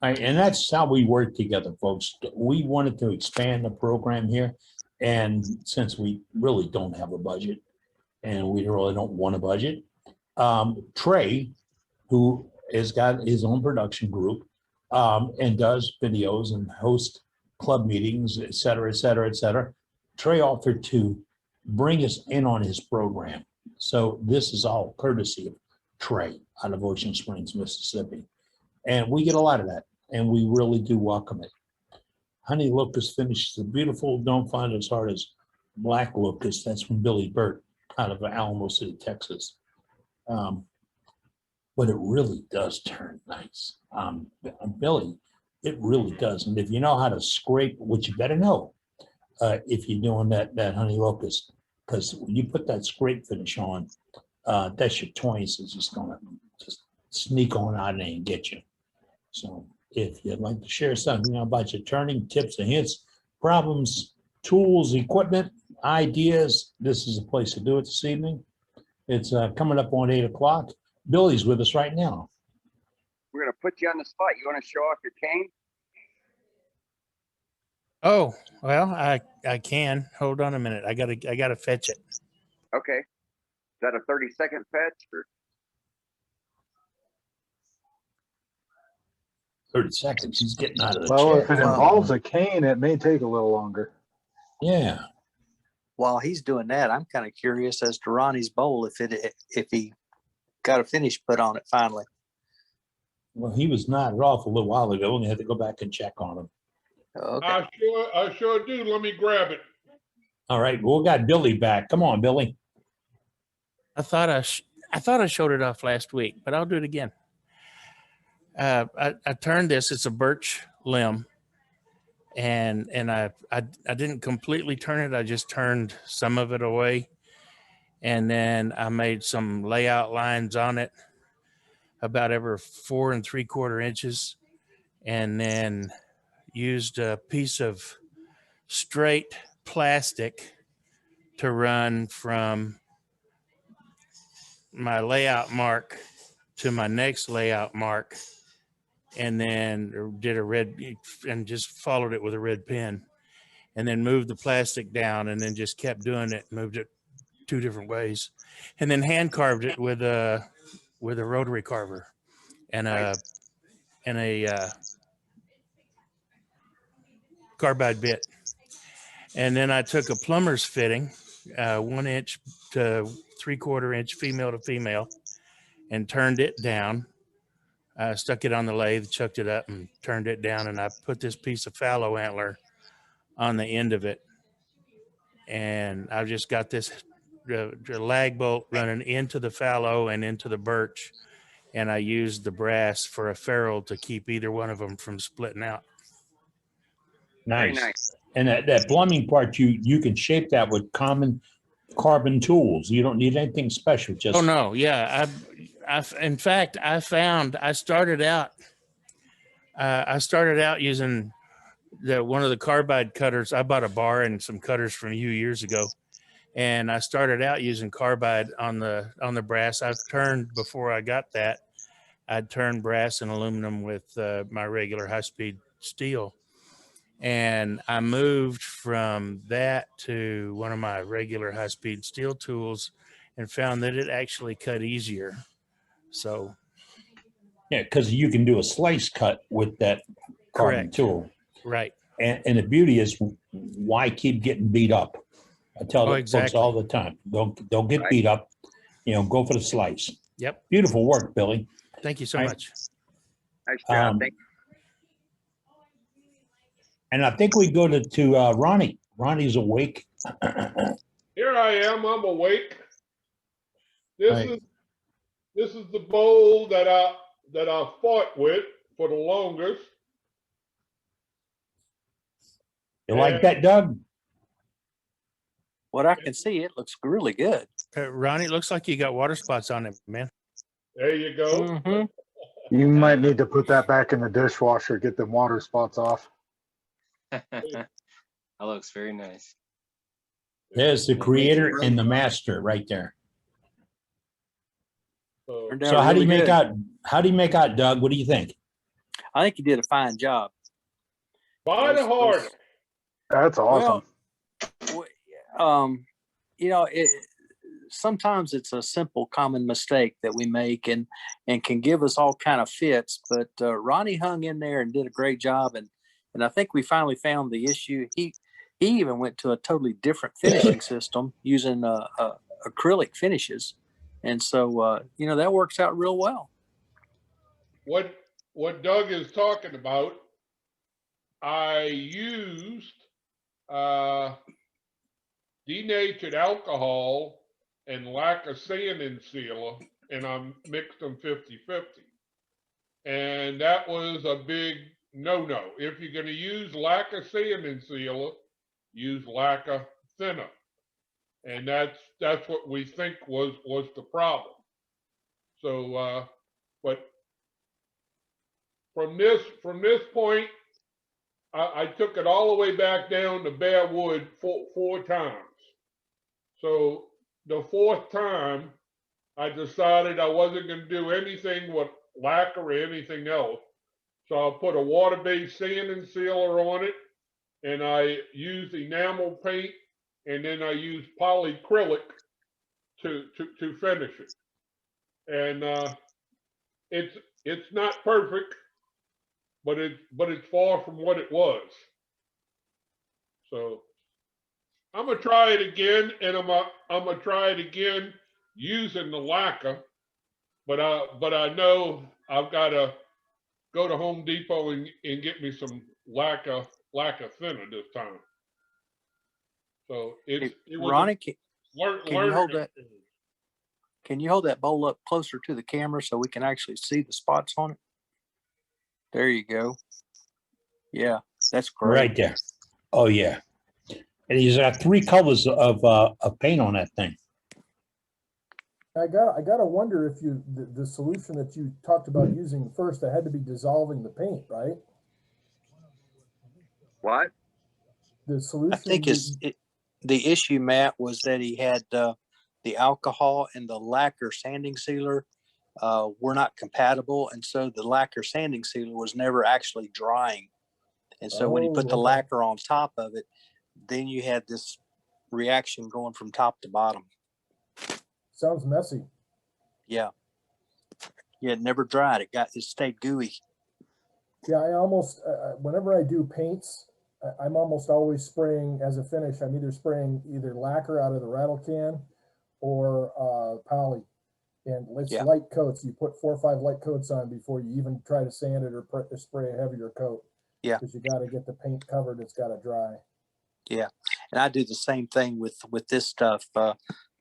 And that's how we work together, folks. We wanted to expand the program here. And since we really don't have a budget and we really don't want a budget, Trey, who has got his own production group and does videos and hosts club meetings, et cetera, et cetera, et cetera, Trey offered to bring us in on his program. So this is all courtesy of Trey out of Ocean Springs, Mississippi. And we get a lot of that, and we really do welcome it. Honey Locust finishes a beautiful, don't find as hard as Black Locust. That's from Billy Burt out of Alamo City, Texas. but it really does turn nice. Billy, it really does. And if you know how to scrape, which you better know, if you're doing that honey locust, because when you put that scrape finish on, that chatoyance is just gonna just sneak on out there and get you. So if you'd like to share something about your turning tips and hints, problems, tools, equipment, ideas, this is the place to do it this evening. It's coming up on 8 o'clock. Billy's with us right now. We're going to put you on the spot. You want to show off your cane? Oh, well, I can. Hold on a minute. I gotta fetch it. Okay. Is that a 30-second fetch? Or? 30 seconds. He's getting out of the Well, chair. if it involves a cane, it may take a little longer. Yeah. While he's doing that, I'm kind of curious as to Ronnie's bowl, if he got a finish put on it finally. Well, he was knotted off a little while ago, and they had to go back and check on him. Okay. I sure do. Let me grab it. All right, well, we got Billy back. Come on, Billy. I thought I showed it off last week, but I'll do it again. I turned this. It's a birch limb, and I didn't completely turn it. I just turned some of it away, and then I made some layout lines on it, about every 4 3/4 inches, and then used a piece of straight plastic to run from my layout mark to my next layout mark, and then did a red and just followed it with a red pen, and then moved the plastic down, and then just kept doing it, moved it 2 different ways, and then hand carved it with a rotary carver and a carbide bit. And then I took a plumber's fitting, 1 inch to 3/4 inch female to female, and turned it down. I stuck it on the lathe, chucked it up, and turned it down. And I put this piece of fallow antler on the end of it. And I've just got this lag bolt running into the fallow and into the birch. And I used the brass for a ferrule to keep either one of them from splitting out. Nice. Very nice. And that plumbing part, you can shape that with common carbon tools. You don't need anything special. Just Oh no, yeah. In fact, I started out using one of the carbide cutters. I bought a bar and some cutters from you years ago, and I started out using carbide on the brass. I've turned before I got that. I'd turned brass and aluminum with my regular high-speed steel. And I moved from that to one of my regular high-speed steel tools and found that it actually cut easier. So, yeah, because you can do a slice cut with that carbon Correct. tool. Right. And the beauty is, why keep getting beat up? I tell the folks all the time, don't get beat up. Go for the slice. Yep. Beautiful work, Billy. Thank you so much. Nice job. Thank you. And I think we go to Ronnie. Ronnie's awake. Here I am. I'm awake. This Right. is the bowl that I fought with for the longest. You like that, Doug? What I can see, it looks really good. Ronnie, it looks like you got water spots on it, man. There you go. You might need to put that back in the dishwasher, get the water spots off. That looks very nice. There's the creator and the master right there. Turned So out how do you really make good. out? How do you make out, Doug? What do you think? I think you did a fine job. By the heart. That's awesome. Sometimes it's a simple common mistake that we make and can give us all kind of fits, but Ronnie hung in there and did a great job, and I think we finally found the issue. He even went to a totally different finishing system using acrylic finishes, and so that works out real well. What Doug is talking about, I used denatured alcohol and lacquer sanding sealer and I mixed them 50-50. And that was a big no-no. If you're going to use lacquer sanding sealer, use lacquer thinner. And that's what we think was the problem. So, but from this point, I took it all the way back down to bare wood four times. So the fourth time, I decided I wasn't going to do anything with lacquer or anything else. So I put a water-based sanding sealer on it, and I used enamel paint, and then I used polyacrylic to finish it. And it's not perfect, but it's far from what it was. So I'm gonna try it again, and I'm gonna try it again using the lacquer. But I know I've got to go to Home Depot and get me some lacquer thinner this time. So it was Ronnie, can you hold that bowl up closer to the camera so we can actually see the spots on it? There you go. Yeah, that's great. Right there. Oh yeah. And he's got 3 colors of paint on that thing. I gotta wonder if the solution that you talked about using first, that had to be dissolving the paint, right? What? The solution. I think the issue, Matt, was that he had the alcohol and the lacquer sanding sealer were not compatible, and so the lacquer sanding sealer was never actually drying. And so when you put the lacquer on top of it, then you had this reaction going from top to bottom. Sounds messy. Yeah. Yeah, it never dried. It stayed gooey. Yeah, I almost, whenever I do paints, I'm almost always spraying as a finish. I'm either spraying either lacquer out of the rattle can or poly. And it's light coats. You put 4 or 5 light coats on before you even try to sand it or spray a heavier coat. Yeah. Because you got to get the paint covered. It's got to dry. Yeah. And I do the same thing with this stuff.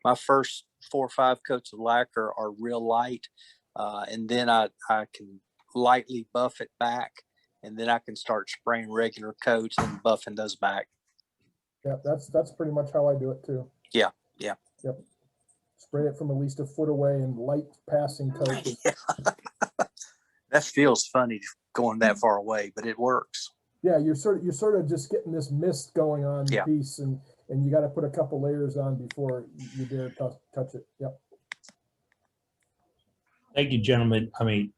My first 4 or 5 coats of lacquer are real light. And then I can lightly buff it back. And then I can start spraying regular coats and buffing those back. Yeah, that's pretty much how I do it too. Yeah. Yeah. Yep. Spray it from at least a foot away and light passing coat. That feels funny going that far away, but it works. Yeah, you're sort of just getting this mist going on the piece, and you got to put a couple layers on before you dare touch it. Yep. Thank you, gentlemen. I mean,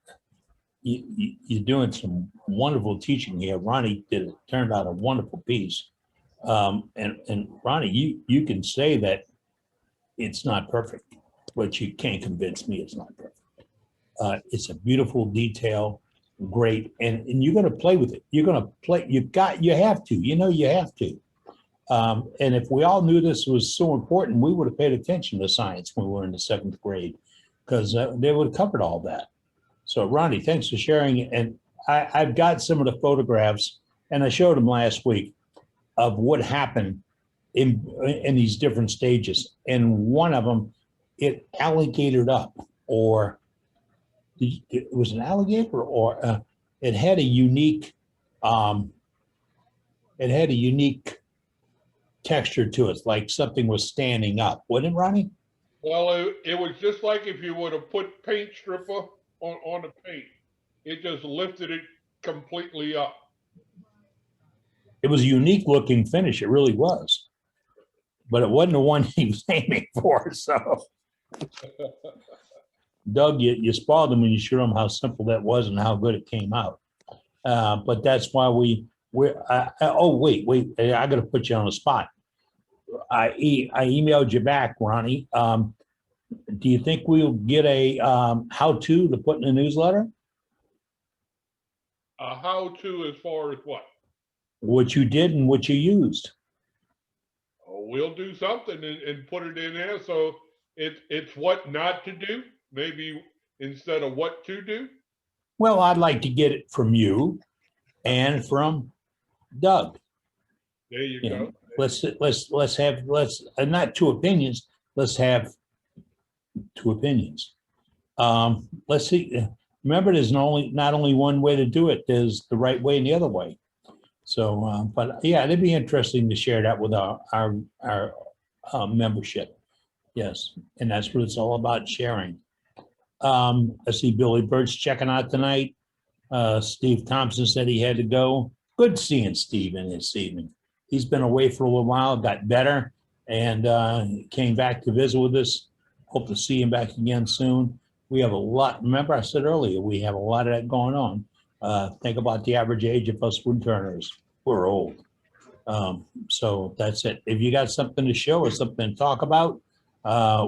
you're doing some wonderful teaching here. Ronnie turned out a wonderful piece. And Ronnie, you can say that it's not perfect, but you can't convince me it's not perfect. It's a beautiful detail, great, and you're going to play with it. You're going to play. You have to. You have to. And if we all knew this was so important, we would have paid attention to science when we were in the 7th grade, because they would have covered all that. So, Ronnie, thanks for sharing. And I've got some of the photographs, and I showed them last week, of what happened in these different stages. And one of them, it alligatored up, or it was an alligator, or it had a unique texture to it, like something was standing up. Wasn't it, Ronnie? Well, it was just like if you would have put paint stripper on the paint. It just lifted it completely up. It was a unique looking finish. It really was. But it wasn't the one he was aiming for. So, Doug, you spoiled him when you showed him how simple that was and how good it came out. But that's why oh, wait, I got to put you on the spot. I emailed you back, Ronnie. Do you think we'll get a how-to to put in the newsletter? A how-to as far as what? What you did and what you used. Oh, we'll do something and put it in there. So it's what not to do, maybe instead of what to do. Well, I'd like to get it from you and from Doug. There you go. Let's have not 2 opinions. Let's have 2 opinions. Let's see. Remember, there's not only one way to do it. There's the right way and the other way. So, but yeah, it'd be interesting to share that with our membership. Yes, and that's what it's all about, sharing. I see Billy Bird's checking out tonight. Steve Thompson said he had to go. Good seeing Steve in this evening. He's been away for a little while, got better, and came back to visit with us. Hope to see him back again soon. We have a lot. Remember, I said earlier, we have a lot of that going on. Think about the average age of us wood turners. We're old. So that's it. If you got something to show or something to talk about,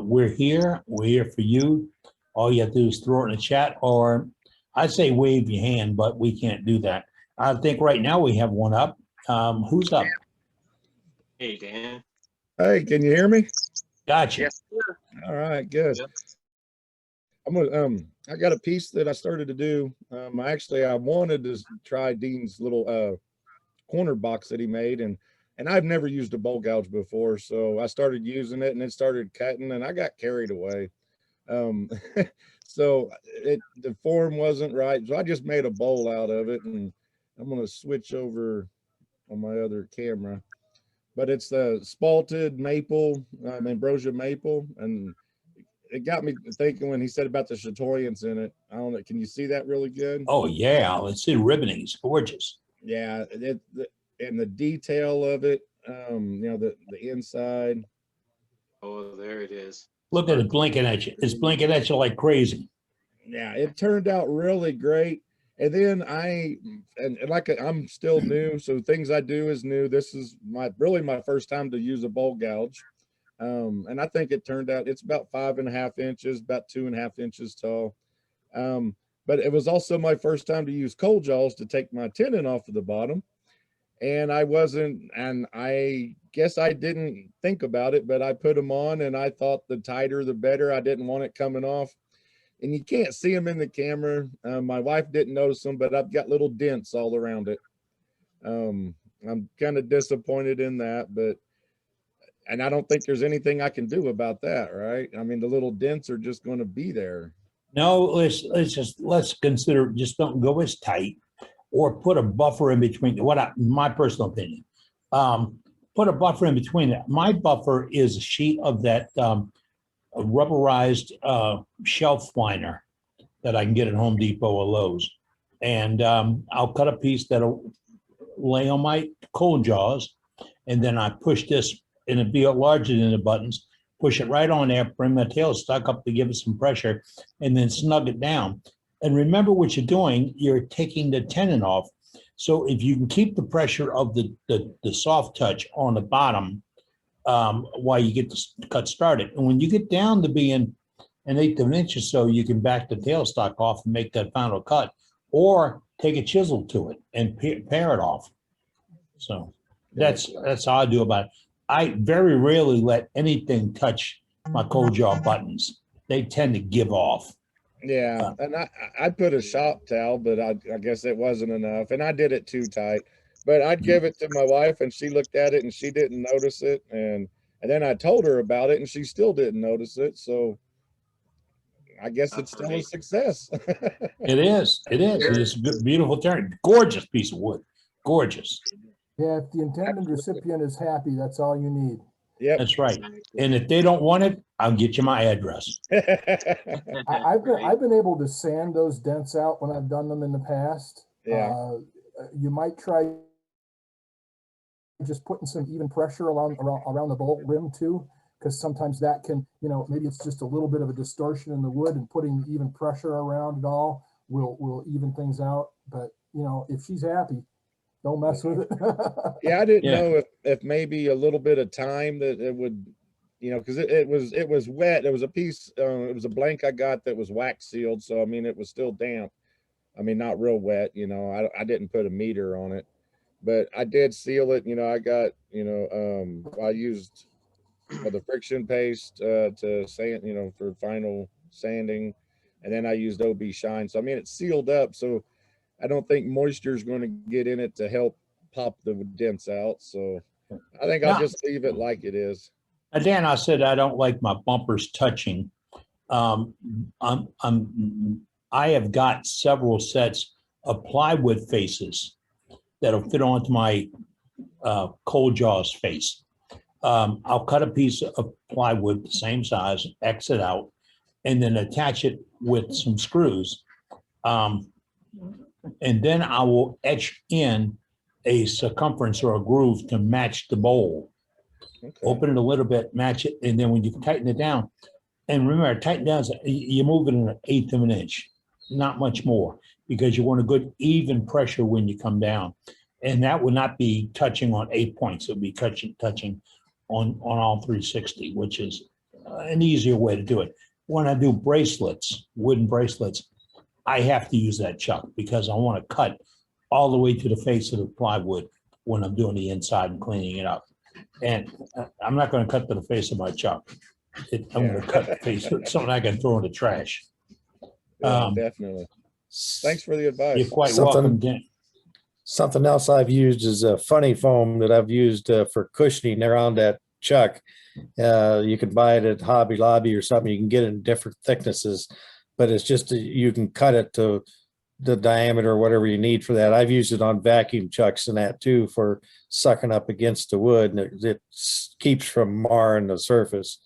we're here. We're here for you. All you have to do is throw it in the chat, or I'd say wave your hand, but we can't do that. I think right now we have one up. Who's up? Hey, Dan. Hey, can you hear me? Gotcha. Yes, sir. All right, good. Yep. I'm gonna I got a piece that I started to do. I wanted to try Dean's little corner box that he made, and I've never used a bowl gouge before, so I started using it and it started cutting and I got carried away. So the form wasn't right, so I just made a bowl out of it, and I'm gonna switch over on my other camera. But it's the spalted maple, ambrosia maple, and it got me thinking when he said about the chatoyance in it. I don't know, can you see that really good? Oh yeah, let's see the ribboning. It's gorgeous. Yeah, and the detail of it, the inside. Oh, there it is. Look at it blinking at you. It's blinking at you like crazy. Yeah, it turned out really great. And then I'm still new, so things I do is new. This is really my first time to use a bowl gouge. And I think it turned out, it's about 5.5 inches, about 2.5 inches tall. But it was also my first time to use cold jaws to take my tenon off of the bottom. And I guess I didn't think about it, but I put them on and I thought the tighter, the better. I didn't want it coming off. And you can't see them in the camera. My wife didn't notice them, but I've got little dents all around it. I'm kind of disappointed in that, and I don't think there's anything I can do about that, right? I mean, the little dents are just going to be there. No, let's consider, just don't go as tight, or put a buffer in between. My personal opinion, put a buffer in between that. My buffer is a sheet of that a rubberized shelf liner that I can get at Home Depot or Lowe's. And I'll cut a piece that'll lay on my cold jaws. And then I push this, and it'd be larger than the buttons, push it right on there, bring my tail stuck up to give it some pressure, and then snug it down. And remember what you're doing, you're taking the tenon off. So if you can keep the pressure of the soft touch on the bottom, while you get the cut started. And when you get down to being 1/8 of an inch or so, you can back the tailstock off and make that final cut, or take a chisel to it and pare it off. So that's how I do about it. I very rarely let anything touch my cold jaw buttons. They tend to give off. Yeah, and I put a shop towel, but I guess it wasn't enough, and I did it too tight. But I'd give it to my wife, and she looked at it, and she didn't notice it, and then I told her about it, and she still didn't notice it. So I guess it's still a success. It is. It is. It's a good, beautiful turn. Gorgeous piece of wood. Gorgeous. Yeah, if the intended recipient is happy, that's all you need. Yeah, that's right. And if they don't want it, I'll get you my address. I've been able to sand those dents out when I've done them in the past. Yeah. You might try just putting some even pressure around the bolt rim too, because sometimes that can, maybe it's just a little bit of a distortion in the wood, and putting even pressure around it all will even things out. But if she's happy, don't mess with it. Yeah, I didn't know if maybe a little bit of time that it would, because it was wet. It was a piece, it was a blank I got that was wax sealed, so I mean it was still damp. I mean, not real wet, I didn't put a meter on it, but I did seal it. I got, I used the friction paste to sand, for final sanding, and then I used OB shine. So I mean, it's sealed up, so I don't think moisture is going to get in it to help pop the dents out. So I think I'll just leave it like it is. Dan, I said I don't like my bumpers touching. I have got several sets of plywood faces that'll fit onto my cold jaws face. I'll cut a piece of plywood the same size, X it out, and then attach it with some screws. And then I will etch in a circumference or a groove to match the bowl. Okay. Open it a little bit, match it, and then when you tighten it down, and remember, tighten down, you move it in 1/8 of an inch, not much more, because you want a good even pressure when you come down. And that would not be touching on 8 points. It would be touching on all 360, which is an easier way to do it. When I do bracelets, wooden bracelets, I have to use that chuck because I want to cut all the way to the face of the plywood when I'm doing the inside and cleaning it up. And I'm not going to cut to the face of my chuck. I'm going to cut the face of something I can throw in the trash. Yeah, definitely. Thanks for the advice. You're quite welcome, Dan. Something else I've used is a funny foam that I've used for cushioning around that chuck. You can buy it at Hobby Lobby or something. You can get it in different thicknesses, but it's just you can cut it to the diameter or whatever you need for that. I've used it on vacuum chucks and that too for sucking up against the wood, and it keeps from marring the surface.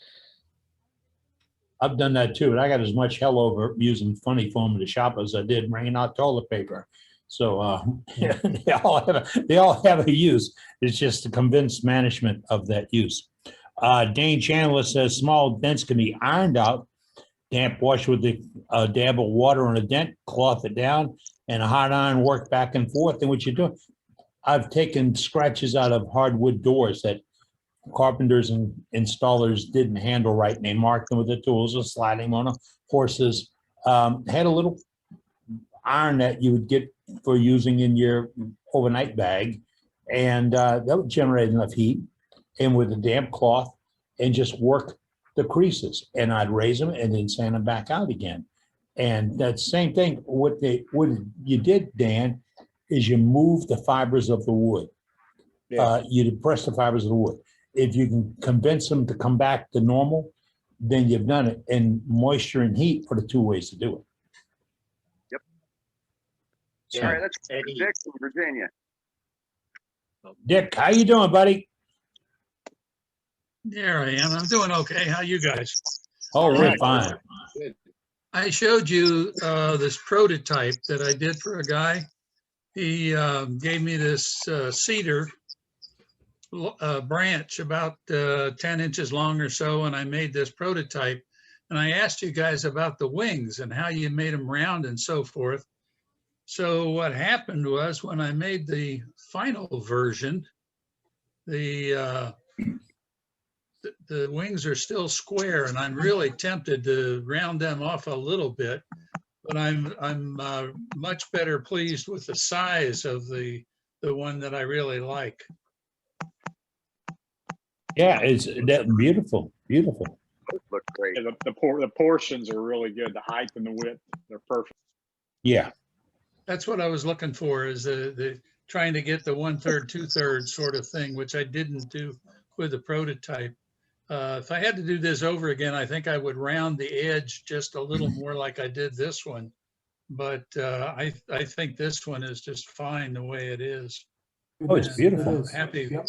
I've done that too, and I got as much hell over using funny foam in the shop as I did bringing out toilet paper. So they all have a use. It's just to convince management of that use. Dane Chandler says small dents can be ironed out. Damp wash with the dab of water on a dent, cloth it down, and a hot iron work back and forth. And what you do, I've taken scratches out of hardwood doors that carpenters and installers didn't handle right, and they marked them with the tools and sliding them on horses. Had a little iron that you would get for using in your overnight bag, and that would generate enough heat, and with a damp cloth, and just work the creases, and I'd raise them and then sand them back out again. And that same thing, what you did, Dan, is you move the fibers of the wood. Yeah. You depress the fibers of the wood. If you can convince them to come back to normal, then you've done it. And moisture and heat are the two ways to do it. Yep. So, All right, let's go to Dick from Virginia. Dick, how you doing, buddy? There I am. I'm doing okay. How you guys? Oh, we're fine. I showed you this prototype that I did for a guy. He gave me this cedar branch about 10 inches long or so, and I made this prototype. And I asked you guys about the wings and how you made them round and so forth. So what happened was when I made the final version, the wings are still square, and I'm really tempted to round them off a little bit, but I'm much better pleased with the size of the one that I really like. Yeah, it's that beautiful, beautiful. Look great. Yeah, the portions are really good. The height and the width, they're perfect. Yeah. That's what I was looking for, is the trying to get the 1/3, 2/3 sort of thing, which I didn't do with the prototype. If I had to do this over again, I think I would round the edge just a little more like I did this one. But I think this one is just fine the way it is. Oh, it's beautiful. And,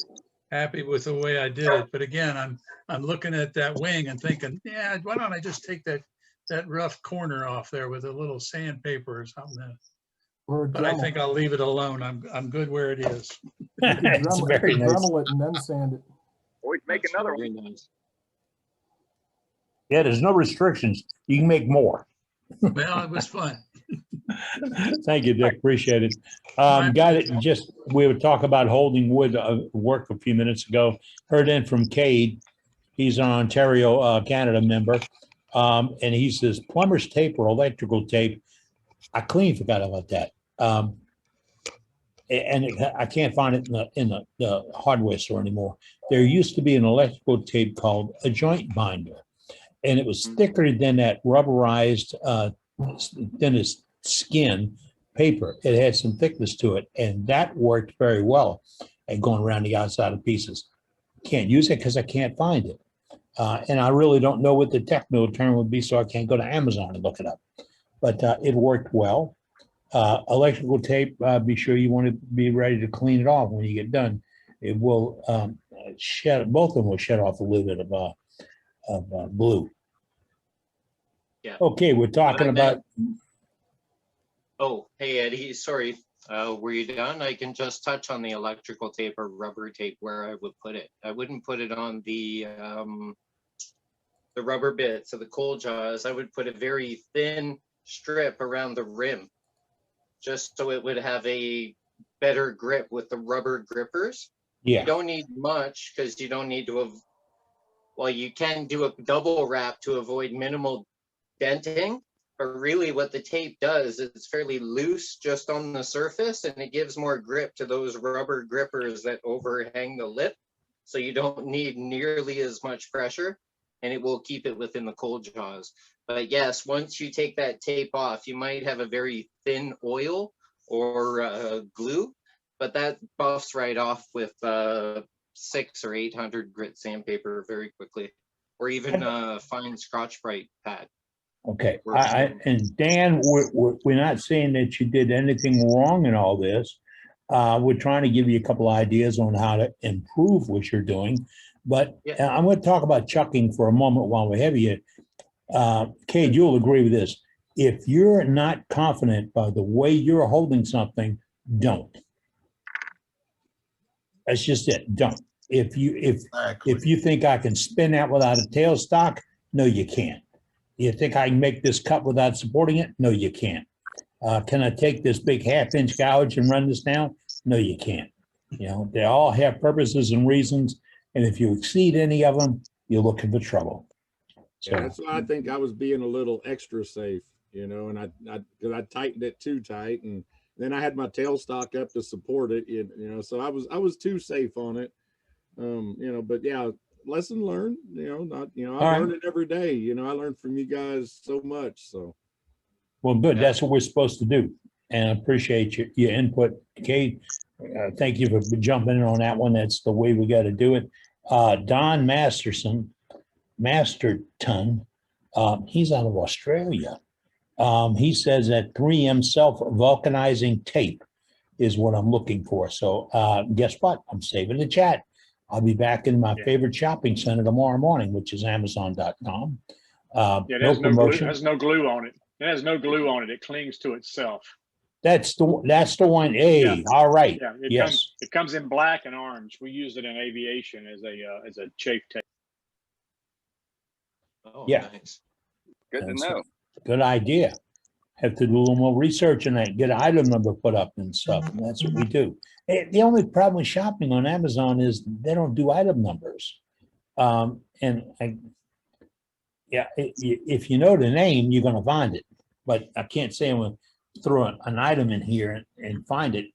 happy with the way I did it. But again, I'm looking at that wing and thinking, yeah, why don't I just take that rough corner off there with a little sandpaper or something. But I think I'll leave it alone. I'm good where it is. It's very nice. Dremel it and then sand it. Always make another one. Nice. Yeah, there's no restrictions. You can make more. Well, it was fun. Thank you, Dick. Appreciate it. Got it. We were talking about holding wood work a few minutes ago. Heard in from Cade. He's an Ontario, Canada member. And he says plumber's tape or electrical tape. I clean forgot about that. And I can't find it in the hardware store anymore. There used to be an electrical tape called a joint binder, and it was thicker than that rubberized, thinnest skin paper. It had some thickness to it, and that worked very well at going around the outside of pieces. Can't use it because I can't find it. And I really don't know what the technical term would be, so I can't go to Amazon and look it up. But it worked well. Electrical tape, be sure you want to be ready to clean it off when you get done. It will shed, both of them will shed off a little bit of blue. Yeah. Okay, we're talking about. Oh, hey, Eddie, sorry. Were you done? I can just touch on the electrical tape or rubber tape where I would put it. I wouldn't put it on the rubber bits of the coal jaws. I would put a very thin strip around the rim, just so it would have a better grip with the rubber grippers. Yeah. You don't need much because you don't need to, well, you can do a double wrap to avoid minimal denting, but really what the tape does is it's fairly loose just on the surface, and it gives more grip to those rubber grippers that overhang the lip. So you don't need nearly as much pressure, and it will keep it within the coal jaws. But yes, once you take that tape off, you might have a very thin oil or glue, but that buffs right off with 600 or 800 grit sandpaper very quickly, or even fine Scotch-Brite pad. Okay, and Dan, we're not saying that you did anything wrong in all this. We're trying to give you a couple ideas on how to improve what you're doing. But I'm going to talk about chucking for a moment while we have you. Cade, you'll agree with this. If you're not confident by the way you're holding something, don't. That's just it. Don't. If you think I can spin that without a tailstock, no, you can't. You think I can make this cut without supporting it? No, you can't. Can I take this big 1/2-inch gouge and run this down? No, you can't. You know, they all have purposes and reasons. And if you exceed any of them, you're looking for trouble. So yeah, that's why I think I was being a little extra safe, you know, and because I tightened it too tight, and then I had my tailstock up to support it, you know, so I was too safe on it, you know, but yeah, lesson learned, you know, I learn it every day, you know, I learned from you guys so much. So, well, good. Yeah. That's what we're supposed to do. And I appreciate your input, Kate. Thank you for jumping in on that one. That's the way we got to do it. Don Masterton, he's out of Australia. He says that 3M self-vulcanizing tape is what I'm looking for. So guess what? I'm saving the chat. I'll be back in my favorite shopping center tomorrow morning, which is Amazon.com. Yeah, it has no glue. It has no glue on it. It has no glue on it. It clings to itself. That's the one. Hey, yeah. All right. Yeah, it comes in black and orange. We use it in aviation as a chafe tape. Oh, yeah. Nice. Good to know. Good idea. Have to do a little more research on that, get an item number put up and stuff. And that's what we do. The only problem with shopping on Amazon is they don't do item numbers. If you know the name, you're going to find it. But I can't say I'm going to throw an item in here and find it,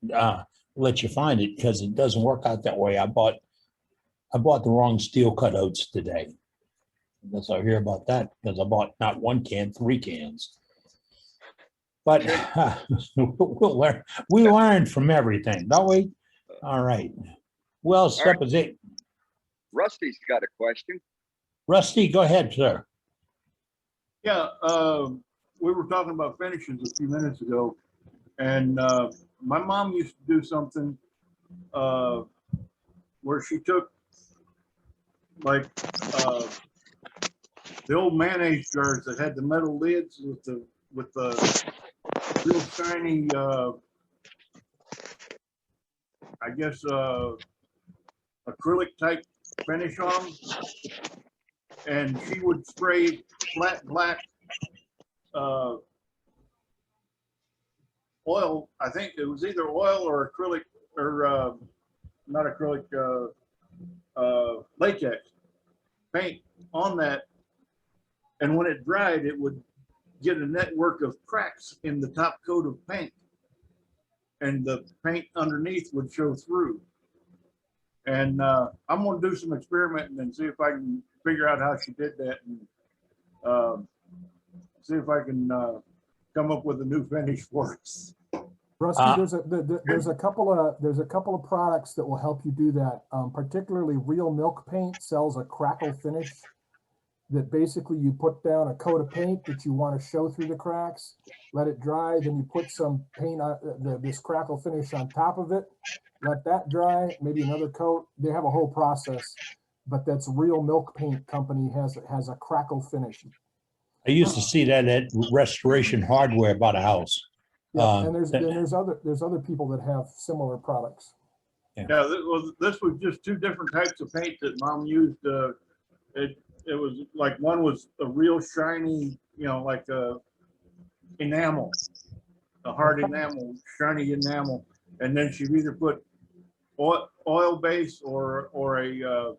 let you find it, because it doesn't work out that way. I bought the wrong steel cut oats today. Unless I hear about that, because I bought not 1 can, 3 cans. But we'll learn. We learn from everything, don't we? All right. Well, step is it. Rusty's got a question. Rusty, go ahead, sir. Yeah, we were talking about finishes a few minutes ago, and my mom used to do something where she took like the old mayonnaise jars that had the metal lids with the real shiny, I guess, acrylic type finish on them. And she would spray flat black oil. I think it was either oil or acrylic, or not acrylic, latex paint on that. And when it dried, it would get a network of cracks in the top coat of paint, and the paint underneath would show through. And I'm going to do some experimenting and see if I can figure out how she did that, and see if I can come up with a new finish for us. Rusty, there's a couple of products that will help you do that. Particularly Real Milk Paint sells a Krackle finish that basically you put down a coat of paint that you want to show through the cracks, let it dry, then you put some paint on this Krackle finish on top of it, let that dry, maybe another coat. They have a whole process, but that's Real Milk Paint Company has a Krackle finish. I used to see that at Restoration Hardware by the house. Yeah, and there's other people that have similar products. Yeah, this was just two different types of paint that Mom used. It was like one was a real shiny, like a enamel, a hard enamel, shiny enamel, and then she either put oil base or a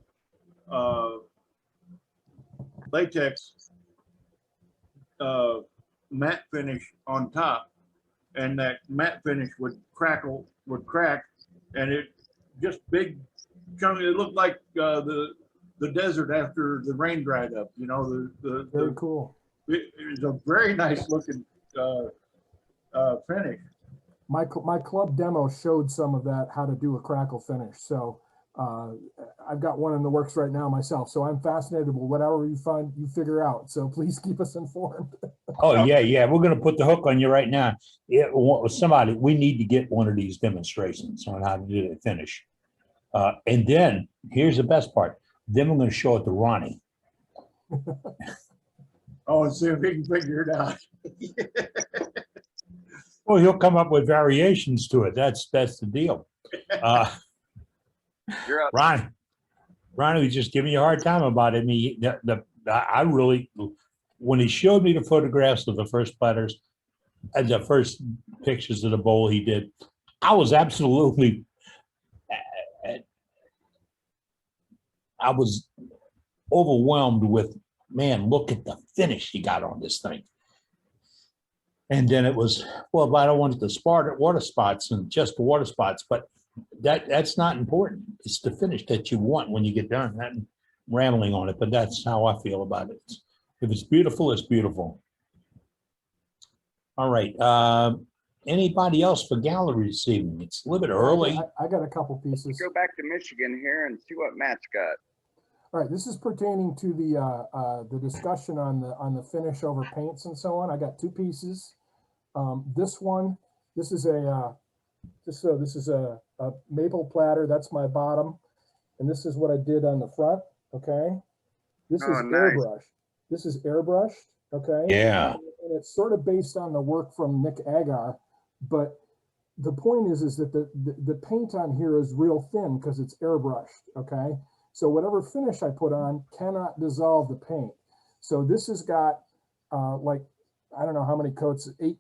latex matte finish on top, and that matte finish would crack, and it just big chunk. It looked like the desert after the rain dried up. Very cool. It was a very nice looking finish. My club demo showed some of that, how to do a Krackle finish. So I've got one in the works right now myself. So I'm fascinated with whatever you figure out. So please keep us informed. Oh yeah. We're going to put the hook on you right now. Somebody, we need to get one of these demonstrations on how to do the finish. And then here's the best part. Then we're going to show it to Ronnie. Oh, and see if he can figure it out. Well, he'll come up with variations to it. That's the deal. You're up. Ronnie was just giving you a hard time about it. I mean, I really, when he showed me the photographs of the first platters and the first pictures of the bowl he did, I was absolutely, I was overwhelmed with, man, look at the finish he got on this thing. And then it was, well, I don't want the water spots and just the water spots, but that's not important. It's the finish that you want when you get done. I'm rambling on it, but that's how I feel about it. If it's beautiful, it's beautiful. All right. Anybody else for gallery this evening? It's a little bit early. I got a couple pieces. Let's go back to Michigan here and see what Matt's got. All right, this is pertaining to the discussion on the finish over paints and so on. I got two pieces. This is a maple platter. That's my bottom, and this is what I did on the front. Okay, this is airbrush. This is airbrushed. Okay. Yeah. And it's sort of based on the work from Nick Agar, but the point is that the paint on here is real thin because it's airbrushed. Okay. So whatever finish I put on cannot dissolve the paint. So this has got like, I don't know how many coats, 10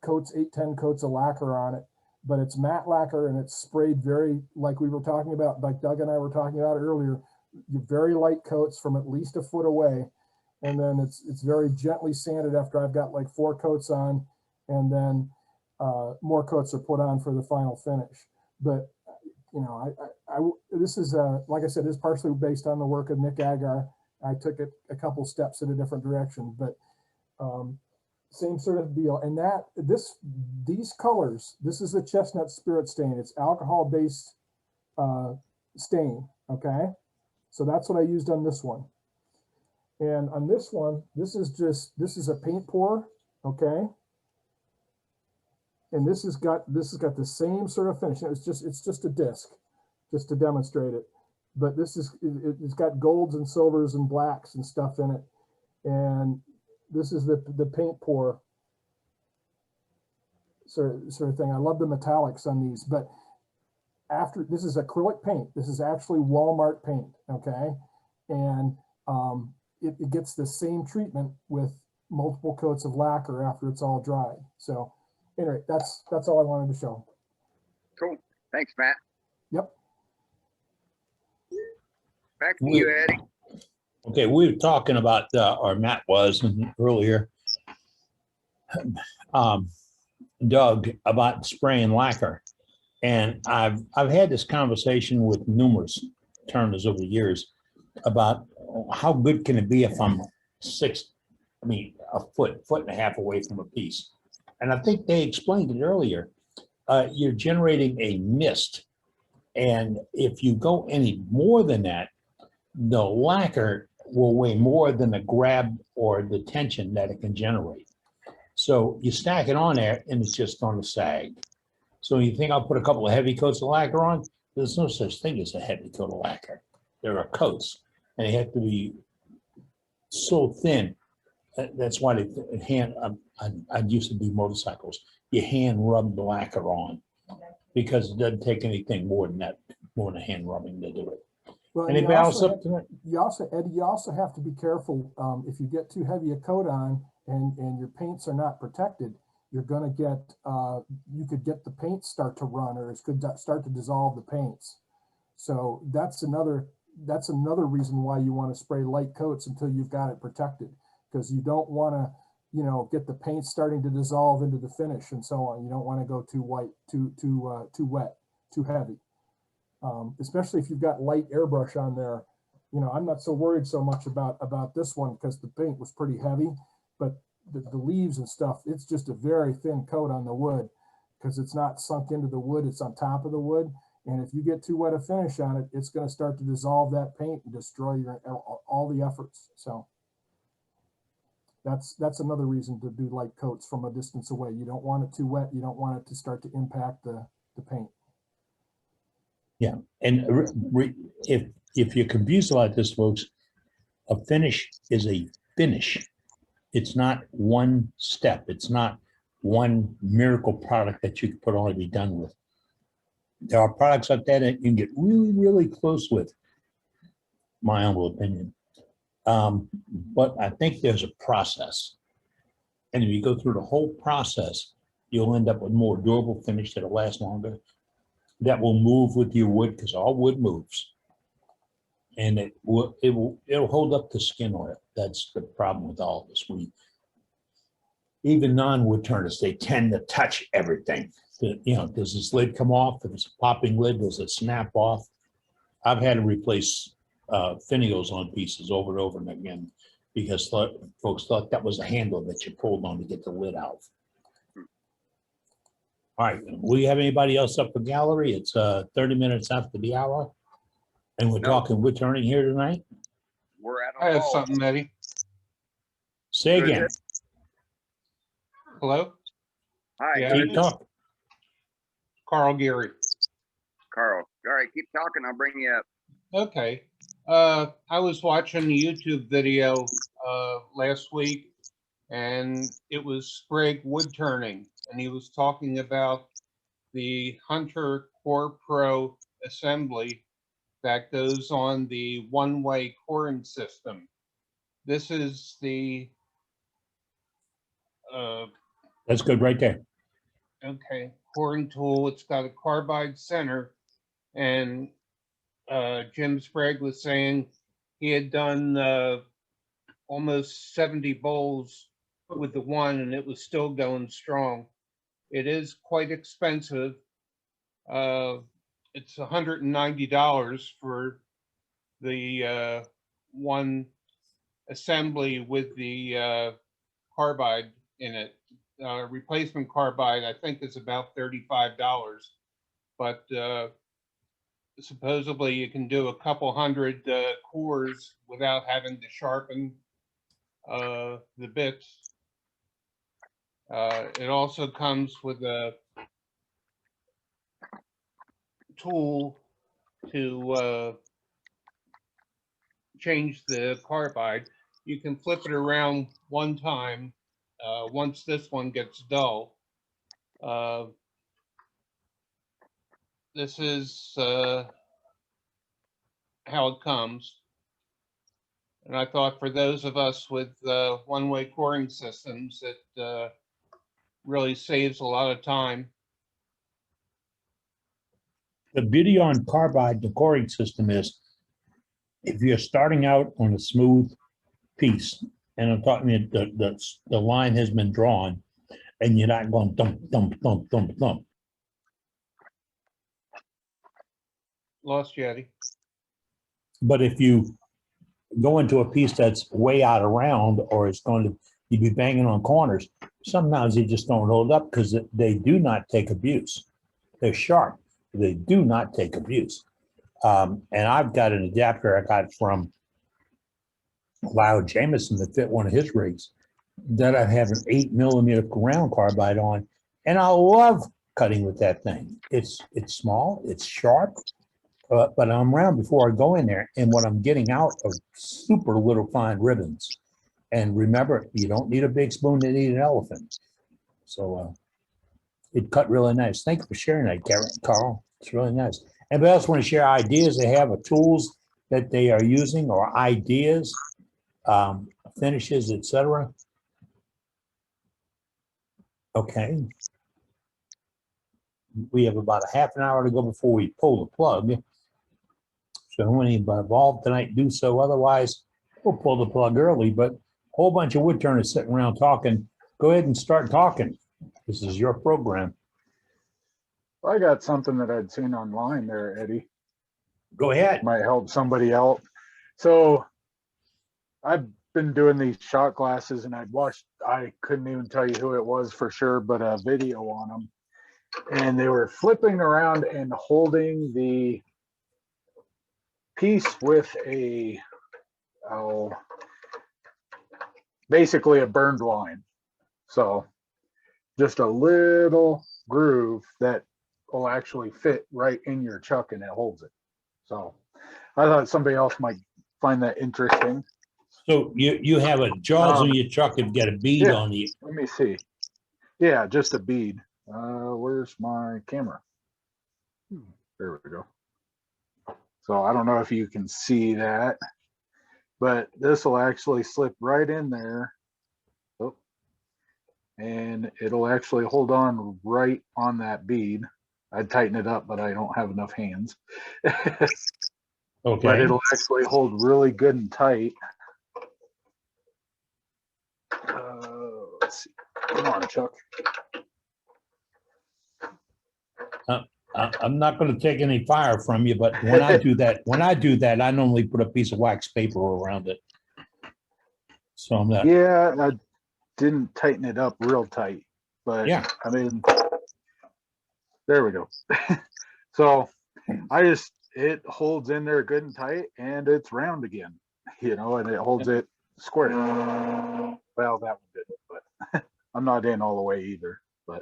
coats of lacquer on it, but it's matte lacquer and it's sprayed very, like we were talking about, like Doug and I were talking about earlier, very light coats from at least a foot away. And then it's very gently sanded after I've got like 4 coats on, and then more coats are put on for the final finish. But you know, this is like I said, this is partially based on the work of Nick Agar. I took it a couple steps in a different direction, but same sort of deal. And these colors, this is the chestnut spirit stain. It's alcohol-based stain. Okay, so that's what I used on this one. And on this one, this is a paint pour. Okay. And this has got the same sort of finish. It's just a disc, just to demonstrate it. But it's got golds and silvers and blacks and stuff in it. And this is the paint pour sort of thing. I love the metallics on these, but this is acrylic paint. This is actually Walmart paint. Okay. And it gets the same treatment with multiple coats of lacquer after it's all dried. So anyway, that's all I wanted to show. Cool. Thanks, Matt. Yep. Back to you, Eddie. Okay, we were talking about, or Matt was earlier, Doug, about spraying lacquer. And I've had this conversation with numerous turners over the years about how good can it be if I'm a foot and a half away from a piece. And I think they explained it earlier. You're generating a mist. And if you go any more than that, the lacquer will weigh more than the grab or the tension that it can generate. So you stack it on there and it's just going to sag. So you think I'll put a couple of heavy coats of lacquer on? There's no such thing as a heavy coat of lacquer. There are coats and they have to be so thin. That's why they hand, I used to do motorcycles. You hand rub the lacquer on because it doesn't take anything more than that, more than hand rubbing to do it. Well, Anybody else up to it? Eddie, you also have to be careful. If you get too heavy a coat on and your paints are not protected, you're going to get, you could get the paint start to run, or it could start to dissolve the paints. So that's another reason why you want to spray light coats until you've got it protected, because you don't want to, you know, get the paint starting to dissolve into the finish and so on. You don't want to go too white, too wet, too heavy. Especially if you've got light airbrush on there. You know, I'm not so worried so much about this one because the paint was pretty heavy, but the leaves and stuff, it's just a very thin coat on the wood because it's not sunk into the wood, it's on top of the wood. And if you get too wet a finish on it, it's going to start to dissolve that paint and destroy your all the efforts. So that's another reason to do light coats from a distance away. You don't want it too wet. You don't want it to start to impact the paint. Yeah, and if you're confused about this, folks, a finish is a finish. It's not one step. It's not one miracle product that you can put on and be done with. There are products like that you can get really, really close with, my humble opinion. But I think there's a process. And if you go through the whole process, you'll end up with more durable finish that'll last longer, that will move with your wood, because all wood moves. And it'll hold up the skin on it. That's the problem with all of this. Even non-wood turners, they tend to touch everything. You know, does this lid come off? If it's a popping lid, does it snap off? I've had to replace finials on pieces over and over and again because folks thought that was a handle that you pulled on to get the lid out. All right, we have anybody else up for gallery? It's 30 minutes after the hour, and we're talking wood turning here tonight. We're at I have something, Eddie. Say again. Hello? Hi. Yeah, Keep talking. Carl Geary. Carl. All right, keep talking. I'll bring you up. Okay. I was watching a YouTube video last week, and it was Sprague wood turning, and he was talking about the Hunter Core Pro assembly that goes on the one-way coring system. This is the That's good right there. okay, coring tool. It's got a carbide center, and Jim Sprague was saying he had done almost 70 bowls with the one, and it was still going strong. It is quite expensive. It's $190 for the one assembly with the carbide in it. Replacement carbide, I think, is about $35, but supposedly you can do a couple hundred cores without having to sharpen the bits. It also comes with a tool to change the carbide. You can flip it around one time once this one gets dull. This is how it comes. And I thought for those of us with one-way coring systems, it really saves a lot of time. The beauty on carbide, the coring system is, if you're starting out on a smooth piece, and I'm talking the line has been drawn, and you're not going thump, thump, thump, thump, thump. Lost you, Eddie. But if you go into a piece that's way out of round, or it's going to, you'd be banging on corners, sometimes they just don't hold up because they do not take abuse. They're sharp. They do not take abuse. And I've got an adapter I got from Wow, Jameson that fit one of his rigs that I have an 8mm round carbide on, and I love cutting with that thing. It's small, it's sharp, but I'm around before I go in there, and what I'm getting out are super little fine ribbons. And remember, you don't need a big spoon to eat an elephant. So it cut really nice. Thank you for sharing that, Carl. It's really nice. Anybody else want to share ideas they have of tools that they are using or ideas, finishes, etc.? Okay. We have about a half an hour to go before we pull the plug. So when anybody involved tonight, do so. Otherwise, we'll pull the plug early, but a whole bunch of wood turners sitting around talking. Go ahead and start talking. This is your program. I got something that I'd seen online there, Eddie. Go ahead. Might help somebody out. So I've been doing these shot glasses, and I couldn't even tell you who it was for sure, but a video on them. And they were flipping around and holding the piece with basically a burned line. So just a little groove that will actually fit right in your chuck, and it holds it. So I thought somebody else might find that interesting. So you have a jaws on your chuck and get a bead on you. Let me see. Yeah, just a bead. Where's my camera? There we go. So I don't know if you can see that, but this will actually slip right in there. Oh, and it'll actually hold on right on that bead. I'd tighten it up, but I don't have enough hands. Okay. But it'll actually hold really good and tight. Let's see. Come on, Chuck. I'm not going to take any fire from you, but when I do that, I normally put a piece of wax paper around it. So I'm not. Yeah, I didn't tighten it up real tight, but yeah, I mean, there we go. So it holds in there good and tight, and it's round again, and it holds it square. Well, that one didn't, but I'm not in all the way either. But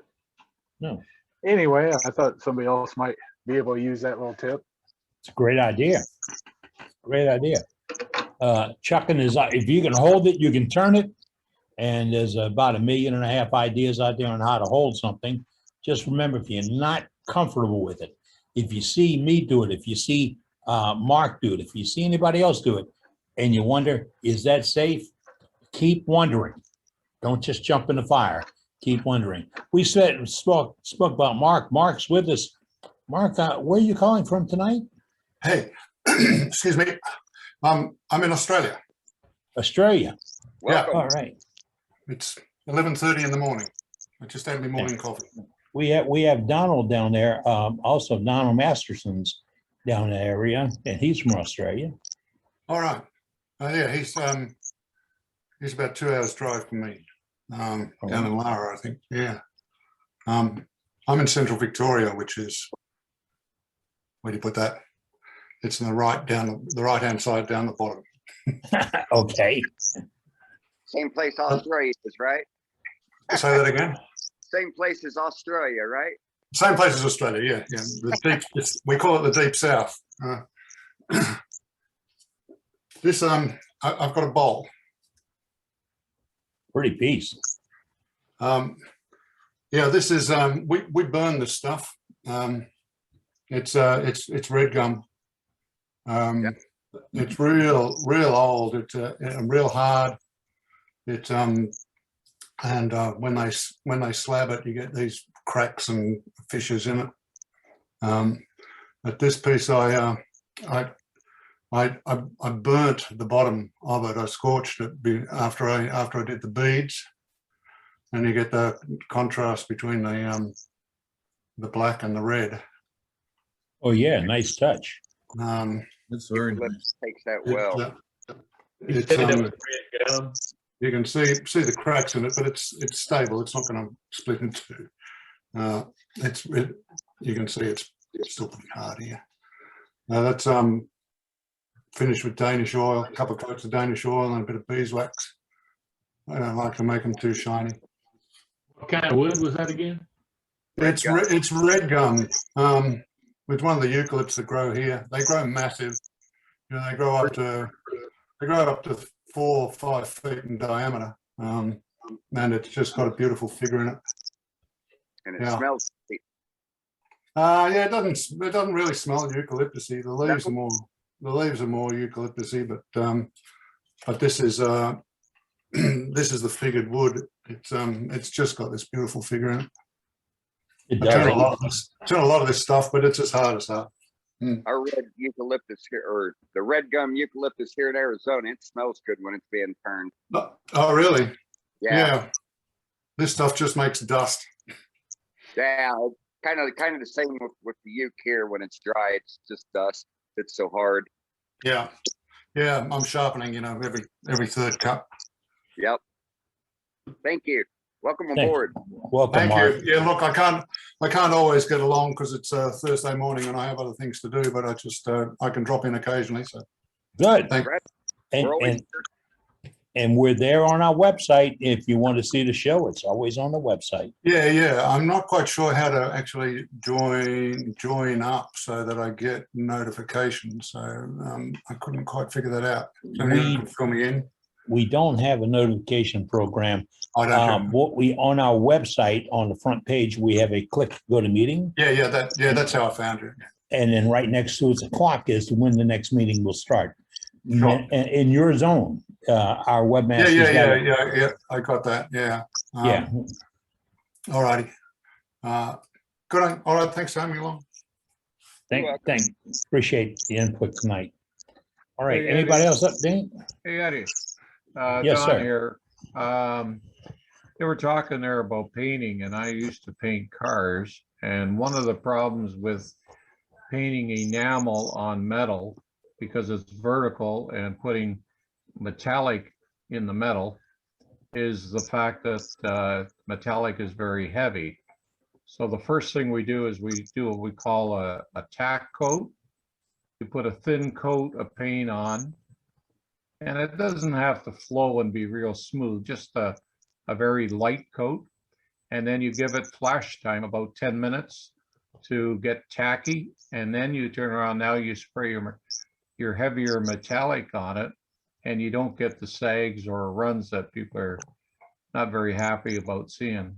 no. Anyway, I thought somebody else might be able to use that little tip. It's a great idea. Great idea. Chucking is, if you can hold it, you can turn it. And there's about 1.5 million ideas out there on how to hold something. Just remember, if you're not comfortable with it, if you see me do it, if you see Mark do it, if you see anybody else do it, and you wonder, is that safe? Keep wondering. Don't just jump in the fire. Keep wondering. We spoke about Mark. Mark's with us. Mark, where are you calling from tonight? Hey, excuse me. I'm in Australia. Australia. Yeah. All right. It's 11:30 in the morning. I just had my morning coffee. We have Donald down there. Also, Donald Masterson's down in the area, and he's from Australia. All right. Yeah, he's about 2 hours drive from me. Down in Lara, I think. Yeah. I'm in central Victoria, which is, where do you put that? It's in the right-hand side down the bottom. Okay. Same place Australia is, right? Say that again. Same place as Australia, right? Same place as Australia, yeah. The deep, we call it the deep south. This I've got a bowl. Pretty piece. Yeah, this is we burn this stuff. It's red gum. It's real old. It's real hard. It's and when they slab it, you get these cracks and fissures in it. At this piece, I burnt the bottom of it. I scorched it after I did the beads, and you get the contrast between the black and the red. Oh yeah, nice touch. That's very nice. Takes that well. You can see the cracks in it, but it's stable. It's not going to split in two. You can see it's still pretty hard here. Now that's finish with Danish oil, a couple of coats of Danish oil and a bit of beeswax. I don't like to make them too shiny. What kind of wood was that again? It's red gum. With one of the eucalypts that grow here. They grow massive. You know, they grow up to 4 or 5 feet in diameter. And it's just got a beautiful figure in it. And it smells. Yeah, it doesn't really smell eucalyptusy. The leaves are more eucalyptusy, but this is this is the figured wood. It's just got this beautiful figure in it. I turn a lot of this stuff, but it's as hard as hard. Our red eucalyptus here, or the red gum eucalyptus here in Arizona, it smells good when it's being turned. Oh, really? Yeah. This stuff just makes dust. Yeah, kind of the same with the uke here. When it's dry, it's just dust. It's so hard. Yeah, I'm sharpening, every third cup. Yep. Thank you. Welcome aboard. Welcome, Thank Mark. you. Yeah, look, I can't always get along because it's Thursday morning and I have other things to do, but I can drop in occasionally. So good. Thank And we're there on our website. If you want to see the show, it's always on the website. Yeah. I'm not quite sure how to actually join up so that I get notifications. So I couldn't quite figure that out. Somebody can fill me in. We don't have a notification program. On our website, on the front page, we have a click go to meeting. Yeah, that's how I found it. And then right next to it's a clock as to when the next meeting will start. Sure. In your zone, our webmaster. Yeah. I got that. Yeah. Yeah. All righty. Good. All right. Thanks for having me along. Thanks. Appreciate the input tonight. All right. Hey, Anybody Eddie. else up, Dean? Hey, Eddie. Yes, Don sir. here. They were talking there about painting, and I used to paint cars. And one of the problems with painting enamel on metal, because it's vertical and putting metallic in the metal, is the fact that metallic is very heavy. So the first thing we do is we do what we call a tack coat. You put a thin coat of paint on, and it doesn't have to flow and be real smooth, just a very light coat. And then you give it flash time, about 10 minutes to get tacky. And then you turn around, now you spray your heavier metallic on it, and you don't get the sags or runs that people are not very happy about seeing.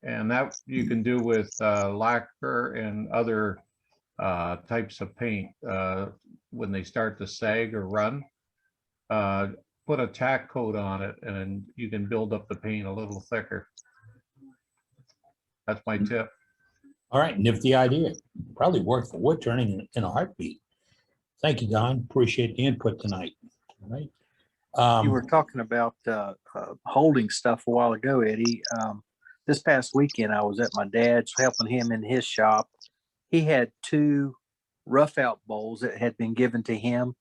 And that you can do with lacquer and other types of paint. When they start to sag or run, put a tack coat on it and you can build up the paint a little thicker. That's my tip. All right, nifty idea. Probably work for wood turning in a heartbeat. Thank you, Don. Appreciate the input tonight. All right. You were talking about holding stuff a while ago, Eddie. This past weekend, I was at my dad's helping him in his shop. He had 2 rough out bowls that had been given to him.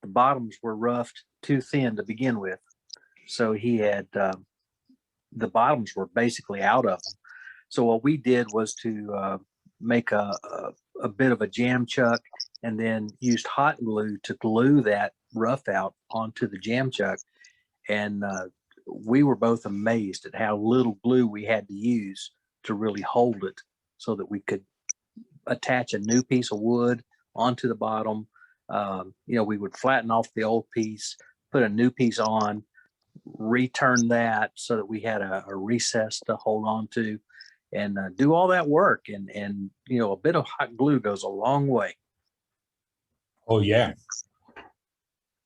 The bottoms were roughed too thin to begin with. So he had, the bottoms were basically out of them. So what we did was to make a bit of a jam chuck and then used hot glue to glue that rough out onto the jam chuck. And we were both amazed at how little glue we had to use to really hold it so that we could attach a new piece of wood onto the bottom. We would flatten off the old piece, put a new piece on, return that so that we had a recess to hold on to, and do all that work. And a bit of hot glue goes a long way. Oh yeah.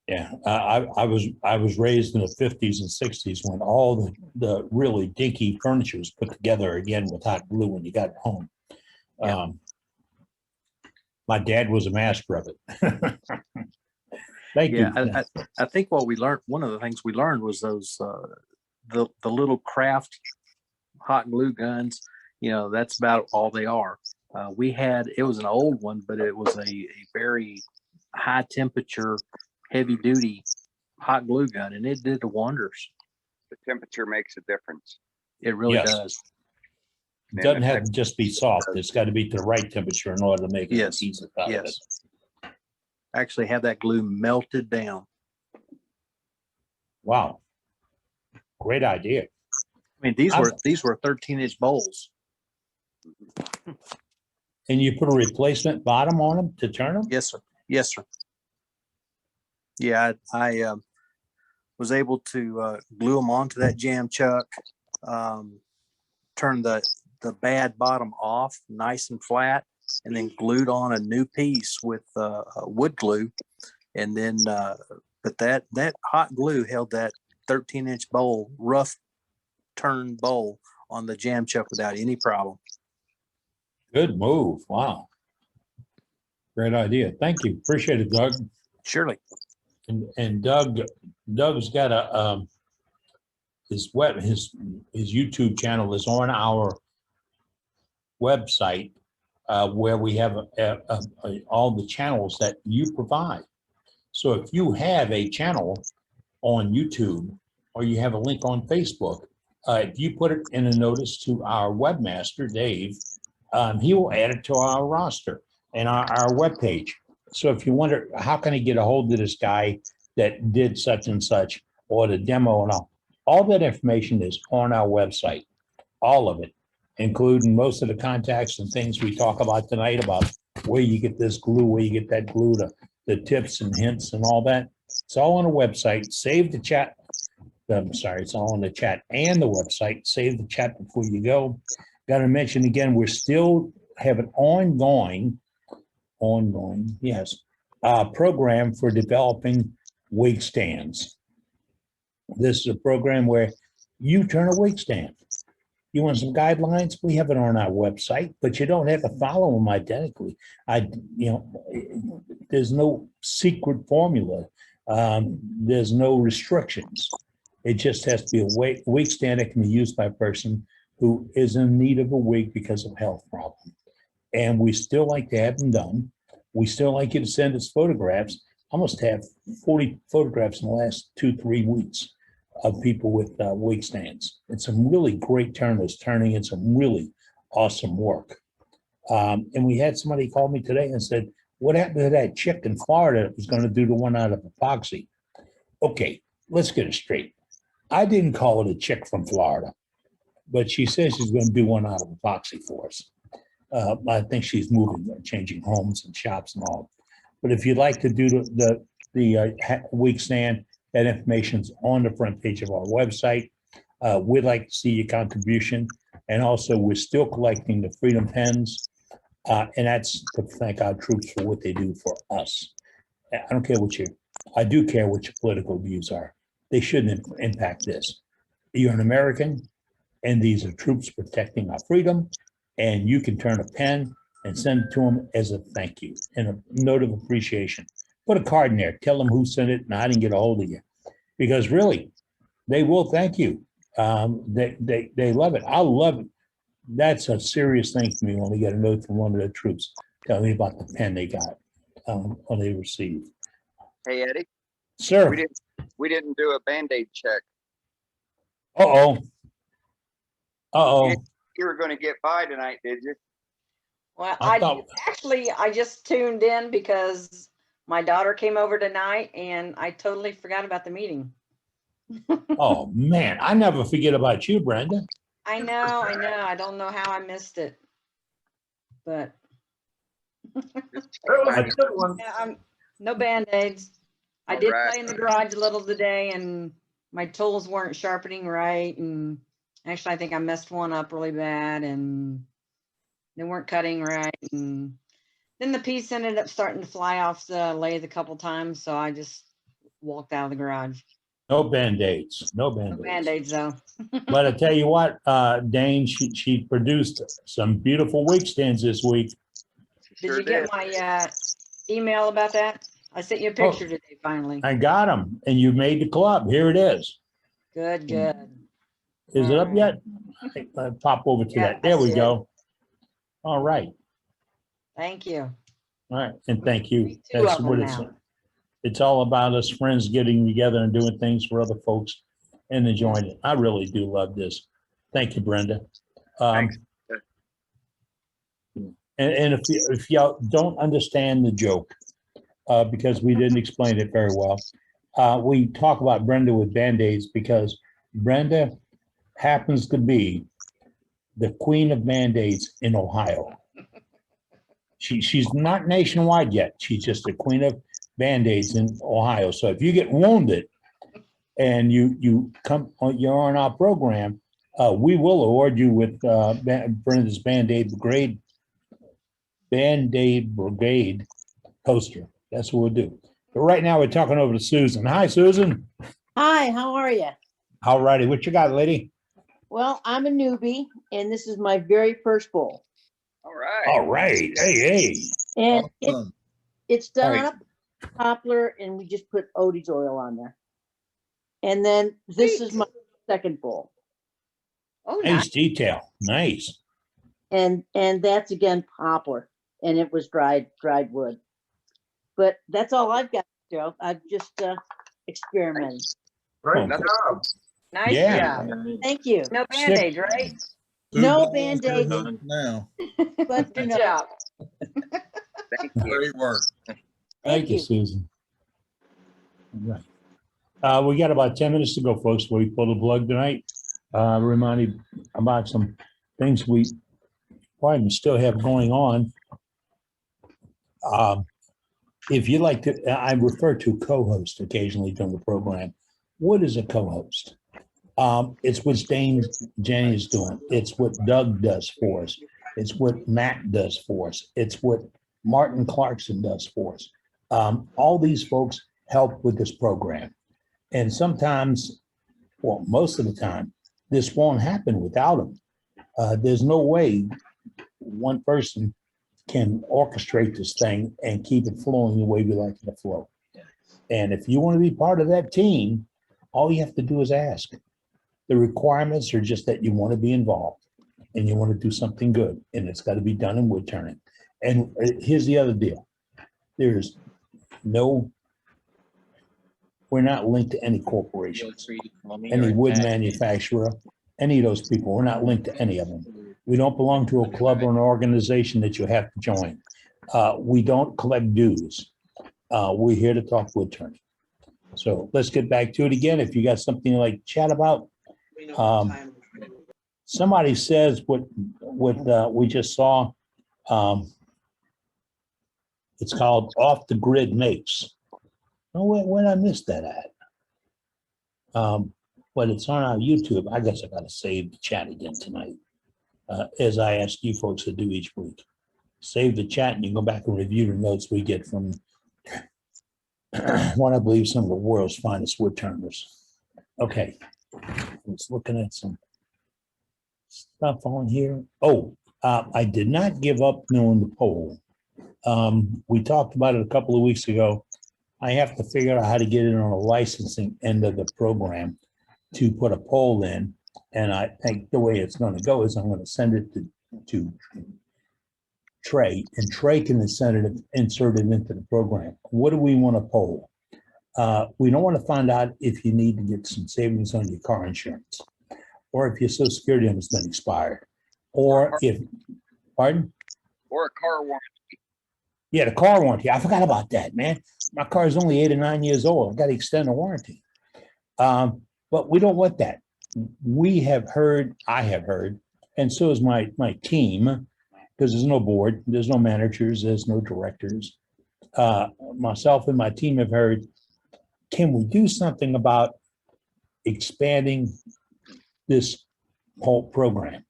Yeah, I was raised in the 50s and 60s when all the really dinky furniture was put together again with hot glue when you got home. Yeah. My dad was a master of it. Thank you. I think what we learned, one of the things we learned was those the little craft hot glue guns. That's about all they are. It was an old one, but it was a very high temperature, heavy duty hot glue gun, and it did wonders. The temperature makes a difference. It really does. It doesn't have to just be soft. It's got to be to the right temperature in order to make it easy. Yes. actually have that glue melted down. Wow. Great idea. I mean, these were 13-inch bowls. And you put a replacement bottom on them to turn them? Yes, sir. Yes, sir. Yeah, I was able to glue them onto that jam chuck, turn the bad bottom off nice and flat, and then glued on a new piece with wood glue. And then, but that hot glue held that 13-inch bowl, rough turn bowl on the jam chuck without any problem. Good move. Wow. Great idea. Thank you. Appreciate it, Doug. Surely. And Doug's got a his YouTube channel is on our website where we have all the channels that you provide. So if you have a channel on YouTube or you have a link on Facebook, if you put it in a notice to our webmaster, Dave, he will add it to our roster and our webpage. So if you wonder, how can I get a hold of this guy that did such and such, or the demo and all that information is on our website, all of it, including most of the contacts and things we talk about tonight about where you get this glue, where you get that glue, the tips and hints and all that. It's all on the website. Save the chat. I'm sorry, it's all on the chat and the website. Save the chat before you go. Got to mention again, we're still have an ongoing, yes, program for developing wig stands. This is a program where you turn a wig stand. You want some guidelines? We have it on our website, but you don't have to follow them identically. There's no secret formula. There's no restrictions. It just has to be a wig stand that can be used by a person who is in need of a wig because of health problem. And we still like to have them done. We still like you to send us photographs. I must have 40 photographs in the last 2-3 weeks of people with wig stands. And some really great turners turning in some really awesome work. And we had somebody call me today and said, what happened to that chick in Florida that was going to do the one out of epoxy? Okay, let's get it straight. I didn't call it a chick from Florida, but she says she's going to do one out of epoxy for us. I think she's moving, changing homes and shops and all. But if you'd like to do the wig stand, that information's on the front page of our website. We'd like to see your contribution. And also, we're still collecting the Freedom Pens. And that's to thank our troops for what they do for us. I don't care I do care what your political views are. They shouldn't impact this. You're an American, and these are troops protecting our freedom. And you can turn a pen and send it to them as a thank you and a note of appreciation. Put a card in there. Tell them who sent it and how to get a hold of you. Because really, they will thank you. They love it. I love it. That's a serious thing for me when we get a note from one of the troops telling me about the pen they got when they received. Hey, Eddie. Sir. We didn't do a Band-Aid check. Uh-oh. Uh-oh. You were going to get by tonight, did you? Well, I just tuned in because my daughter came over tonight and I totally forgot about the meeting. Oh man, I never forget about you, Brenda. I know. I don't know how I missed it, but no Band-Aids. I did play in the garage a little today and my tools weren't sharpening right, and actually I think I messed one up really bad and they weren't cutting right, and then the piece ended up starting to fly off the lathe a couple times, so I just walked out of the garage. No Band-Aids. No Band-Aids. No Band-Aids though. But I tell you what, Dane, she produced some beautiful wig stands this week. Did you get my email about that? I sent you a picture today finally. I got them, and you made the club. Here it is. Good. Is it up yet? I pop over to that. There we go. All right. Thank you. All right, and thank you. That's what it's all about, us friends getting together and doing things for other folks and enjoying it. I really do love this. Thank you, Brenda. And if y'all don't understand the joke, because we didn't explain it very well. We talk about Brenda with Band-Aids because Brenda happens to be the queen of Band-Aids in Ohio. She's not nationwide yet. She's just the queen of Band-Aids in Ohio. So if you get wounded and you're on our program, we will award you with Brenda's Band-Aid Brigade poster. That's what we'll do. But right now we're talking over to Susan. Hi, Susan. Hi, how are you? All righty. What you got, lady? Well, I'm a newbie, and this is my very first bowl. All right. Hey. And Awesome. it's done All on right. a poplar, and we just put Odie's oil on there. And then this is my second bowl. Oh, Nice detail. Nice. And that's again poplar, and it was dried wood. But that's all I've got, Joe. I've just experimented. Great job. Nice Yeah. job. Thank you. No Band-Aid, right? No Band-Aid. Now. But Good job. Great work. Thank you, Susan. All right. We got about 10 minutes to go, folks. We pull the plug tonight. Remind you about some things we probably still have going on. If you like to, I refer to co-host occasionally during the program. What is a co-host? It's what Jenny is doing. It's what Doug does for us. It's what Matt does for us. It's what Martin Clarkson does for us. All these folks help with this program. And sometimes, well, most of the time, this won't happen without them. There's no way one person can orchestrate this thing and keep it flowing the way we like it to flow. And if you want to be part of that team, all you have to do is ask. The requirements are just that you want to be involved and you want to do something good, and it's got to be done in wood turning. And here's the other deal. We're not linked to any corporations, any wood manufacturer, any of those people. We're not linked to any of them. We don't belong to a club or an organization that you have to join. We don't collect dues. We're here to talk wood turning. So let's get back to it again. If you got something to like chat about, somebody says what we just saw. It's called Off the Grid Makes. Oh, when I missed that ad. But it's on our YouTube. I guess I got to save the chat again tonight, as I ask you folks to do each week. Save the chat and you can go back and review the notes we get from what I believe some of the world's finest wood turners. Okay, I was looking at some stuff on here. Oh, I did not give up doing the poll. We talked about it a couple of weeks ago. I have to figure out how to get it on a licensing end of the program to put a poll in. And I think the way it's going to go is I'm going to send it to Trey, and Trey can insert it into the program. What do we want to poll? We don't want to find out if you need to get some savings on your car insurance, or if your Social Security number has been expired, or if, pardon? Or a car warranty. Yeah, the car warranty. I forgot about that, man. My car is only 8 or 9 years old. I got to extend the warranty. But we don't want that. We have heard, I have heard, and so is my team, because there's no board, there's no managers, there's no directors. Myself and my team have heard, can we do something about expanding this whole program?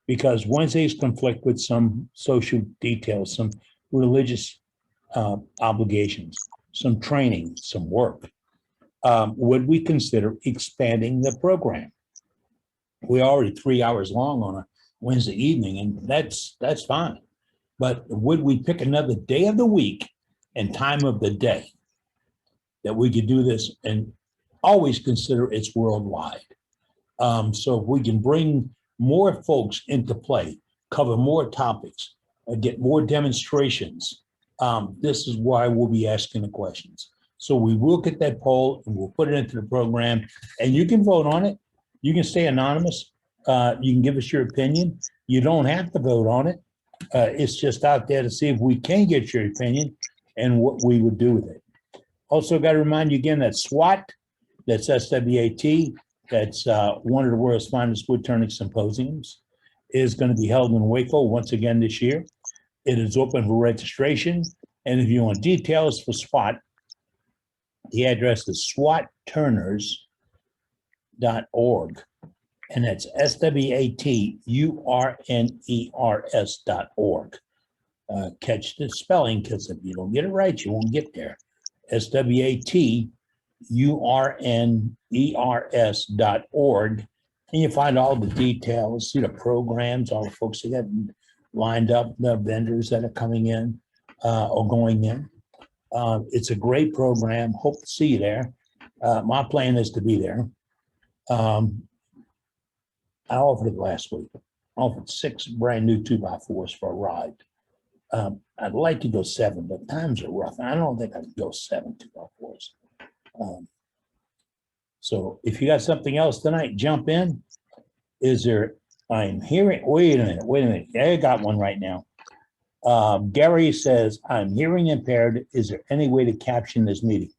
Because Wednesdays conflict with some social details, some religious obligations, some training, some work. Would we consider expanding the program? We're already 3 hours long on a Wednesday evening, and that's fine. But would we pick another day of the week and time of the day that we could do this, and always consider it's worldwide? So if we can bring more folks into play, cover more topics, get more demonstrations, this is why we'll be asking the questions. So we will get that poll and we'll put it into the program, and you can vote on it. You can stay anonymous. You can give us your opinion. You don't have to vote on it. It's just out there to see if we can get your opinion. and what we would do with it. Also got to remind you again that SWAT, that's SWAT, that's one of the world's finest wood turning symposiums, is going to be held in Waco once again this year. It is open for registration. And if you want details for SWAT, the address is swatturners.org. And that's SWATURNERS.org. Catch the spelling, because if you don't get it right, you won't get there. SWATURNERS.org. And you find all the details, see the programs, all the folks that got lined up, the vendors that are coming in or going in. It's a great program. Hope to see you there. My plan is to be there. I offered it last week. I offered 6 brand new 2x4s for a ride. I'd like to go 7, but times are rough. I don't think I can go 7 2x4s. So if you got something else tonight, jump in. Is there, I'm hearing, wait a minute. I got one right now. Gary says, I'm hearing impaired. Is there any way to caption this meeting?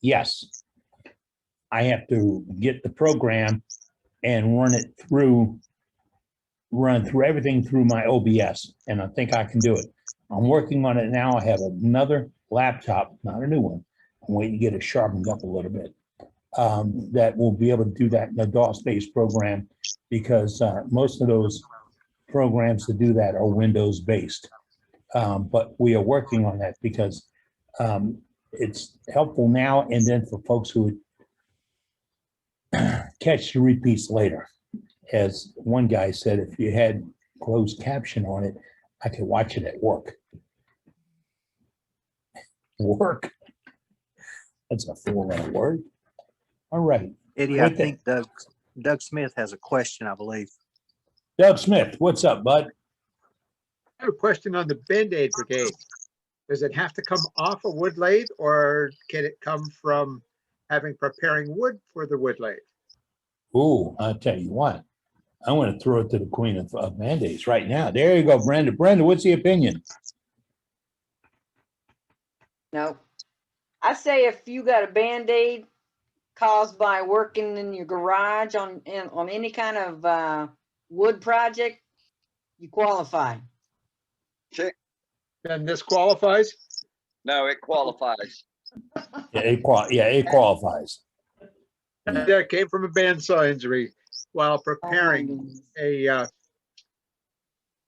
Yes. I have to get the program and run everything through my OBS, and I think I can do it. I'm working on it now. I have another laptop, not a new one. I'm waiting to get it sharpened up a little bit. That will be able to do that in a DOS-based program, because most of those programs to do that are Windows-based. But we are working on that because it's helpful now and then for folks who would catch the repeats later. As one guy said, if you had closed caption on it, I could watch it at work. Work? That's a 4-letter word. All right. Eddie, I think Doug Smith has a question, I believe. Doug Smith, what's up, bud? I have a question on the Band-Aid brigade. Does it have to come off a wood lathe, or can it come from preparing wood for the wood lathe? Ooh, I'll tell you what. I want to throw it to the queen of Band-Aids right now. There you go, Brenda. Brenda, what's the opinion? No. I say if you got a Band-Aid caused by working in your garage on any kind of wood project, you qualify. Then this qualifies? No, it qualifies. Yeah, it qualifies. That came from a bandsaw injury while preparing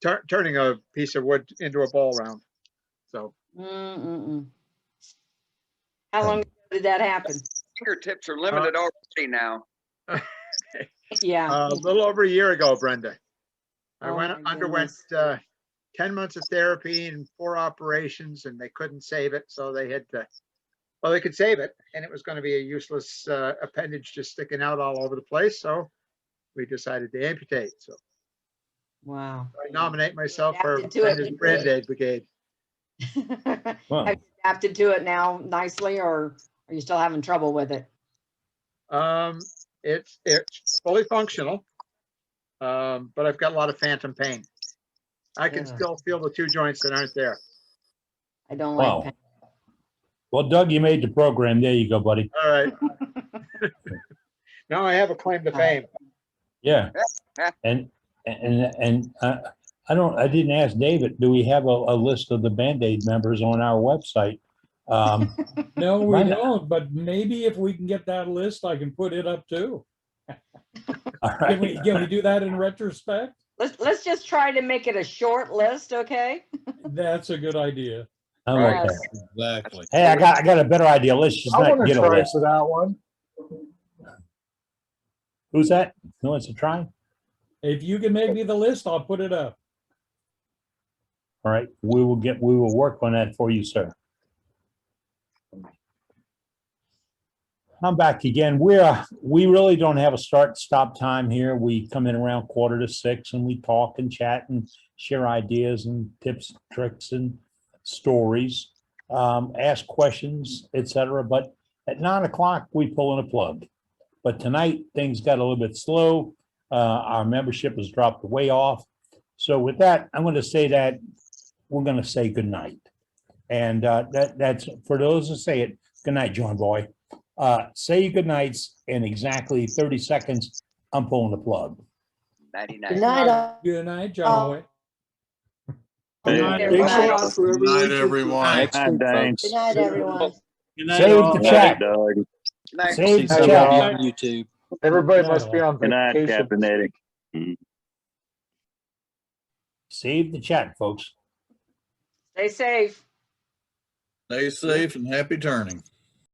turning a piece of wood into a ball round. So. How long ago did that happen? Fingertips are limited already now. Yeah. A little over a year ago, Brenda. I underwent 10 months of therapy and 4 operations, and they couldn't save it. So they had to, well, they could save it, and it was going to be a useless appendage just sticking out all over the place. So we decided to amputate. So wow. I nominate myself for Brenda's Band-Aid brigade. Wow. Have you adapted to it now nicely, or are you still having trouble with it? It's fully functional, but I've got a lot of phantom pain. I can still feel the 2 joints that aren't there. I don't like pain. Well, Doug, you made the program. There you go, buddy. All right. Now I have a claim to fame. Yeah. And I didn't ask David, do we have a list of the Band-Aid members on our website? No, we don't, but maybe if we can get that list, I can put it up too. All right. Can we do that in retrospect? Let's just try to make it a short list, okay? That's a good idea. I like that. Exactly. Hey, I got a better idea. Let's just I not want to get a try list. for that one. Who's that? Who wants to try? If you can make me the list, I'll put it up. All right, we will work on that for you, sir. I'm back again. We really don't have a stop time here. We come in around 5:45 and we talk and chat and share ideas and tips, tricks, and stories, ask questions, etc. But at 9 o'clock, we pull in a plug. But tonight, things got a little bit slow. Our membership has dropped way off. So with that, I'm going to say that we're going to say good night. And that's for those who say it. Good night, John Boy. Say your good nights in exactly 30 seconds. I'm pulling the plug. 99. Good night, all. Good night, John Boy. Good night, night, everybody. a lot for Good night, everyone. everyone. Next week, folks. Good night, everyone. Save the chat. Good night. Save the Hey, chat. y'all. On YouTube. Everybody Night, must be all. on vacation. Save the chat, folks. Stay safe. Stay safe and happy turning.